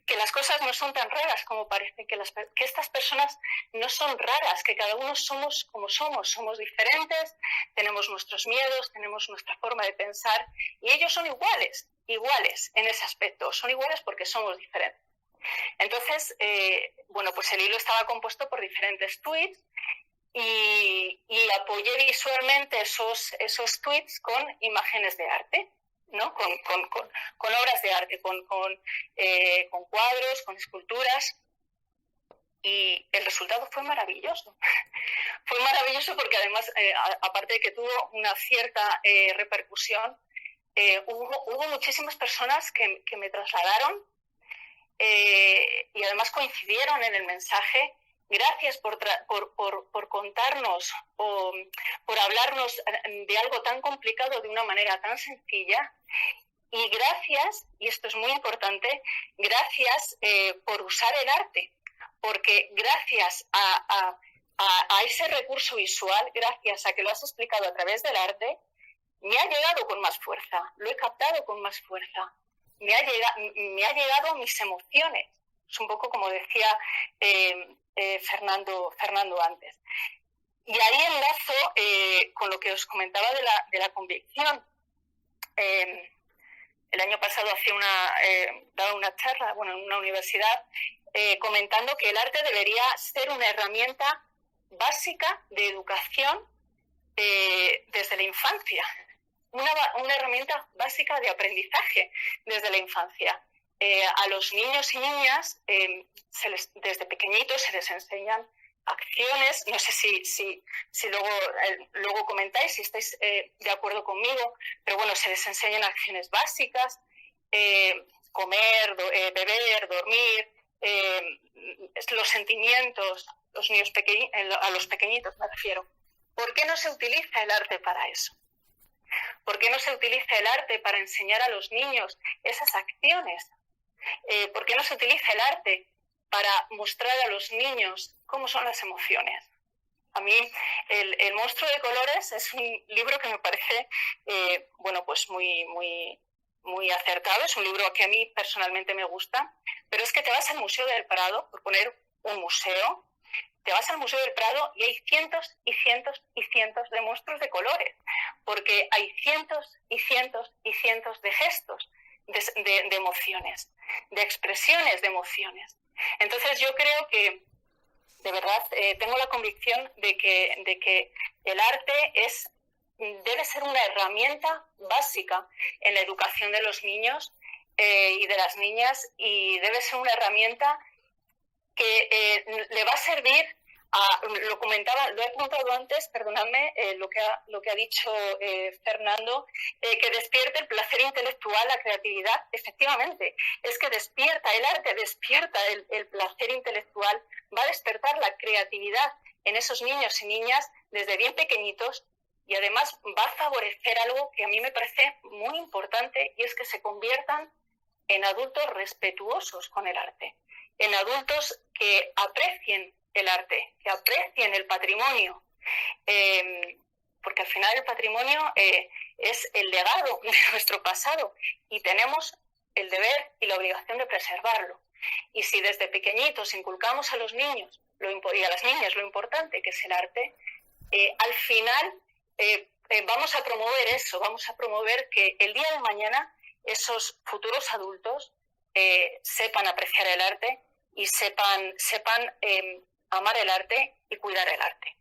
[SPEAKER 4] que las cosas no son tan raras como parece, que estas personas no son raras, que cada uno somos como somos diferentes, tenemos nuestros miedos, tenemos nuestra forma de pensar y ellos son iguales en ese aspecto, son iguales porque somos diferentes. Entonces, pues el hilo estaba compuesto por diferentes tweets y apoyé visualmente esos tweets con imágenes de arte, ¿no? Con obras de arte, con cuadros, con esculturas, y el resultado fue maravilloso. Fue maravilloso porque además, aparte de que tuvo una cierta repercusión, hubo muchísimas personas que me trasladaron y además coincidieron en el mensaje. Gracias por contarnos o por hablarnos de algo tan complicado de una manera tan sencilla. Y gracias, y esto es muy importante, gracias por usar el arte, porque gracias a ese recurso visual, gracias a que lo has explicado a través del arte, me ha llegado con más fuerza, lo he captado con más fuerza, me ha llegado a mis emociones. Es un poco como decía Fernando antes. Y ahí enlazo con lo que os comentaba de la convicción. El año pasado daba una charla en una universidad comentando que el arte debería ser una herramienta básica de educación desde la infancia, una herramienta básica de aprendizaje desde la infancia. A los niños y niñas desde pequeñitos se les enseñan acciones, no sé si luego comentáis si estáis de acuerdo conmigo, pero bueno, se les enseñan acciones básicas, comer, beber, dormir, los sentimientos, a los pequeñitos me refiero. ¿Por qué no se utiliza el arte para eso? ¿Por qué no se utiliza el arte para enseñar a los niños esas acciones? ¿Por qué no se utiliza el arte para mostrar a los niños cómo son las emociones? A mí el monstruo de colores es un libro que me parece pues muy acertado, es un libro que a mí personalmente me gusta, pero es que te vas al Museo del Prado, por poner un museo, te vas al Museo del Prado y hay cientos y cientos y cientos de monstruos de colores, porque hay cientos y cientos y cientos de gestos, de emociones, de expresiones de emociones. Entonces yo creo que, de verdad, tengo la convicción de que el arte debe ser una herramienta básica en la educación de los niños y de las niñas, y debe ser una herramienta que le va a servir lo comentaba, lo he apuntado antes, perdonadme, lo que ha dicho Fernando, que despierte el placer intelectual, la creatividad. Efectivamente, es que despierta, el arte despierta el placer intelectual, va a despertar la creatividad en esos niños y niñas desde bien pequeñitos, y además va a favorecer algo que a mí me parece muy importante, y es que se conviertan en adultos respetuosos con el arte, en adultos que aprecien el arte, que aprecien el patrimonio, porque al final el patrimonio es el legado de nuestro pasado y tenemos el deber y la obligación de preservarlo. Y si desde pequeñitos inculcamos a los niños y a las niñas lo importante que es el arte, al final vamos a promover eso, vamos a promover que el día de mañana esos futuros adultos sepan apreciar el arte y sepan amar el arte y cuidar el arte.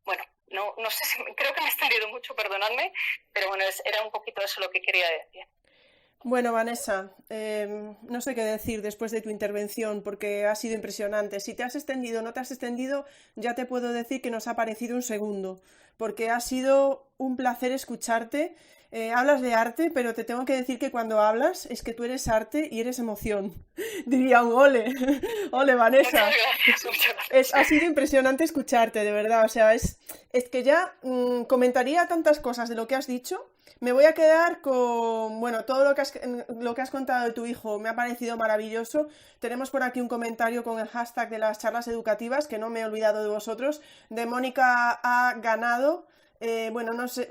[SPEAKER 4] Bueno, no sé creo que me he extendido mucho, perdonadme, pero bueno, era un poquito eso lo que quería decir.
[SPEAKER 1] Bueno, Vanessa, no sé qué decir después de tu intervención, porque ha sido impresionante. Si te has extendido o no te has extendido, ya te puedo decir que nos ha parecido un segundo, porque ha sido un placer escucharte. Hablas de arte, pero te tengo que decir que cuando hablas es que tú eres arte y eres emoción. Diría un ole. Ole, Vanessa.
[SPEAKER 4] Muchas gracias.
[SPEAKER 1] Ha sido impresionante escucharte, de verdad. O sea, es que ya comentaría tantas cosas de lo que has dicho. Me voy a quedar con, bueno, todo lo que has contado de tu hijo me ha parecido maravilloso. Tenemos por aquí un comentario con el hashtag de las charlas educativas, que no me he olvidado de vosotros, de Mónica A. Ganado. Bueno, no sé,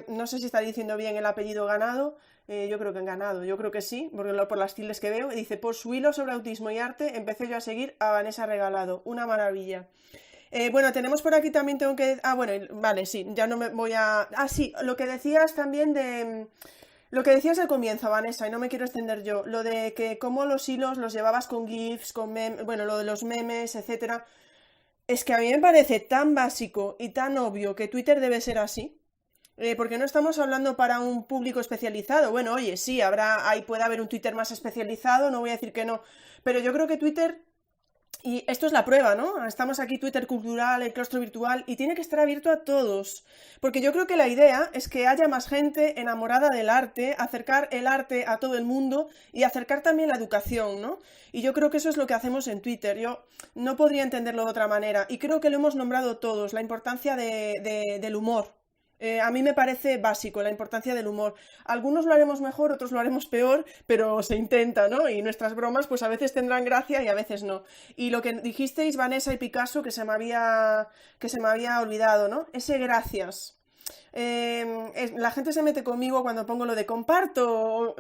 [SPEAKER 1] no sé si está diciendo bien el apellido Ganado. Yo creo que en Ganado, yo creo que sí, porque por las tildes que veo. Y dice, por su hilo sobre autismo y arte, empecé yo a seguir a Vanessa Regalado. Una maravilla. Bueno, tenemos por aquí también, bueno, vale, sí, ya no me voy a... sí, lo que decías también de... Lo que decías al comienzo, Vanessa, y no me quiero extender yo, lo de que cómo los hilos los llevabas con GIFs, con memes, bueno, lo de los memes, etcétera. Es que a mí me parece tan básico y tan obvio que Twitter debe ser así, porque no estamos hablando para un público especializado. Bueno, oye, sí, ahí puede haber un Twitter más especializado, no voy a decir que no, pero yo creo que Twitter, y esto es la prueba, ¿no? Estamos aquí, Twitter Cultural, el claustro virtual, y tiene que estar abierto a todos, porque yo creo que la idea es que haya más gente enamorada del arte, acercar el arte a todo el mundo y acercar también la educación, ¿no? Y yo creo que eso es lo que hacemos en Twitter. Yo no podría entenderlo de otra manera, y creo que lo hemos nombrado todos, la importancia del humor. A mí me parece básico la importancia del humor. Algunos lo haremos mejor, otros lo haremos peor, pero se intenta, ¿no? Y nuestras bromas pues a veces tendrán gracia y a veces no. Y lo que dijisteis, Vanessa y Picasso, que se me había olvidado, ¿no? Ese gracias. La gente se mete conmigo cuando pongo lo de comparto.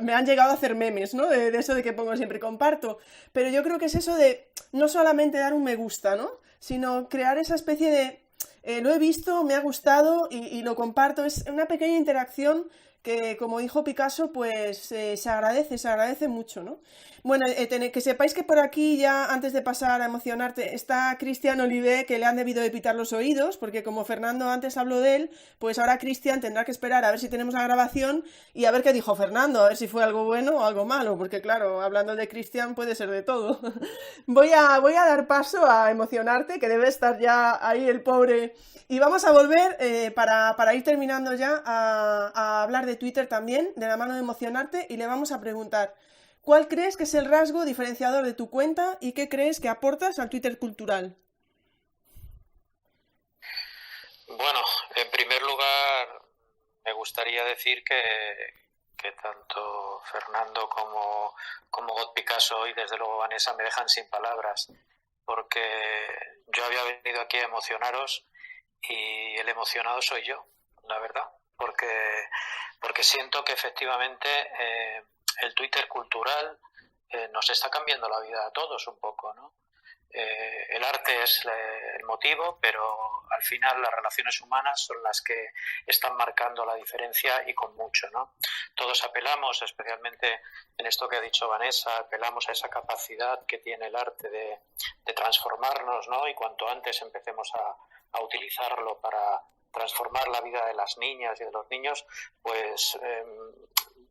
[SPEAKER 1] Me han llegado a hacer memes, ¿no? De eso de que pongo siempre comparto. Pero yo creo que es eso de no solamente dar un me gusta, ¿no? Sino crear esa especie de lo he visto, me ha gustado y lo comparto. Es una pequeña interacción que, como dijo Picasso, pues se agradece mucho, ¿no? Bueno, que sepáis que por aquí ya, antes de pasar a emocionarte, está Cristian Olivé, que le han debido de pitar los oídos, porque como Fernando antes habló de él, pues ahora Cristian tendrá que esperar a ver si tenemos la grabación y a ver qué dijo Fernando, a ver si fue algo bueno o algo malo, porque claro, hablando de Cristian puede ser de todo. Voy a dar paso a emocionarte, que debe estar ya ahí el pobre. Y vamos a volver, para ir terminando ya, a hablar de Twitter también, de la mano de emocionarte, y le vamos a preguntar, ¿cuál crees que es el rasgo diferenciador de tu cuenta y qué crees que aportas al Twitter cultural?
[SPEAKER 5] Bueno, en primer lugar, me gustaría decir que tanto Fernando como God Picasso y desde luego Vanessa me dejan sin palabras, porque yo había venido aquí a emocionaros y el emocionado soy yo, la verdad, porque siento que efectivamente el Twitter cultural nos está cambiando la vida a todos un poco, ¿no? El arte es el motivo, pero al final las relaciones humanas son las que están marcando la diferencia y con mucho, ¿no? Todos apelamos, especialmente en esto que ha dicho Vanessa, apelamos a esa capacidad que tiene el arte de transformarnos, ¿no? Y cuanto antes empecemos a utilizarlo para transformar la vida de las niñas y de los niños, pues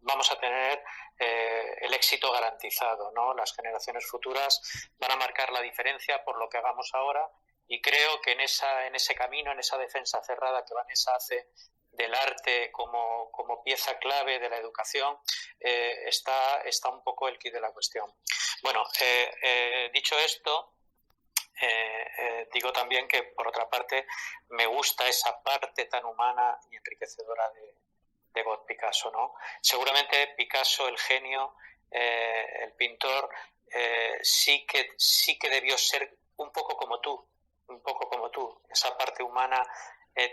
[SPEAKER 5] vamos a tener el éxito garantizado, ¿no? Las generaciones futuras van a marcar la diferencia por lo que hagamos ahora y creo que en ese camino, en esa defensa cerrada que Vanessa hace del arte como pieza clave de la educación, está un poco el quid de la cuestión. Bueno, dicho esto, digo también que por otra parte me gusta esa parte tan humana y enriquecedora de God Picasso, ¿no? Seguramente Picasso, el genio, el pintor, sí que debió ser un poco como tú, esa parte humana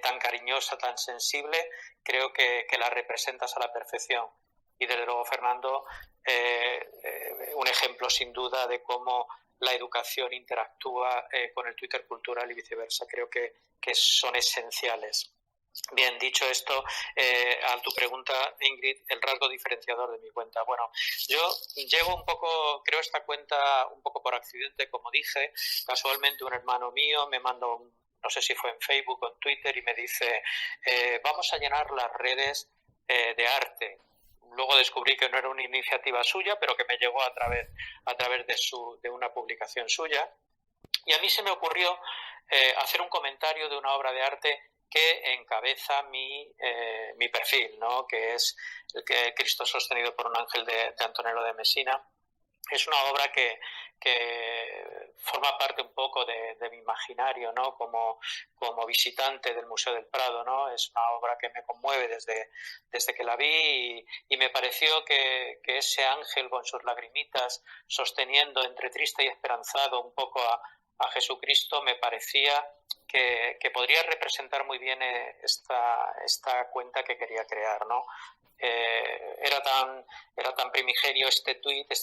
[SPEAKER 5] tan cariñosa, tan sensible, creo que la representas a la perfección. Y desde luego, Fernando, un ejemplo sin duda de cómo la educación interactúa con el Twitter cultural y viceversa. Creo que son esenciales. Bien, dicho esto, a tu pregunta, Ingrid, el rasgo diferenciador de mi cuenta. Bueno, yo llevo creo esta cuenta un poco por accidente, como dije. Casualmente un hermano mío me mandó, no sé si fue en Facebook o en Twitter, y me dice, vamos a llenar las redes de arte. Luego descubrí que no era una iniciativa suya, pero que me llegó a través de una publicación suya. Y a mí se me ocurrió hacer un comentario de una obra de arte que encabeza mi perfil, ¿no? Que es el que Cristo sostenido por un ángel de Antonello de Messina. Es una obra que forma parte un poco de mi imaginario, ¿no? Como visitante del Museo del Prado, ¿no? Es una obra que me conmueve desde que la vi y me pareció que ese ángel con sus lagrimitas sosteniendo entre triste y esperanzado un poco a Jesucristo, me parecía que podría representar muy bien esta cuenta que quería crear, ¿no? Era tan primigenio este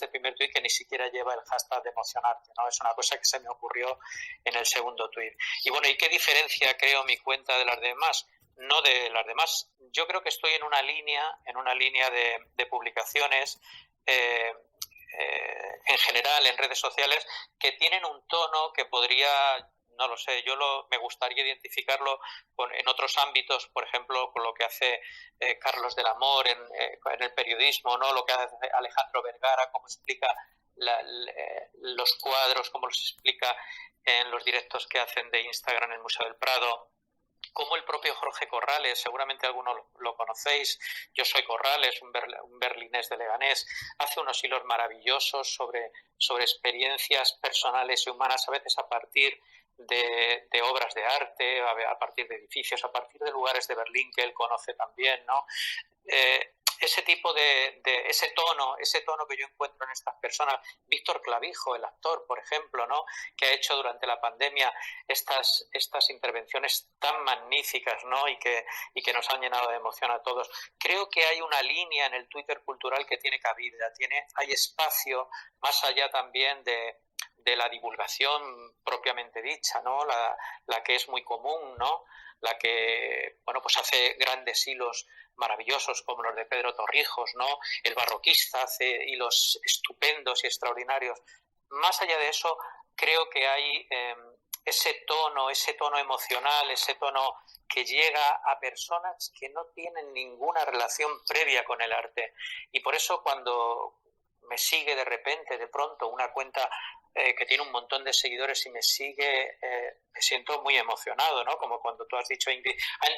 [SPEAKER 5] primer tuit, que ni siquiera lleva el hashtag de emocionarte, ¿no? Es una cosa que se me ocurrió en el segundo tuit. Y bueno, ¿y qué diferencia creo mi cuenta de las demás? No de las demás. Yo creo que estoy en una línea de publicaciones en general en redes sociales que tienen un tono que podría, no lo sé, me gustaría identificarlo en otros ámbitos, por ejemplo, con lo que hace Carlos del Amor en el periodismo, ¿no? Lo que hace Alejandro Vergara, cómo explica los cuadros, cómo los explica en los directos que hacen de Instagram en el Museo del Prado. Como el propio Jorge Corrales, seguramente algunos lo conocéis, yo soy Corrales, un berlinés de Leganés, hace unos hilos maravillosos sobre experiencias personales y humanas, a veces a partir de obras de arte, a partir de edificios, a partir de lugares de Berlín que él conoce también, ¿no? Ese tipo ese tono que yo encuentro en estas personas. Víctor Clavijo, el actor, por ejemplo, ¿no? Que ha hecho durante la pandemia estas intervenciones tan magníficas, ¿no? Y que nos han llenado de emoción a todos. Creo que hay una línea en el Twitter cultural que tiene cabida, hay espacio más allá también de la divulgación propiamente dicha, ¿no? La que es muy común, ¿no? La que, bueno, pues hace grandes hilos maravillosos como los de Pedro Torrijos, ¿no? El barroquista hace hilos estupendos y extraordinarios. Más allá de eso, creo que hay ese tono emocional, ese tono que llega a personas que no tienen ninguna relación previa con el arte. Y por eso cuando me sigue de repente, de pronto, una cuenta que tiene un montón de seguidores y me sigue, me siento muy emocionado, ¿no? Como cuando tú has dicho, Ingrid, han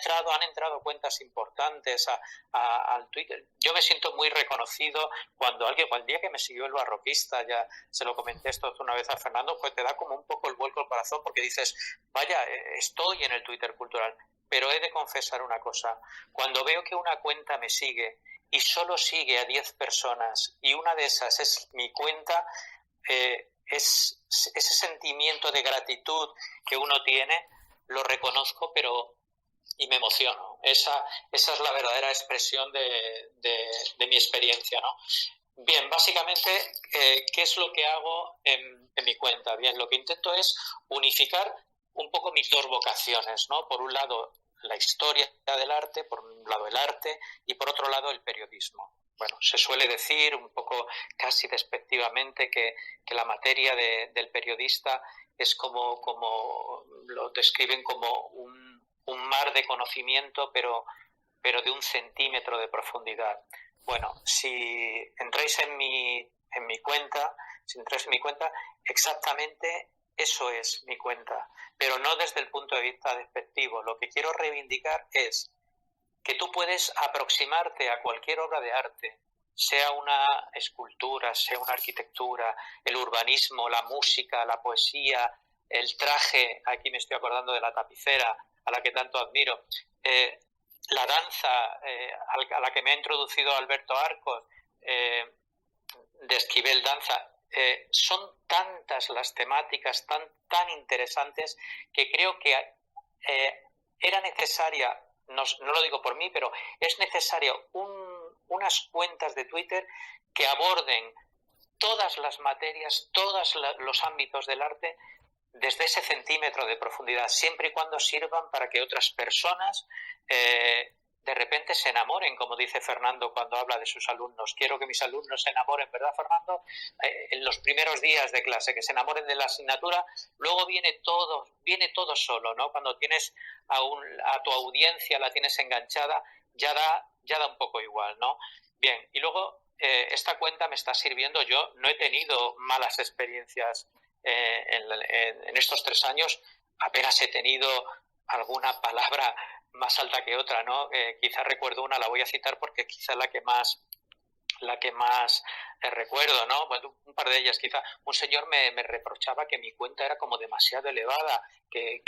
[SPEAKER 5] entrado cuentas importantes al Twitter. Yo me siento muy reconocido cuando alguien, el día que me siguió el barroquista, ya se lo comenté esto una vez a Fernando, pues te da como un poco el vuelco al corazón porque dices, vaya, estoy en el Twitter cultural. Pero he de confesar una cosa, cuando veo que una cuenta me sigue y solo sigue a 10 personas y una de esas es mi cuenta, es ese sentimiento de gratitud que uno tiene, lo reconozco, y me emociono. Esa es la verdadera expresión de mi experiencia, ¿no? Bien, básicamente, ¿qué es lo que hago en mi cuenta? Bien, lo que intento es unificar un poco mis dos vocaciones, ¿no? Por un lado, la historia del arte, por un lado el arte y por otro lado el periodismo. Bueno, se suele decir un poco casi despectivamente que la materia del periodista es como lo describen como un mar de conocimiento, pero de 1 centímetro de profundidad. Bueno, si entráis en mi cuenta, exactamente eso es mi cuenta, pero no desde el punto de vista despectivo. Lo que quiero reivindicar es que tú puedes aproximarte a cualquier obra de arte, sea una escultura, sea una arquitectura, el urbanismo, la música, la poesía, el traje, aquí me estoy acordando de la tapicera, a la que tanto admiro, la danza, a la que me ha introducido Alberto Arcos, de Esquivel Danza. Son tantas las temáticas tan interesantes que creo que era necesaria, no lo digo por mí, pero es necesario unas cuentas de Twitter que aborden todas las materias, todos los ámbitos del arte desde ese centímetro de profundidad, siempre y cuando sirvan para que otras personas de repente se enamoren, como dice Fernando cuando habla de sus alumnos. Quiero que mis alumnos se enamoren, ¿verdad, Fernando? En los primeros días de clase, que se enamoren de la asignatura. Luego viene todo solo, ¿no? Cuando tienes a tu audiencia, la tienes enganchada, ya da un poco igual, ¿no? Bien, y luego esta cuenta me está sirviendo. Yo no he tenido malas experiencias en estos 3 años. Apenas he tenido alguna palabra más alta que otra, ¿no? Quizás recuerdo una, la voy a citar porque quizás la que más recuerdo, ¿no? Bueno, un par de ellas, quizá. Un señor me reprochaba que mi cuenta era como demasiado elevada, que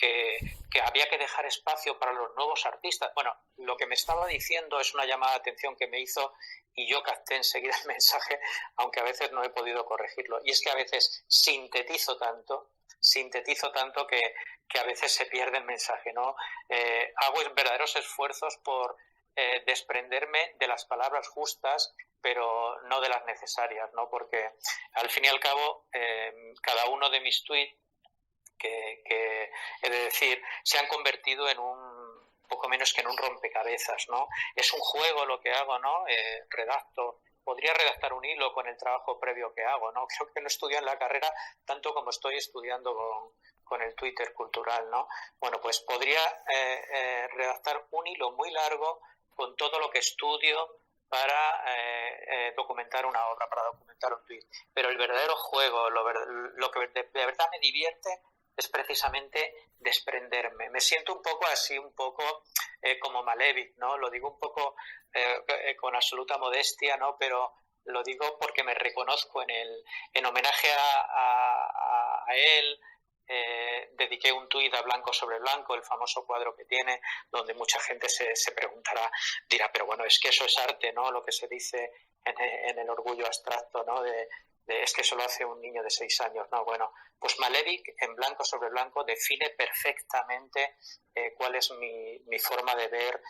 [SPEAKER 5] había que dejar espacio para los nuevos artistas. Bueno, lo que me estaba diciendo es una llamada de atención que me hizo y yo capté enseguida el mensaje, aunque a veces no he podido corregirlo. Y es que a veces sintetizo tanto que a veces se pierde el mensaje, ¿no? Hago verdaderos esfuerzos por desprenderme de las palabras justas, pero no de las necesarias, ¿no? Porque al fin y al cabo cada uno de mis tweets, que he de decir, se han convertido en poco menos que en un rompecabezas, ¿no? Es un juego lo que hago, ¿no? Podría redactar un hilo con el trabajo previo que hago, ¿no? Creo que no estudio en la carrera tanto como estoy estudiando con el Twitter cultural, ¿no? Bueno, pues podría redactar un hilo muy largo con todo lo que estudio para documentar una obra, para documentar un tweet. Pero el verdadero juego, lo que de verdad me divierte es precisamente desprenderme. Me siento un poco así, como Malevich, ¿no? Lo digo un poco con absoluta modestia, ¿no? Pero lo digo porque me reconozco en homenaje a él, dediqué un tuit a Blanco sobre Blanco, el famoso cuadro que tiene, donde mucha gente se preguntará, dirá, pero bueno, es que eso es arte, ¿no? Lo que se dice en el orgullo abstracto, ¿no? Es que eso lo hace un niño de 6 años, ¿no? Bueno, pues Malevich en Blanco sobre Blanco define perfectamente cuál es mi forma de ver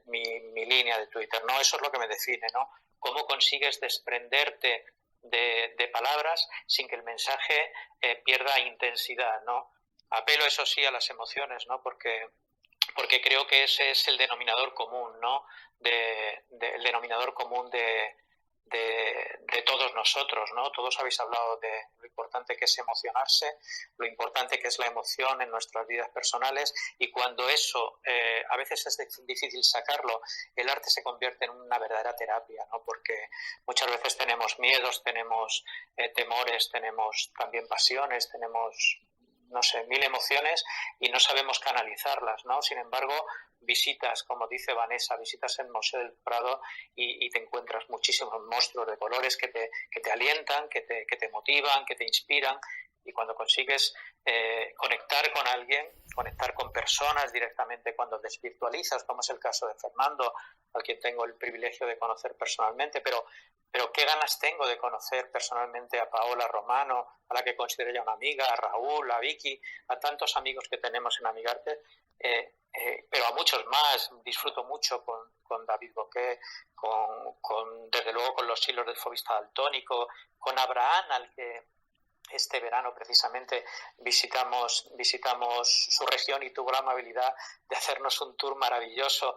[SPEAKER 5] mi línea de Twitter, ¿no? Eso es lo que me define, ¿no? Cómo consigues desprenderte de palabras sin que el mensaje pierda intensidad, ¿no? Apelo, eso sí, a las emociones, ¿no? Porque creo que ese es el denominador común, ¿no? El denominador común de todos nosotros, ¿no? Todos habéis hablado de lo importante que es emocionarse, lo importante que es la emoción en nuestras vidas personales, y cuando eso a veces es difícil sacarlo, el arte se convierte en una verdadera terapia, ¿no? Porque muchas veces tenemos miedos, tenemos temores, tenemos también pasiones, tenemos, no sé, 1000 emociones y no sabemos canalizarlas, ¿no? Sin embargo, visitas, como dice Vanessa, visitas el Museo del Prado y te encuentras muchísimos monstruos de colores que te alientan, que te motivan, que te inspiran, y cuando consigues conectar con alguien, conectar con personas directamente, cuando desvirtualizas, como es el caso de Fernando, al quien tengo el privilegio de conocer personalmente, pero qué ganas tengo de conocer personalmente a Paola Romano, a la que considero ya una amiga, a Raúl, a Vicky, a tantos amigos que tenemos en Amigarte, pero a muchos más. Disfruto mucho con David Boqué, desde luego con los hilos del fobista daltónico, con Abraham, al que este verano precisamente visitamos su región y tuvo la amabilidad de hacernos un tour maravilloso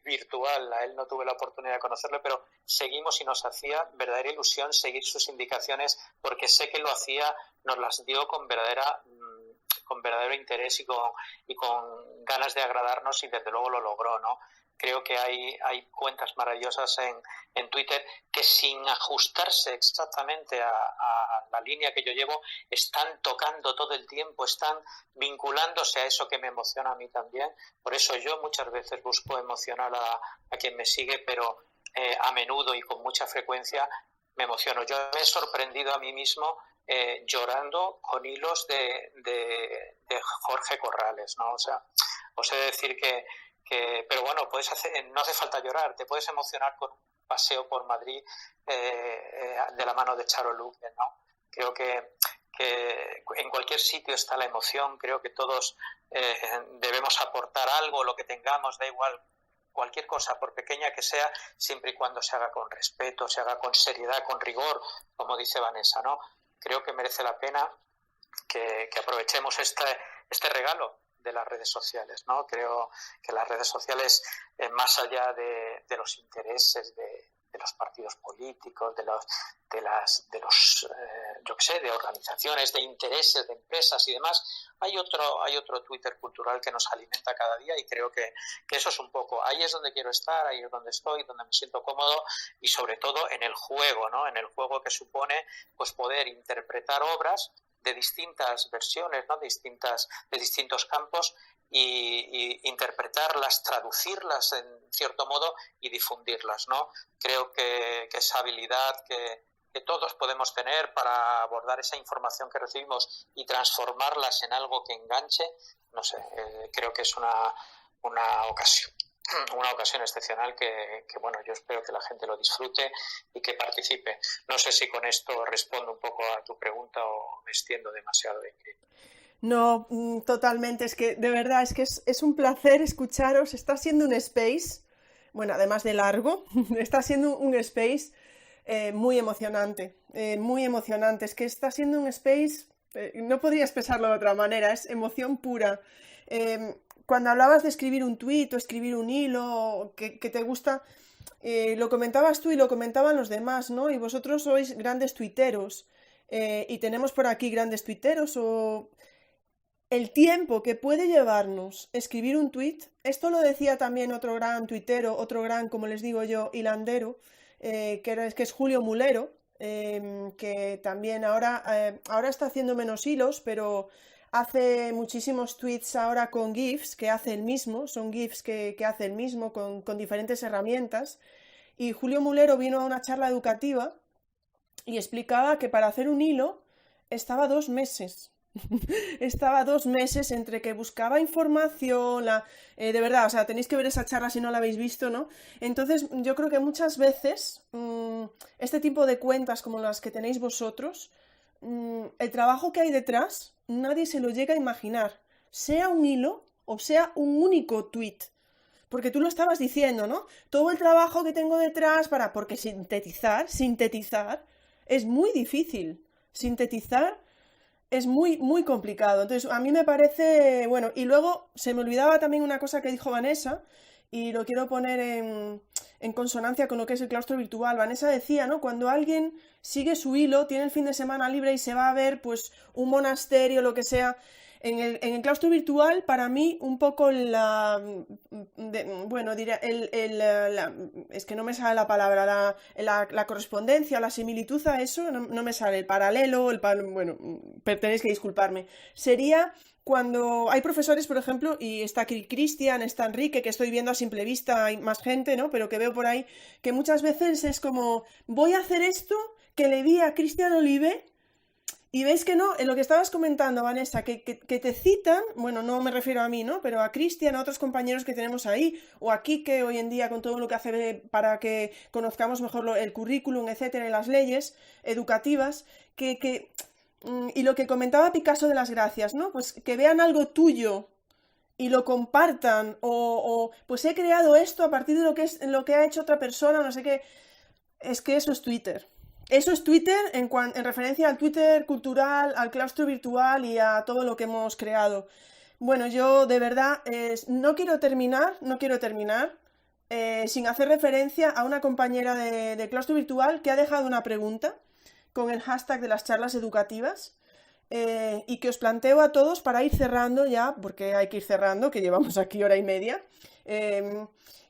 [SPEAKER 5] virtual. A él no tuve la oportunidad de conocerlo, pero seguimos y nos hacía verdadera ilusión seguir sus indicaciones, porque sé que lo hacía, nos las dio con verdadero interés y con ganas de agradarnos, y desde luego lo logró, ¿no? Creo que hay cuentas maravillosas en Twitter que, sin ajustarse exactamente a la línea que yo llevo, están tocando todo el tiempo, están vinculándose a eso que me emociona a mí también. Por eso yo muchas veces busco emocionar a quien me sigue, pero a menudo y con mucha frecuencia me emociono. Yo me he sorprendido a mí mismo llorando con hilos de Jorge Corrales, ¿no? O sea, os he de decir que pero bueno, no hace falta llorar, te puedes emocionar con un paseo por Madrid de la mano de Charo Luque, ¿no? Creo que en cualquier sitio está la emoción. Creo que todos debemos aportar algo, lo que tengamos, da igual, cualquier cosa, por pequeña que sea, siempre y cuando se haga con respeto, se haga con seriedad, con rigor, como dice Vanessa, ¿no? Creo que merece la pena que aprovechemos este regalo de las redes sociales, ¿no? Creo que las redes sociales, más allá de los intereses de los partidos políticos, de organizaciones, de intereses, de empresas y demás, hay otro Twitter cultural que nos alimenta cada día, y creo que eso es un poco, ahí es donde quiero estar, ahí es donde estoy, donde me siento cómodo, y sobre todo en el juego, ¿no? En el juego que supone pues poder interpretar obras de distintas versiones, ¿no? de distintos campos, y interpretarlas, traducirlas en cierto modo y difundirlas, ¿no? Creo que esa habilidad que todos podemos tener para abordar esa información que recibimos y transformarlas en algo que enganche, no sé, creo que es una ocasión excepcional que bueno, yo espero que la gente lo disfrute y que participe. No sé si con esto respondo un poco a tu pregunta o me extiendo demasiado, Ingrid.
[SPEAKER 1] No, totalmente, es que de verdad es un placer escucharos. Está siendo un space, bueno, además de largo, está siendo un space muy emocionante, es que está siendo un space, no podría expresarlo de otra manera, es emoción pura. Cuando hablabas de escribir un tuit o escribir un hilo que te gusta, lo comentabas tú y lo comentaban los demás, ¿no? Y vosotros sois grandes tuiteros, y tenemos por aquí grandes tuiteros. El tiempo que puede llevarnos escribir un tuit, esto lo decía también otro gran tuitero, otro gran, como les digo yo, hilandero, que es Julio Mulero, que también ahora está haciendo menos hilos, pero hace muchísimos tweets ahora con GIFs que hace él mismo, son GIFs que hace él mismo con diferentes herramientas. Y Julio Mulero vino a una charla educativa y explicaba que para hacer un hilo estaba 2 meses. Estaba 2 meses entre que buscaba información, de verdad, o sea, tenéis que ver esa charla si no la habéis visto, ¿no? Entonces, yo creo que muchas veces este tipo de cuentas como las que tenéis vosotros, el trabajo que hay detrás, nadie se lo llega a imaginar, sea un hilo o sea un único tweet. Porque tú lo estabas diciendo, ¿no? Todo el trabajo que tengo detrás porque sintetizar es muy difícil. Sintetizar es muy, muy complicado. Entonces, a mí me parece, bueno, y luego se me olvidaba también una cosa que dijo Vanessa, y lo quiero poner en consonancia con lo que es el claustro virtual. Vanessa decía, ¿no? Cuando alguien sigue su hilo, tiene el fin de semana libre y se va a ver, pues, un monasterio, lo que sea. En el claustro virtual, para mí, un poco bueno, diría, es que no me sale la palabra, la correspondencia o la similitud a eso, no me sale, el paralelo, bueno, tenéis que disculparme. Sería cuando hay profesores, por ejemplo, y está aquí Cristian, está Enrique, que estoy viendo a simple vista, hay más gente, ¿no? Pero que veo por ahí, que muchas veces es como, voy a hacer esto que le vi a Cristian Olive. Y veis que no, en lo que estabas comentando, Vanessa, que te citan, bueno, no me refiero a mí, ¿no? Pero a Cristian, a otros compañeros que tenemos ahí, o a Quique hoy en día con todo lo que hace para que conozcamos mejor el currículum, etcétera, y las leyes educativas, y lo que comentaba Picasso de las gracias, ¿no? Pues que vean algo tuyo y lo compartan, o pues he creado esto a partir de lo que ha hecho otra persona, no sé qué. Es que eso es Twitter. Eso es Twitter en referencia al Twitter cultural, al claustro virtual y a todo lo que hemos creado. Bueno, yo de verdad no quiero terminar sin hacer referencia a una compañera de claustro virtual que ha dejado una pregunta con el hashtag de las charlas educativas y que os planteo a todos para ir cerrando ya, porque hay que ir cerrando, que llevamos aquí hora y media.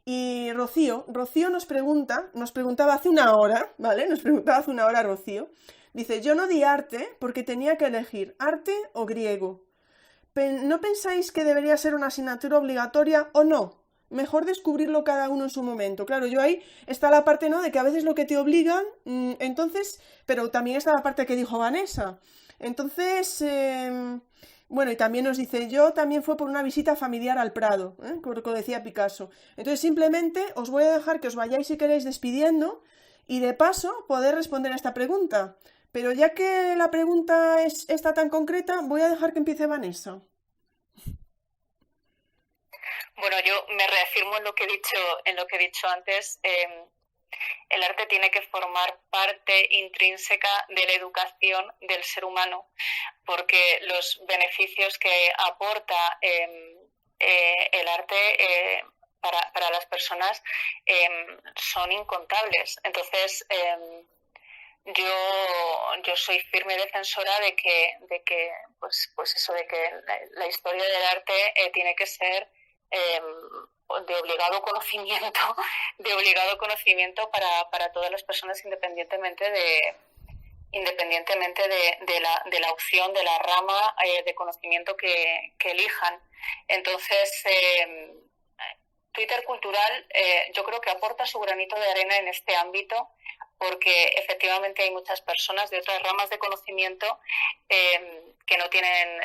[SPEAKER 1] Y Rocío nos preguntaba hace una hora, ¿vale? Nos preguntaba hace una hora Rocío. Dice, yo no di arte porque tenía que elegir arte o griego. ¿No pensáis que debería ser una asignatura obligatoria o no? Mejor descubrirlo cada uno en su momento. Claro, yo ahí está la parte, ¿no? De que a veces lo que te obligan, entonces, pero también está la parte que dijo Vanessa. Entonces, bueno, y también nos dice, yo también fue por una visita familiar al Prado, como decía Picasso. Entonces, simplemente os voy a dejar que os vayáis si queréis despidiendo y de paso poder responder a esta pregunta. Pero ya que la pregunta está tan concreta, voy a dejar que empiece Vanessa.
[SPEAKER 4] Bueno, yo me reafirmo en lo que he dicho antes. El arte tiene que formar parte intrínseca de la educación del ser humano, porque los beneficios que aporta el arte para las personas son incontables. Entonces, yo soy firme defensora de que la historia del arte tiene que ser de obligado conocimiento para todas las personas independientemente de la opción, de la rama de conocimiento que elijan. Entonces, Twitter Cultural yo creo que aporta su granito de arena en este ámbito, porque efectivamente hay muchas personas de otras ramas de conocimiento que no tienen,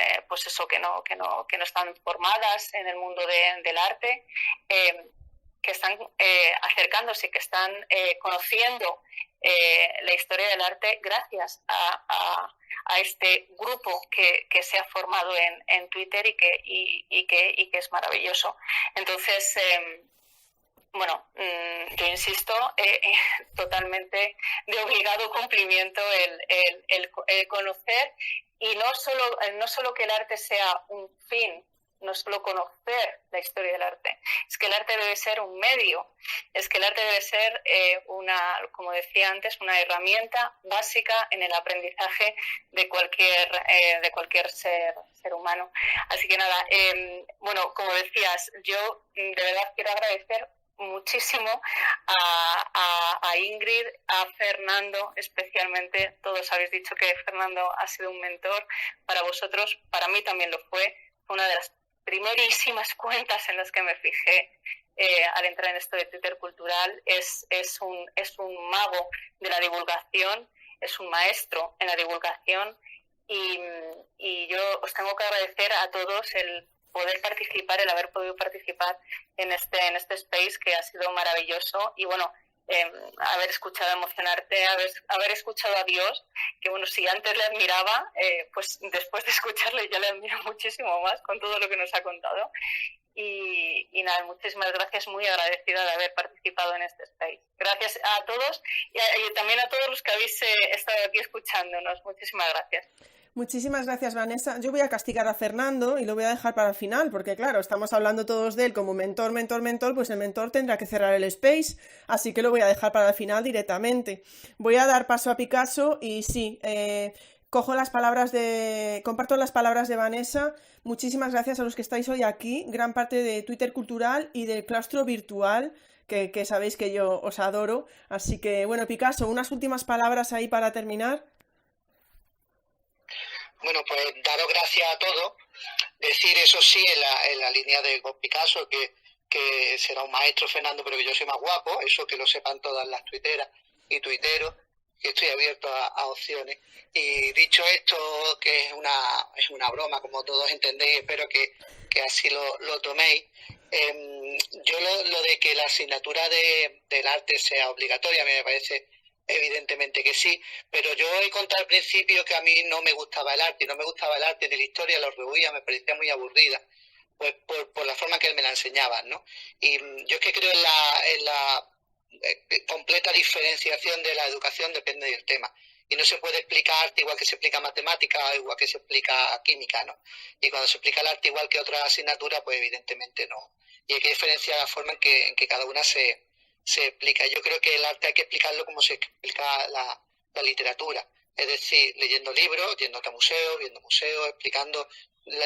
[SPEAKER 4] que no están formadas en el mundo del arte, que están acercándose, que están conociendo la historia del arte gracias a este grupo que se ha formado en Twitter y que es maravilloso. Entonces, yo insisto, totalmente de obligado cumplimiento el conocer, y no solo que el arte sea un fin, no solo conocer la historia del arte, es que el arte debe ser un medio, es que el arte debe ser como decía antes, una herramienta básica en el aprendizaje de cualquier ser humano. Así que nada, como decías, yo de verdad quiero agradecer muchísimo a Ingrid, a Fernando especialmente. Todos habéis dicho que Fernando ha sido un mentor para vosotros, para mí también lo fue una de las primerísimas cuentas en las que me fijé al entrar en esto de Twitter Cultural. Es un mago de la divulgación, es un maestro en la divulgación, y yo os tengo que agradecer a todos el poder participar, el haber podido participar en este space, que ha sido maravilloso. Y bueno, haber escuchado Emocionarte, haber escuchado a Dios, que bueno, si antes le admiraba, pues después de escucharle ya le admiro muchísimo más con todo lo que nos ha contado. Y nada, muchísimas gracias, muy agradecida de haber participado en este space. Gracias a todos y también a todos los que habéis estado aquí escuchándonos. Muchísimas gracias.
[SPEAKER 1] Muchísimas gracias, Vanessa. Yo voy a castigar a Fernando y lo voy a dejar para el final, porque claro, estamos hablando todos de él como mentor, pues el mentor tendrá que cerrar el space, así que lo voy a dejar para el final directamente. Voy a dar paso a Picasso y sí, comparto las palabras de Vanessa. Muchísimas gracias a los que estáis hoy aquí, gran parte de Twitter Cultural y del claustro virtual, que sabéis que yo os adoro. Así que, bueno, Picasso, unas últimas palabras ahí para terminar.
[SPEAKER 3] Bueno, pues daros gracias a todos. Decir eso sí, en la línea de Picasso, que será un maestro Fernando, pero que yo soy más guapo, eso que lo sepan todas las tuiteras y tuiteros, que estoy abierto a opciones. Y dicho esto, que es una broma, como todos entendéis, espero que así lo toméis. Yo lo de que la asignatura del arte sea obligatoria, me parece evidentemente que sí, pero yo he contado al principio que a mí no me gustaba el arte, y no me gustaba el arte de la historia, lo rehuía, me parecía muy aburrida, pues por la forma que él me la enseñaba, ¿no? Y yo es que creo en la completa diferenciación de la educación, depende del tema. Y no se puede explicar arte igual que se explica matemática o igual que se explica química, ¿no? Y cuando se explica el arte igual que otra asignatura, pues evidentemente no. Y hay que diferenciar la forma en que cada una se explica. Yo creo que el arte hay que explicarlo como se explica la literatura. Es decir, leyendo libros, yendo a museos, viendo museos, explicando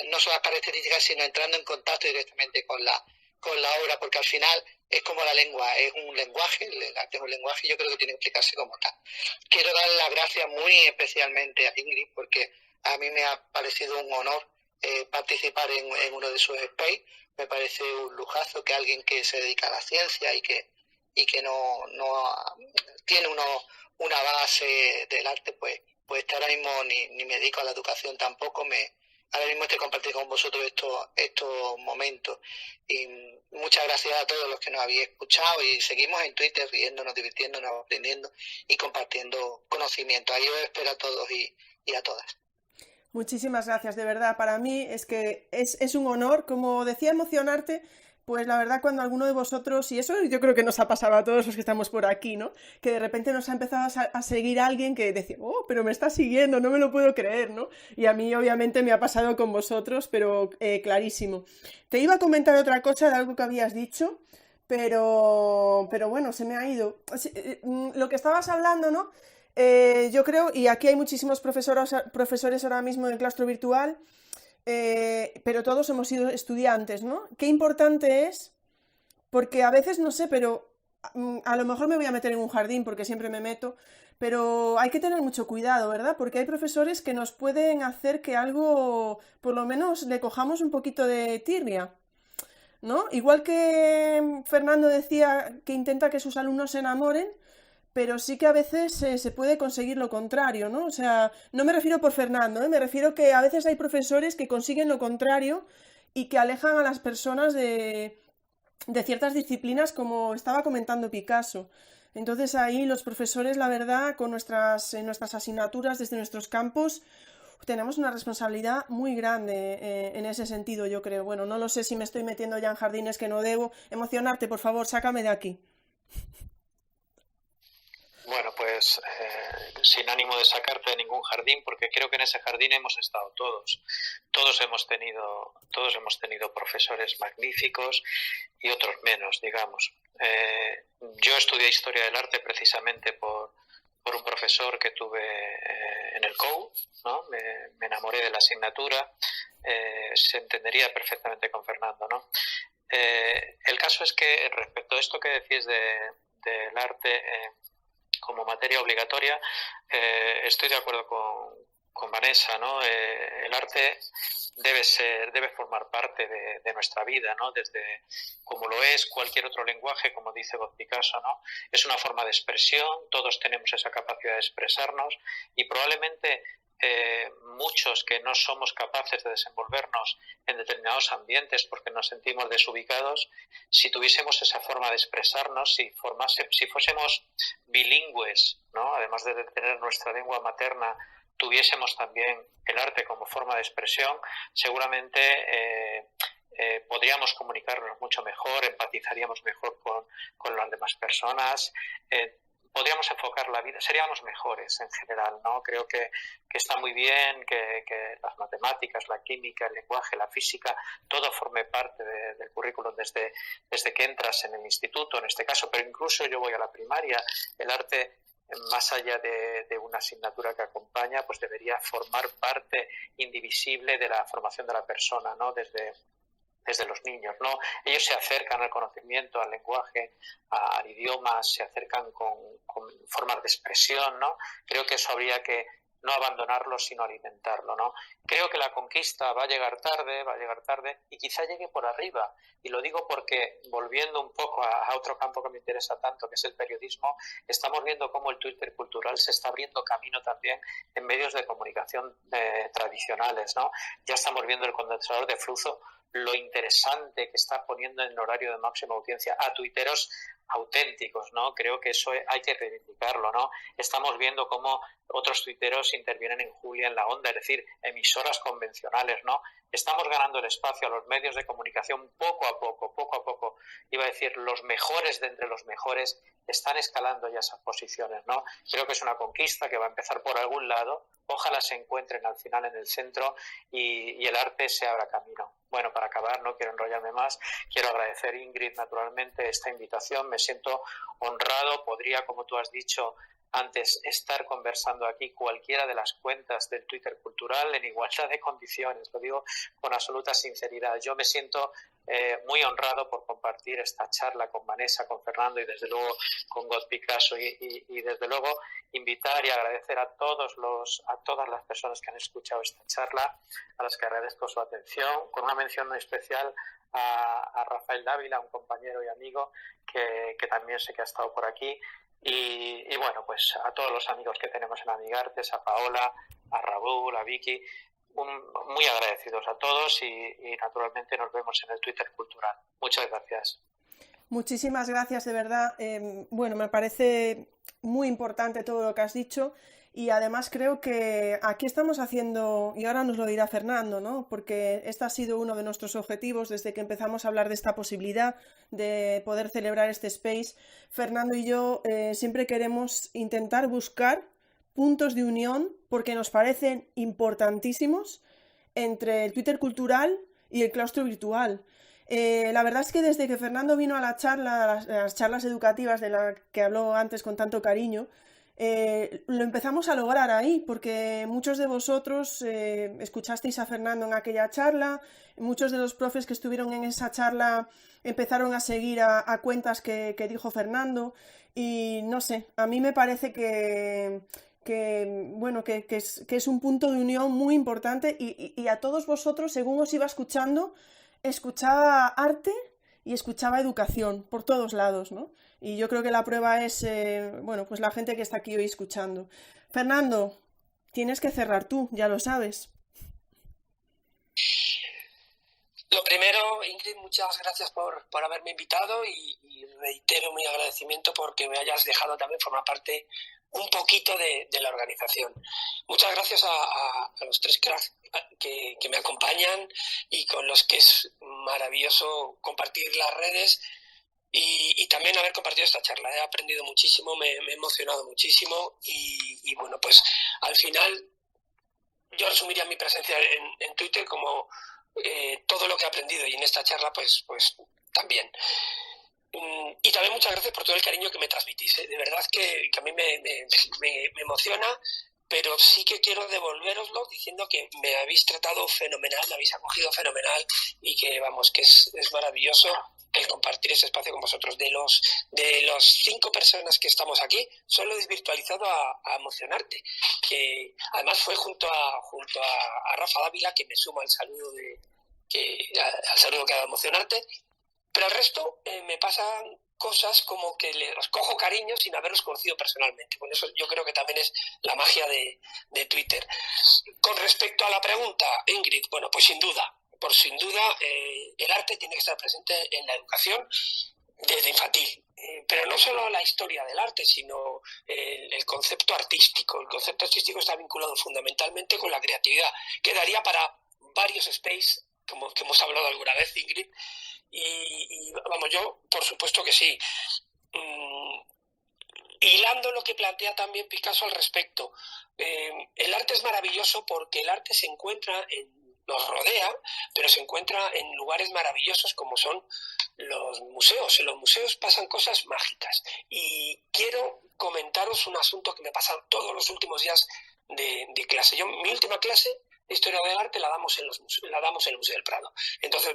[SPEAKER 3] no solo las características, sino entrando en contacto directamente con la obra, porque al final es como la lengua, es un lenguaje, el arte es un lenguaje y yo creo que tiene que explicarse como tal. Quiero dar las gracias muy especialmente a Ingrid, porque a mí me ha parecido un honor participar en uno de sus space. Me parece un lujazo que alguien que se dedica a la ciencia y que no tiene una base del arte, pues ahora mismo ni me dedico a la educación tampoco, ahora mismo estoy compartiendo con vosotros estos momentos. Y muchas gracias a todos los que nos habéis escuchado y seguimos en Twitter riéndonos, divirtiéndonos, aprendiendo y compartiendo conocimiento. Ahí os espero a todos y a todas.
[SPEAKER 1] Muchísimas gracias, de verdad. Para mí es que es un honor, como decía Emocionarte. Pues la verdad, cuando alguno de vosotros, y eso yo creo que nos ha pasado a todos los que estamos por aquí, ¿no? Que de repente nos ha empezado a seguir alguien que decía, oh, pero me está siguiendo, no me lo puedo creer, ¿no? Y a mí obviamente me ha pasado con vosotros, pero clarísimo. Te iba a comentar otra cosa de algo que habías dicho, pero bueno, se me ha ido. Lo que estabas hablando, ¿no? Yo creo, y aquí hay muchísimos profesores ahora mismo en el claustro virtual, pero todos hemos sido estudiantes, ¿no? Qué importante es, porque a veces no sé, pero a lo mejor me voy a meter en un jardín porque siempre me meto, pero hay que tener mucho cuidado, ¿verdad? Porque hay profesores que nos pueden hacer que algo, por lo menos, le cojamos un poquito de tirria, ¿no? Igual que Fernando decía que intenta que sus alumnos se enamoren, pero sí que a veces se puede conseguir lo contrario, ¿no? O sea, no me refiero por Fernando, me refiero que a veces hay profesores que consiguen lo contrario y que alejan a las personas de ciertas disciplinas, como estaba comentando Picasso. Entonces ahí los profesores, la verdad, con nuestras asignaturas desde nuestros campos, tenemos una responsabilidad muy grande en ese sentido, yo creo. Bueno, no lo sé si me estoy metiendo ya en jardines que no debo. Emocionarte, por favor, sácame de aquí.
[SPEAKER 5] Bueno, pues sin ánimo de sacarte de ningún jardín, porque creo que en ese jardín hemos estado todos. Todos hemos tenido profesores magníficos y otros menos, digamos. Yo estudié Historia del Arte precisamente por un profesor que tuve en el COU, ¿no? Me enamoré de la asignatura, se entendería perfectamente con Fernando, ¿no? El caso es que respecto a esto que decís del arte como materia obligatoria, estoy de acuerdo Vanessa, ¿no? El arte debe formar parte de nuestra vida, ¿no? Desde como lo es cualquier otro lenguaje, como dice Bob Picasso, ¿no? Es una forma de expresión, todos tenemos esa capacidad de expresarnos y probablemente muchos que no somos capaces de desenvolvernos en determinados ambientes porque nos sentimos desubicados, si tuviésemos esa forma de expresarnos, si fuésemos bilingües, ¿no? Además de tener nuestra lengua materna, tuviésemos también el arte como forma de expresión, seguramente podríamos comunicarnos mucho mejor, empatizaríamos mejor con las demás personas, podríamos enfocar la vida, seríamos mejores en general, ¿no? Creo que está muy bien que las matemáticas, la química, el lenguaje, la física, todo forme parte del currículum desde que entras en el instituto, en este caso, pero incluso yo voy a la primaria, el arte, más allá de una asignatura que acompaña, pues debería formar parte indivisible de la formación de la persona, ¿no? Desde los niños, ¿no? Ellos se acercan al conocimiento, al lenguaje, al idioma, se acercan con formas de expresión, ¿no? Creo que eso habría que no abandonarlo, sino alimentarlo, ¿no? Creo que la conquista va a llegar tarde y quizá llegue por arriba. Y lo digo porque, volviendo un poco a otro campo que me interesa tanto, que es el periodismo, estamos viendo cómo el Twitter cultural se está abriendo camino también en medios de comunicación tradicionales, ¿no? Ya estamos viendo el condensador de flujo, lo interesante que está poniendo en horario de máxima audiencia a tuiteros auténticos, ¿no? Creo que eso hay que reivindicarlo, ¿no? Estamos viendo cómo otros tuiteros intervienen en Julia, en La Onda, es decir, emisoras convencionales, ¿no? Estamos ganando el espacio a los medios de comunicación poco a poco. Iba a decir, los mejores de entre los mejores están escalando ya esas posiciones, ¿no? Creo que es una conquista que va a empezar por algún lado. Ojalá se encuentren al final en el centro y el arte se abra camino. Bueno, para acabar, no quiero enrollarme más, quiero agradecer, Ingrid, naturalmente, esta invitación. Me siento honrado. Podría, como tú has dicho antes, estar conversando aquí cualquiera de las cuentas del Twitter cultural en igualdad de condiciones. Lo digo con absoluta sinceridad. Yo me siento muy honrado por compartir esta charla con Vanessa, con Fernando y desde luego con God Picasso y desde luego invitar y agradecer a todas las personas que han escuchado esta charla, a las que agradezco su atención, con una mención muy especial a Rafael Dávila, un compañero y amigo que también sé que ha estado por aquí. Y bueno, pues a todos los amigos que tenemos en Amigartes, a Paola, a Raúl, a Vicky, muy agradecidos a todos y naturalmente nos vemos en el Twitter cultural. Muchas gracias.
[SPEAKER 1] Muchísimas gracias, de verdad. Bueno, me parece muy importante todo lo que has dicho y además creo que aquí estamos haciendo, y ahora nos lo dirá Fernando, ¿no? Porque este ha sido uno de nuestros objetivos desde que empezamos a hablar de esta posibilidad de poder celebrar este space. Fernando y yo siempre queremos intentar buscar puntos de unión porque nos parecen importantísimos entre el Twitter cultural y el claustro virtual. La verdad es que desde que Fernando vino a las charlas educativas de las que habló antes con tanto cariño, lo empezamos a lograr ahí, porque muchos de vosotros escuchasteis a Fernando en aquella charla, muchos de los profes que estuvieron en esa charla empezaron a seguir a cuentas que dijo Fernando, y no sé, a mí me parece que es un punto de unión muy importante y a todos vosotros, según os iba escuchando, escuchaba arte y escuchaba educación por todos lados, ¿no? Y yo creo que la prueba es, pues la gente que está aquí hoy escuchando. Fernando, tienes que cerrar tú, ya lo sabes.
[SPEAKER 2] Lo primero, Ingrid, muchas gracias por haberme invitado y reitero mi agradecimiento porque me hayas dejado también formar parte un poquito de la organización. Muchas gracias a los tres cracks que me acompañan y con los que es maravilloso compartir las redes y también haber compartido esta charla. He aprendido muchísimo, me he emocionado muchísimo y bueno, pues al final yo resumiría mi presencia en Twitter como todo lo que he aprendido y en esta charla pues también. Y también muchas gracias por todo el cariño que me transmitís. De verdad que a mí me emociona, pero sí que quiero devolveroslo diciendo que me habéis tratado fenomenal, me habéis acogido fenomenal y que, vamos, que es maravilloso el compartir ese espacio con vosotros. De los 5 personas que estamos aquí, solo he desvirtualizado a Emocionarte, que además fue junto a Rafa Dávila, que me suma al saludo al saludo que ha dado Emocionarte, pero al resto me pasan cosas como que les cojo cariño sin haberlos conocido personalmente. Bueno, eso yo creo que también es la magia de Twitter. Con respecto a la pregunta, Ingrid, bueno, pues sin duda, el arte tiene que estar presente en la educación desde infantil. Pero no solo la historia del arte, sino el concepto artístico. El concepto artístico está vinculado fundamentalmente con la creatividad, que daría para varios space, como que hemos hablado alguna vez, Ingrid, y vamos, yo por supuesto que sí. Hilando lo que plantea también Picasso al respecto, el arte es maravilloso porque el arte nos rodea, pero se encuentra en lugares maravillosos como son los museos. En los museos pasan cosas mágicas y quiero comentaros un asunto que me pasa todos los últimos días de clase. Mi última clase de Historia del Arte la damos en el Museo del Prado. Entonces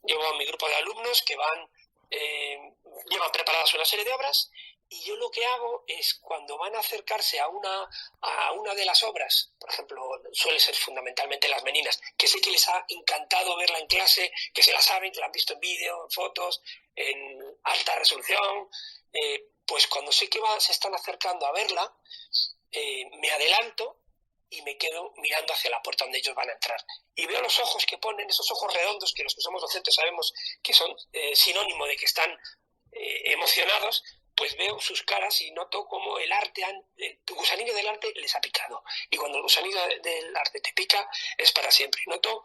[SPEAKER 2] llevo a mi grupo de alumnos que llevan preparadas una serie de obras, y yo lo que hago es, cuando van a acercarse a una de las obras, por ejemplo, suele ser fundamentalmente Las Meninas, que sé que les ha encantado verla en clase, que se la saben, que la han visto en vídeo, en fotos, en alta resolución, pues cuando sé que se están acercando a verla, me adelanto y me quedo mirando hacia la puerta donde ellos van a entrar. Y veo los ojos que ponen, esos ojos redondos, que los que somos docentes sabemos que son sinónimo de que están emocionados. Pues veo sus caras y noto cómo el gusanillo del arte les ha picado. Y cuando el gusanillo del arte te pica, es para siempre. Noto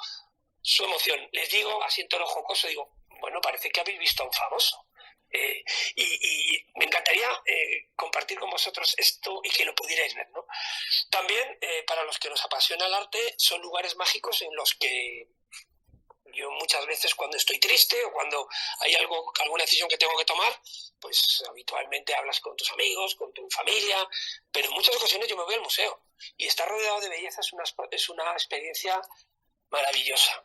[SPEAKER 2] su emoción. Les digo, así en tono jocoso, digo, bueno, parece que habéis visto a un famoso. Y me encantaría compartir con vosotros esto y que lo pudierais ver, ¿no? También, para los que nos apasiona el arte, son lugares mágicos en los que yo muchas veces, cuando estoy triste o cuando hay alguna decisión que tengo que tomar, pues habitualmente hablas con tus amigos, con tu familia, pero en muchas ocasiones yo me voy al museo y estar rodeado de belleza es una experiencia maravillosa.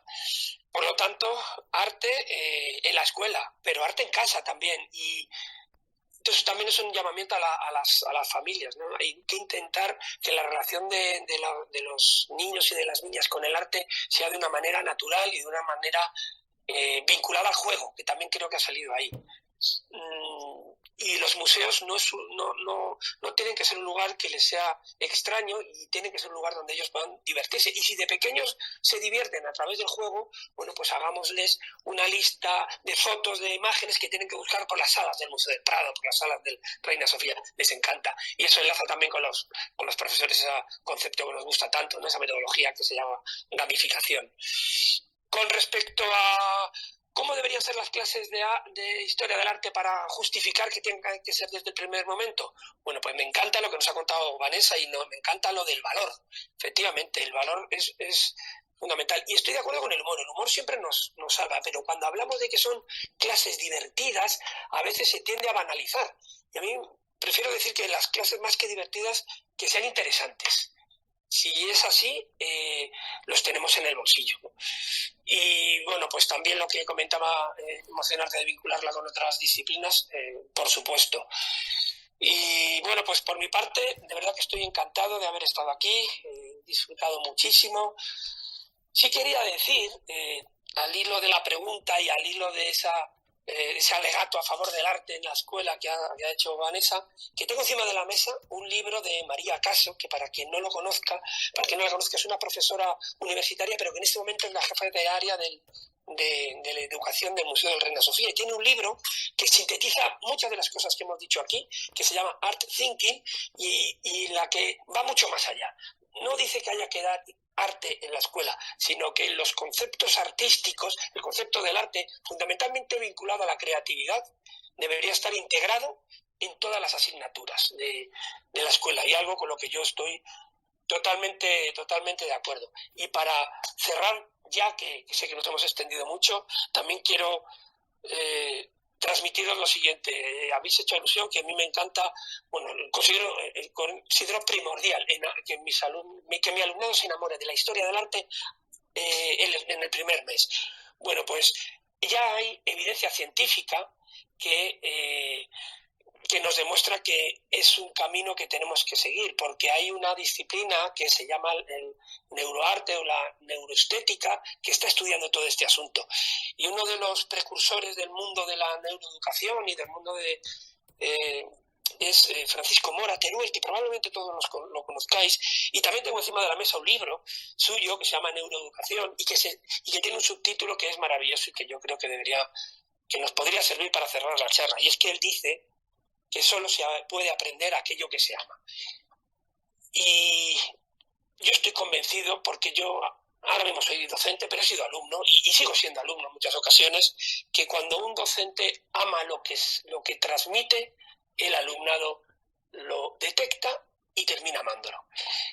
[SPEAKER 2] Por lo tanto, arte en la escuela, pero arte en casa también. Y entonces también es un llamamiento a las familias, ¿no? Hay que intentar que la relación de los niños y de las niñas con el arte sea de una manera natural y de una manera vinculada al juego, que también creo que ha salido ahí. Y los museos no tienen que ser un lugar que les sea extraño, y tienen que ser un lugar donde ellos puedan divertirse. Y si de pequeños se divierten a través del juego, bueno, pues hagámosles una lista de fotos, de imágenes que tienen que buscar por las salas del Museo del Prado, por las salas del Reina Sofía. Les encanta. Y eso enlaza también con los profesores, ese concepto que nos gusta tanto, ¿no? Esa metodología que se llama gamificación. Con respecto a ¿cómo deberían ser las clases de Historia del Arte para justificar que tengan que ser desde el primer momento? Bueno, pues me encanta lo que nos ha contado Vanessa y me encanta lo del valor. Efectivamente, el valor es fundamental. Y estoy de acuerdo con el humor. El humor siempre nos salva, pero cuando hablamos de que son clases divertidas, a veces se tiende a banalizar. Y a mí prefiero decir que las clases, más que divertidas, que sean interesantes. Si es así, los tenemos en el bolsillo. Y bueno, pues también lo que comentaba, Emocionarte, de vincularla con otras disciplinas, por supuesto. Y bueno, pues por mi parte, de verdad que estoy encantado de haber estado aquí, he disfrutado muchísimo. Sí quería decir, al hilo de la pregunta y al hilo de ese alegato a favor del arte en la escuela que ha hecho Vanessa, que tengo encima de la mesa un libro de María Caso, que para quien no la conozca, es una profesora universitaria, pero que en este momento es la jefa de área de la educación del Museo del Reina Sofía, y tiene un libro que sintetiza muchas de las cosas que hemos dicho aquí, que se llama Art Thinking, y la que va mucho más allá. No dice que haya que dar arte en la escuela, sino que los conceptos artísticos, el concepto del arte, fundamentalmente vinculado a la creatividad, debería estar integrado en todas las asignaturas de la escuela, y algo con lo que yo estoy totalmente de acuerdo. Y para cerrar, ya que sé que nos hemos extendido mucho, también quiero transmitiros lo siguiente. Habéis hecho alusión que a mí me encanta, bueno, considero primordial que mi alumnado se enamore de la historia del arte en el primer mes. Bueno, pues ya hay evidencia científica que nos demuestra que es un camino que tenemos que seguir, porque hay una disciplina que se llama el neuroarte o la neuroestética que está estudiando todo este asunto. Y uno de los precursores del mundo de la neuroeducación y del mundo es Francisco Mora Teruel, que probablemente todos lo conozcáis, y también tengo encima de la mesa un libro suyo que se llama Neuroeducación y que tiene un subtítulo que es maravilloso y que yo creo que nos podría servir para cerrar la charla, y es que él dice que solo se puede aprender aquello que se ama. Y yo estoy convencido, porque yo ahora mismo soy docente, pero he sido alumno y sigo siendo alumno en muchas ocasiones, que cuando un docente ama lo que transmite, el alumnado lo detecta y termina amándolo.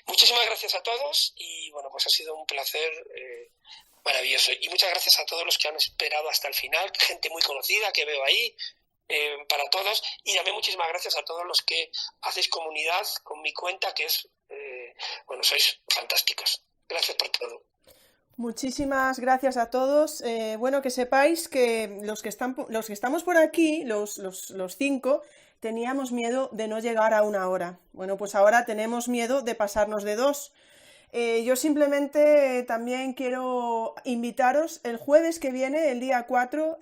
[SPEAKER 2] Muchísimas gracias a todos y bueno, pues ha sido un placer maravilloso. Y muchas gracias a todos los que han esperado hasta el final, gente muy conocida que veo ahí, para todos, y también muchísimas gracias a todos los que hacéis comunidad con mi cuenta, que es, sois fantásticos. Gracias por todo.
[SPEAKER 1] Muchísimas gracias a todos. Bueno, que sepáis que los que estamos por aquí, los 5, teníamos miedo de no llegar a 1 hora. Bueno, pues ahora tenemos miedo de pasarnos de 2. Yo simplemente también quiero invitaros, el jueves que viene, el día 4,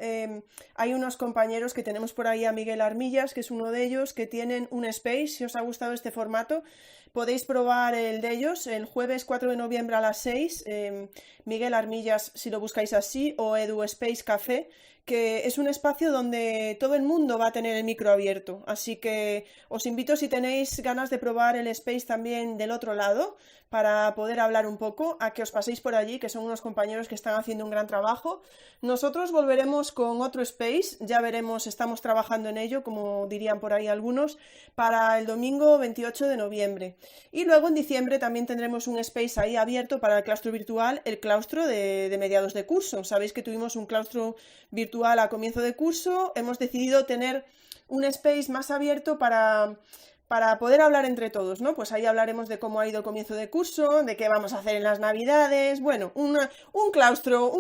[SPEAKER 1] hay unos compañeros que tenemos por ahí, a Miguel Armillas, que es uno de ellos, que tienen un space. Si os ha gustado este formato, podéis probar el de ellos, el jueves 4 de noviembre a las 6, Miguel Armillas, si lo buscáis así, o Edu Space Café, que es un espacio donde todo el mundo va a tener el micro abierto, así que os invito, si tenéis ganas de probar el space también del otro lado, para poder hablar un poco, a que os paséis por allí, que son unos compañeros que están haciendo un gran trabajo. Nosotros volveremos con otro space, ya veremos, estamos trabajando en ello, como dirían por ahí algunos, para el domingo 28 de noviembre. Y luego en diciembre también tendremos un space ahí abierto para el claustro virtual, el claustro de mediados de curso. Sabéis que tuvimos un claustro virtual a comienzo de curso, hemos decidido tener un space más abierto para poder hablar entre todos, ¿no? Pues ahí hablaremos de cómo ha ido el comienzo de curso, de qué vamos a hacer en las Navidades, bueno, un claustro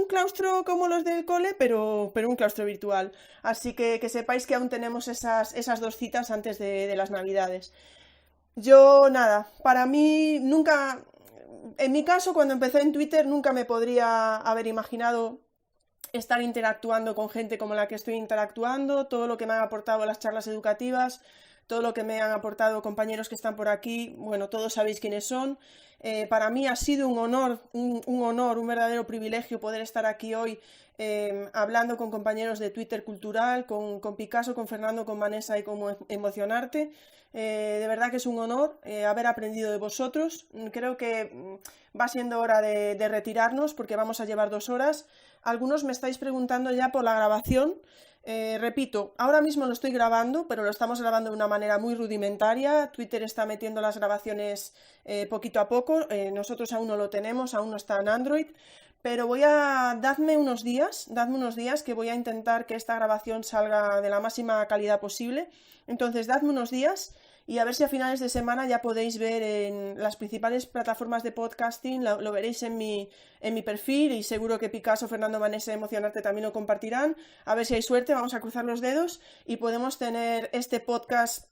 [SPEAKER 1] como los del cole, pero un claustro virtual. Así que sepáis que aún tenemos esas 2 citas antes de las Navidades. Yo, nada, para mí nunca, en mi caso, cuando empecé en Twitter, nunca me podría haber imaginado estar interactuando con gente como la que estoy interactuando, todo lo que me han aportado las charlas educativas, todo lo que me han aportado compañeros que están por aquí, bueno, todos sabéis quiénes son. Para mí ha sido un honor, un verdadero privilegio poder estar aquí hoy hablando con compañeros de Twitter Cultural, con Picasso, con Fernando, con Vanessa y con Emocionarte. De verdad que es un honor haber aprendido de vosotros. Creo que va siendo hora de retirarnos, porque vamos a llevar 2 horas. Algunos me estáis preguntando ya por la grabación. Repito, ahora mismo lo estoy grabando, pero lo estamos grabando de una manera muy rudimentaria. Twitter está metiendo las grabaciones poquito a poco. Nosotros aún no lo tenemos, aún no está en Android. Pero dadme unos días que voy a intentar que esta grabación salga de la máxima calidad posible. Entonces, dadme unos días y a ver si a finales de semana ya podéis ver en las principales plataformas de podcasting, lo veréis en mi perfil, y seguro que Picasso, Fernando, Vanessa, Emocionarte también lo compartirán. A ver si hay suerte, vamos a cruzar los dedos y podemos tener este podcast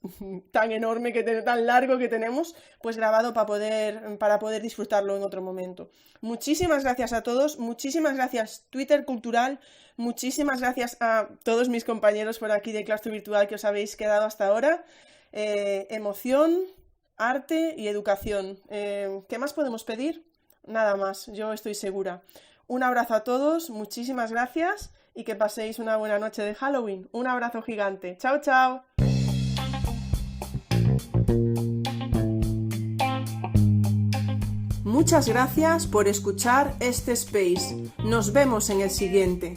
[SPEAKER 1] tan enorme, tan largo que tenemos, pues grabado para poder disfrutarlo en otro momento. Muchísimas gracias a todos, muchísimas gracias Twitter Cultural, muchísimas gracias a todos mis compañeros por aquí de Claustro Virtual que os habéis quedado hasta ahora. Emoción, arte y educación. ¿Qué más podemos pedir? Nada más, yo estoy segura. Un abrazo a todos, muchísimas gracias y que paséis una buena noche de Halloween. Un abrazo gigante. ¡Chao, chao! Muchas gracias por escuchar este space. Nos vemos en el siguiente.